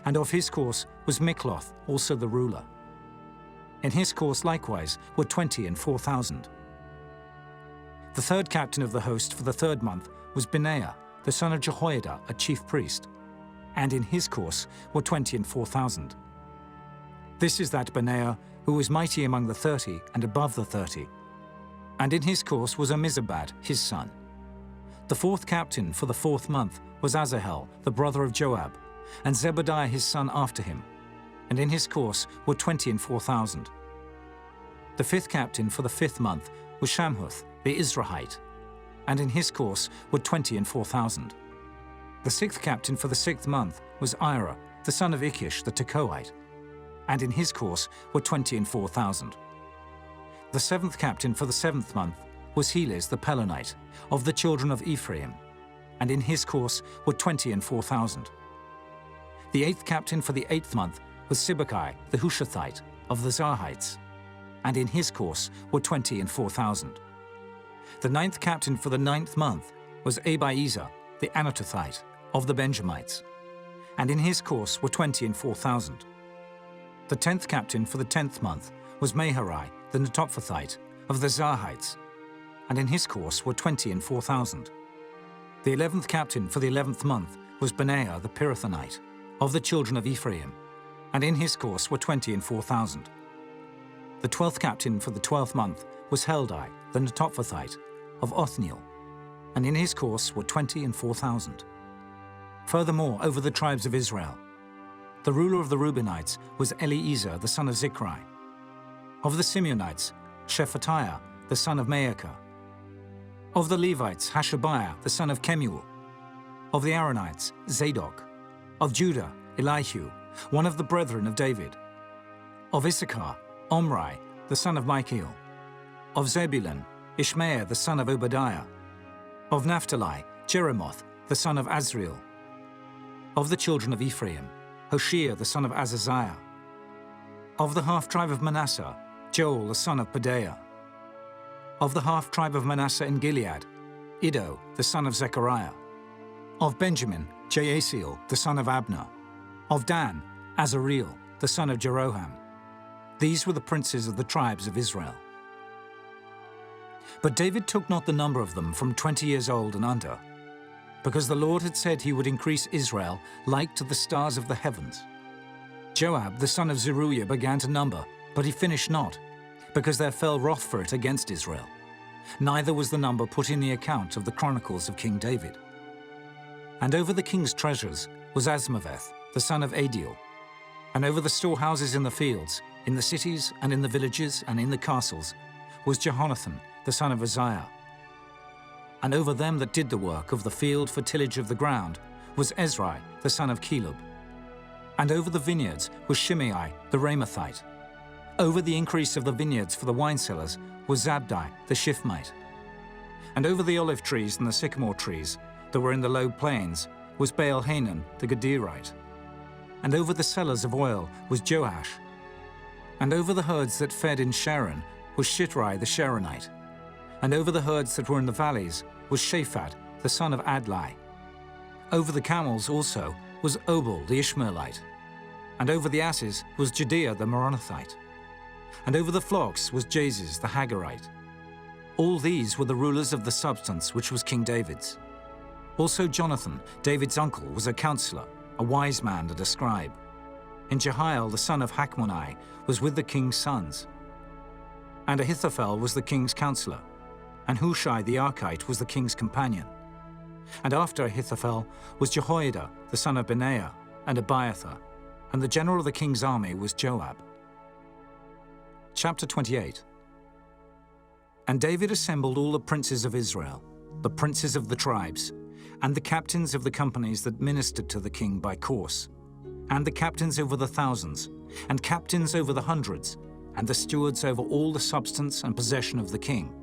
And of his course was Mikloth, also the ruler. In his course likewise were 24,000. The third captain of the host for the third month was Benaiah, the son of Jehoiada, a chief priest. And in his course were 24,000. This is that Benaiah who was mighty among the 30 and above the 30. And in his course was Ammizabad, his son. The fourth captain for the fourth month was Asahel, the brother of Joab, and Zebadiah his son after him. And in his course were 24,000. The fifth captain for the fifth month was Shamhuth, the Israelite, and in his course were 24,000. The sixth captain for the sixth month was Ira, the son of Ikish, the Tekoite, and in his course were 24,000. The seventh captain for the seventh month was Helez the Pelonite, of the children of Ephraim, and in his course were 24,000. The eighth captain for the eighth month was Sibbecai the Hushathite, of the Zarhites, and in his course were 24,000. The ninth captain for the ninth month was Abiezer the Anatothite, of the Benjamites, and in his course were 24,000. The 10th captain for the 10th month was Maharai the Netophathite, of the Zarhites, and in his course were 24,000. The 11th captain for the 11th month was Benaiah the Pirathonite, of the children of Ephraim, and in his course were 24,000. The 12th captain for the 12th month was Heldai the Netophathite, of Othniel, and in his course were 24,000. Furthermore, over the tribes of Israel, the ruler of the Reubenites was Eliezer the son of Zichri. Of the Simeonites, Shephatiah the son of Maacah. Of the Levites, Hashabiah the son of Kemuel. Of the Aaronites, Zadok. Of Judah, Elihu, one of the brethren of David. Of Issachar, Omri the son of Michael. Of Zebulun, Ishmael the son of Obadiah. Of Naphtali, Jeremoth the son of Azriel. Of the children of Ephraim, Hoshea the son of Azaziah. Of the half-tribe of Manasseh, Joel the son of Pedaiah. Of the half-tribe of Manasseh in Gilead, Iddo the son of Zechariah. Of Benjamin, Jaasiel the son of Abner. Of Dan, Azareel the son of Jeroham. These were the princes of the tribes of Israel. But David took not the number of them from 20 years old and under, because the Lord had said he would increase Israel like to the stars of the heavens. Joab the son of Zeruiah began to number, but he finished not, because there fell wrath for it against Israel. Neither was the number put in the account of the Chronicles of King David. And over the king's treasures was Azmaveth the son of Adiel. And over the storehouses in the fields, in the cities and in the villages and in the castles, was Jehonathan the son of Uzziah. And over them that did the work of the field for tillage of the ground was Ezrai the son of Caleb. And over the vineyards was Shimei the Ramathite. Over the increase of the vineyards for the wine cellars was Zabdi the Shifmite. And over the olive trees and the sycamore trees that were in the low plains was Baal-Hanan the Gederite. And over the cellars of oil was Joash. And over the herds that fed in Sharon was Shitrai the Sharonite. And over the herds that were in the valleys was Shaphat the son of Adlai. Over the camels also was Obal the Ishmaelite. And over the asses was Judea the Meronothite. And over the flocks was Jaziz the Hagarite. All these were the rulers of the substance which was King David's. Also Jonathan, David's uncle, was a counselor, a wise man and a scribe. And Jehiel the son of Hachmoni was with the king's sons. And Ahithophel was the king's counselor. And Hushai the Archite was the king's companion. And after Ahithophel was Jehoiada the son of Benaiah, and Abiathar. And the general of the king's army was Joab. Chapter 28. And David assembled all the princes of Israel, the princes of the tribes, and the captains of the companies that ministered to the king by course, and the captains over the thousands, and captains over the hundreds, and the stewards over all the substance and possession of the king,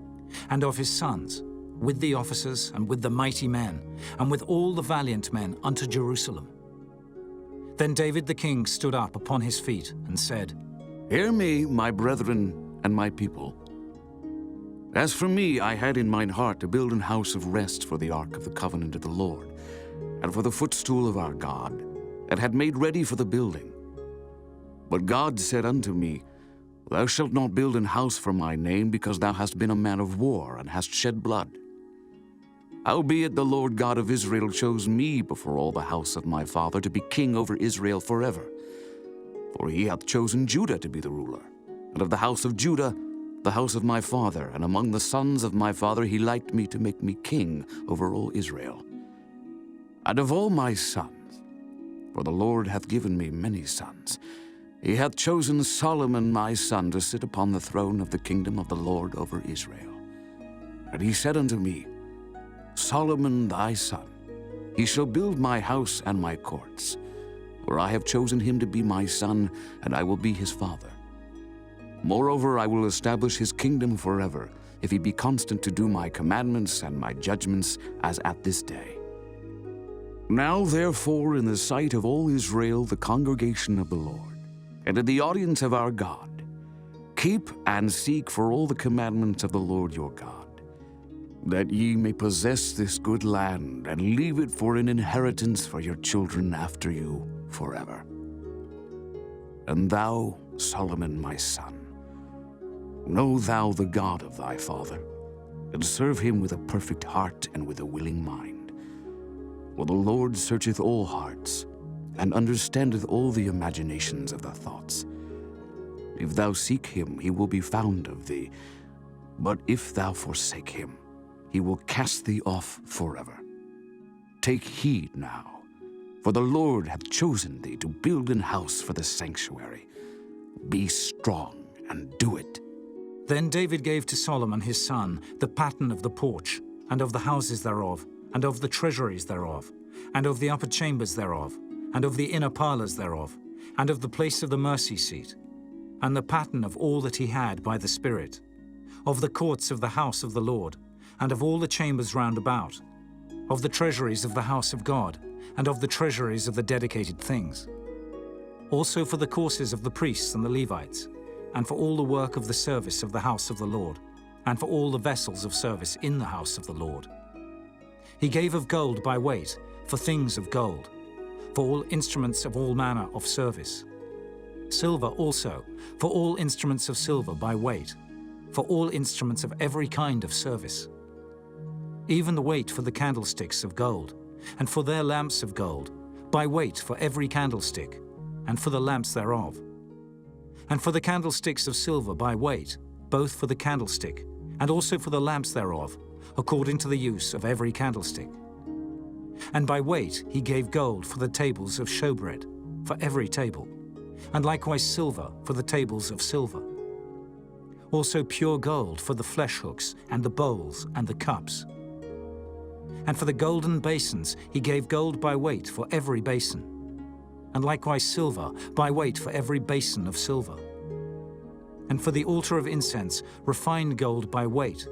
and of his sons, with the officers and with the mighty men, and with all the valiant men unto Jerusalem. Then David the king stood up upon his feet and said, Hear me, my brethren and my people. As for me, I had in mine heart to build an house of rest for the ark of the covenant of the Lord, and for the footstool of our God, and had made ready for the building. But God said unto me, Thou shalt not build an house for my name, because thou hast been a man of war, and hast shed blood. Howbeit the Lord God of Israel chose me before all the house of my father to be king over Israel forever. For he hath chosen Judah to be the ruler, and of the house of Judah the house of my father, and among the sons of my father he liked me to make me king over all Israel. And of all my sons, for the Lord hath given me many sons, he hath chosen Solomon my son to sit upon the throne of the kingdom of the Lord over Israel. And he said unto me, Solomon thy son, he shall build my house and my courts, for I have chosen him to be my son, and I will be his father. Moreover, I will establish his kingdom forever, if he be constant to do my commandments and my judgments, as at this day. Now therefore, in the sight of all Israel, the congregation of the Lord, and in the audience of our God, keep and seek for all the commandments of the Lord your God, that ye may possess this good land, and leave it for an inheritance for your children after you forever. And thou, Solomon my son, know thou the God of thy father, and serve him with a perfect heart and with a willing mind. For the Lord searcheth all hearts, and understandeth all the imaginations of the thoughts. If thou seek him, he will be found of thee, but if thou forsake him, he will cast thee off forever. Take heed now, for the Lord hath chosen thee to build an house for the sanctuary. Be strong and do it. Then David gave to Solomon his son the pattern of the porch, and of the houses thereof, and of the treasuries thereof, and of the upper chambers thereof, and of the inner parlors thereof, and of the place of the mercy seat, and the pattern of all that he had by the Spirit, of the courts of the house of the Lord, and of all the chambers round about, of the treasuries of the house of God, and of the treasuries of the dedicated things. also for the courses of the priests and the Levites, and for all the work of the service of the house of the Lord, and for all the vessels of service in the house of the Lord. He gave of gold by weight, for things of gold, for all instruments of all manner of service. Silver also, for all instruments of silver by weight, for all instruments of every kind of service. Even the weight for the candlesticks of gold, and for their lamps of gold, by weight for every candlestick, and for the lamps thereof. And for the candlesticks of silver by weight, both for the candlestick, and also for the lamps thereof, according to the use of every candlestick. And by weight he gave gold for the tables of showbread, for every table, and likewise silver for the tables of silver. Also pure gold for the flesh hooks, and the bowls, and the cups. And for the golden basins he gave gold by weight for every basin, and likewise silver by weight for every basin of silver. And for the altar of incense refined gold by weight,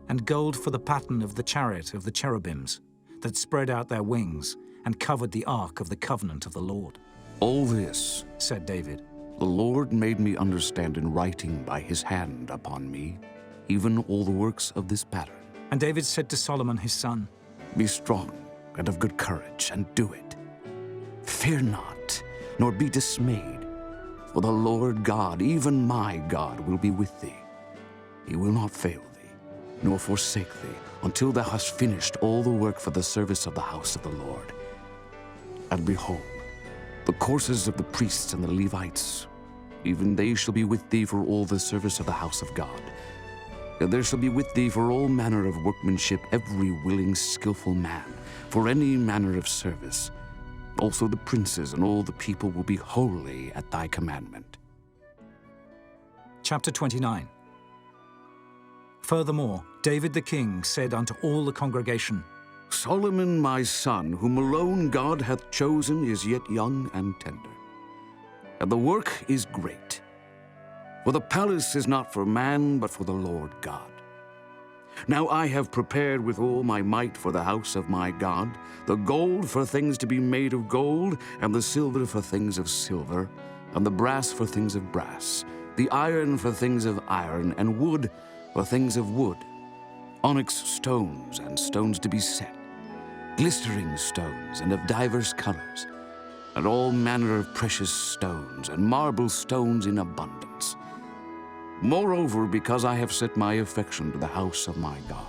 and gold for the pattern of the chariot of the cherubims, that spread out their wings and covered the ark of the covenant of the Lord. All this, said David, the Lord made me understand in writing by his hand upon me, even all the works of this pattern. And David said to Solomon his son, Be strong and of good courage, and do it. Fear not, nor be dismayed, for the Lord God, even my God, will be with thee. He will not fail thee, nor forsake thee, until thou hast finished all the work for the service of the house of the Lord. And behold, the courses of the priests and the Levites, even they shall be with thee for all the service of the house of God. And there shall be with thee for all manner of workmanship every willing, skillful man, for any manner of service. Also the princes and all the people will be holy at thy commandment. Chapter 29. Furthermore, David the king said unto all the congregation, Solomon my son, whom alone God hath chosen, is yet young and tender, and the work is great. For the palace is not for man, but for the Lord God. Now I have prepared with all my might for the house of my God, the gold for things to be made of gold, and the silver for things of silver, and the brass for things of brass, the iron for things of iron, and wood for things of wood, onyx stones and stones to be set, glistering stones and of divers colors, and all manner of precious stones, and marble stones in abundance. Moreover, because I have set my affection to the house of my God,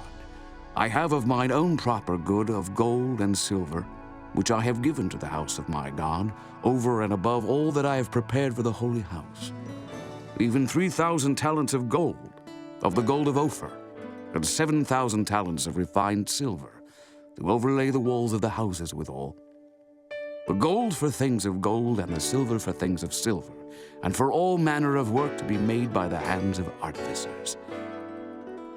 I have of mine own proper good of gold and silver, which I have given to the house of my God, over and above all that I have prepared for the holy house. Even 3,000 talents of gold, of the gold of Ophir, and 7,000 talents of refined silver, to overlay the walls of the houses withal. The gold for things of gold, and the silver for things of silver, and for all manner of work to be made by the hands of artificers.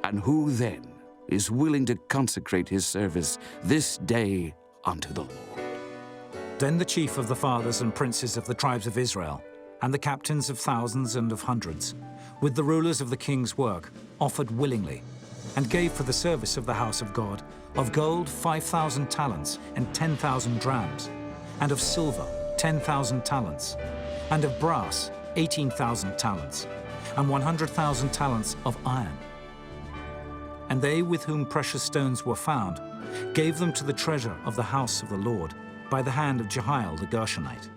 And who then is willing to consecrate his service this day unto the Lord? Then the chief of the fathers and princes of the tribes of Israel, and the captains of thousands and of hundreds, with the rulers of the king's work, offered willingly, and gave for the service of the house of God, of gold 5,000 talents and 10,000 drams, and of silver 10,000 talents, and of brass 18,000 talents, and 100,000 talents of iron. And they with whom precious stones were found gave them to the treasure of the house of the Lord by the hand of Jehiel the Gershonite.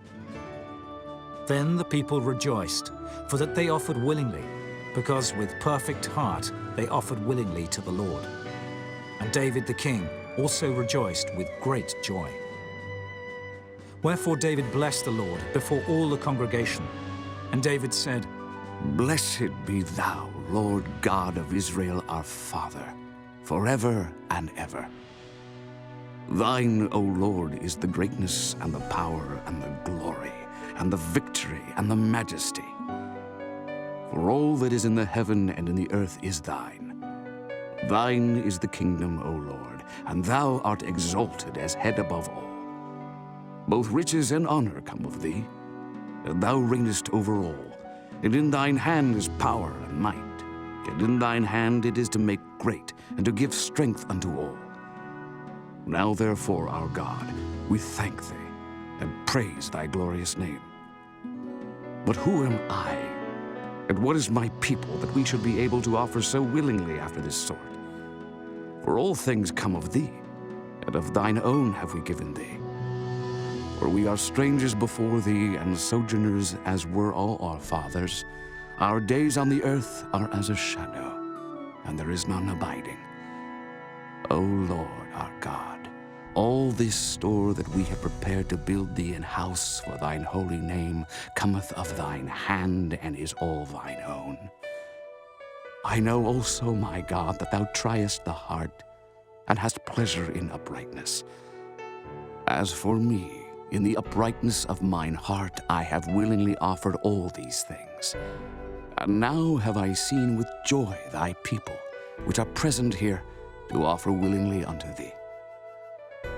Then the people rejoiced, for that they offered willingly, because with perfect heart they offered willingly to the Lord. And David the king also rejoiced with great joy. Wherefore David blessed the Lord before all the congregation. And David said, Blessed be thou, Lord God of Israel our Father, forever and ever. Thine, O Lord, is the greatness and the power and the glory and the victory and the majesty. For all that is in the heaven and in the earth is thine. Thine is the kingdom, O Lord, and thou art exalted as head above all. Both riches and honor come of thee, and thou reignest over all. And in thine hand is power and might, and in thine hand it is to make great, and to give strength unto all. Now therefore, our God, we thank thee, and praise thy glorious name. But who am I, and what is my people, that we should be able to offer so willingly after this sort? For all things come of thee, and of thine own have we given thee. For we are strangers before thee, and sojourners as were all our fathers. Our days on the earth are as a shadow, and there is none abiding. O Lord our God, all this store that we have prepared to build thee an house for thine holy name cometh of thine hand, and is all thine own. I know also, my God, that thou triest the heart, and hast pleasure in uprightness. As for me, in the uprightness of mine heart I have willingly offered all these things. And now have I seen with joy thy people, which are present here, to offer willingly unto thee.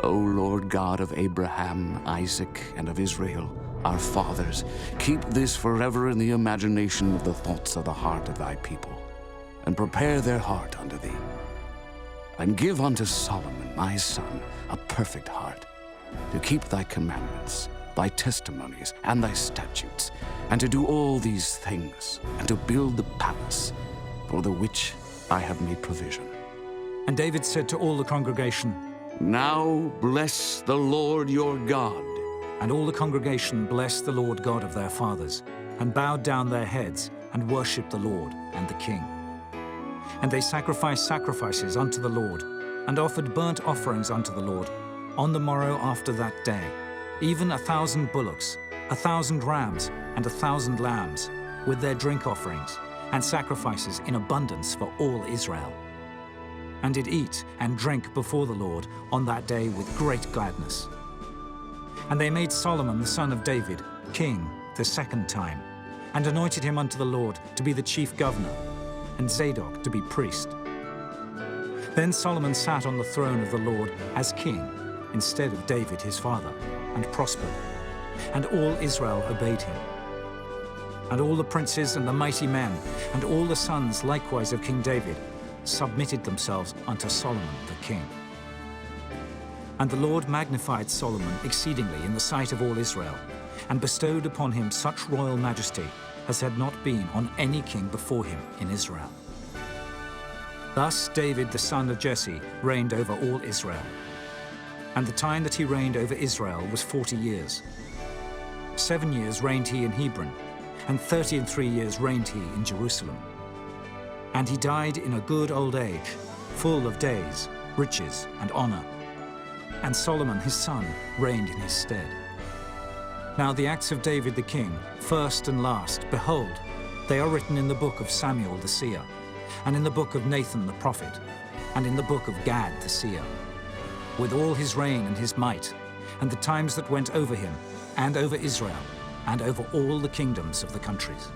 O Lord God of Abraham, Isaac, and of Israel, our fathers, keep this forever in the imagination of the thoughts of the heart of thy people, and prepare their heart unto thee. And give unto Solomon, my son, a perfect heart, to keep thy commandments, thy testimonies, and thy statutes, and to do all these things, and to build the palace, for the which I have made provision. And David said to all the congregation, Now bless the Lord your God. And all the congregation blessed the Lord God of their fathers, and bowed down their heads, and worshipped the Lord and the king. And they sacrificed sacrifices unto the Lord, and offered burnt offerings unto the Lord, on the morrow after that day, even 1,000 bullocks, 1,000 rams, and 1,000 lambs, with their drink offerings, and sacrifices in abundance for all Israel. And did eat and drink before the Lord on that day with great gladness. And they made Solomon the son of David king the second time, and anointed him unto the Lord to be the chief governor, and Zadok to be priest. Then Solomon sat on the throne of the Lord as king, instead of David his father, and prospered, and all Israel obeyed him. And all the princes and the mighty men, and all the sons likewise of King David, submitted themselves unto Solomon the king. And the Lord magnified Solomon exceedingly in the sight of all Israel, and bestowed upon him such royal majesty as had not been on any king before him in Israel. Thus David the son of Jesse reigned over all Israel. And the time that he reigned over Israel was 40 years. 7 years reigned he in Hebron, and 33 years reigned he in Jerusalem. And he died in a good old age, full of days, riches, and honor. And Solomon his son reigned in his stead. Now the acts of David the king, first and last, behold, they are written in the book of Samuel the seer, and in the book of Nathan the prophet, and in the book of Gad the seer, with all his reign and his might, and the times that went over him, and over Israel, and over all the kingdoms of the countries.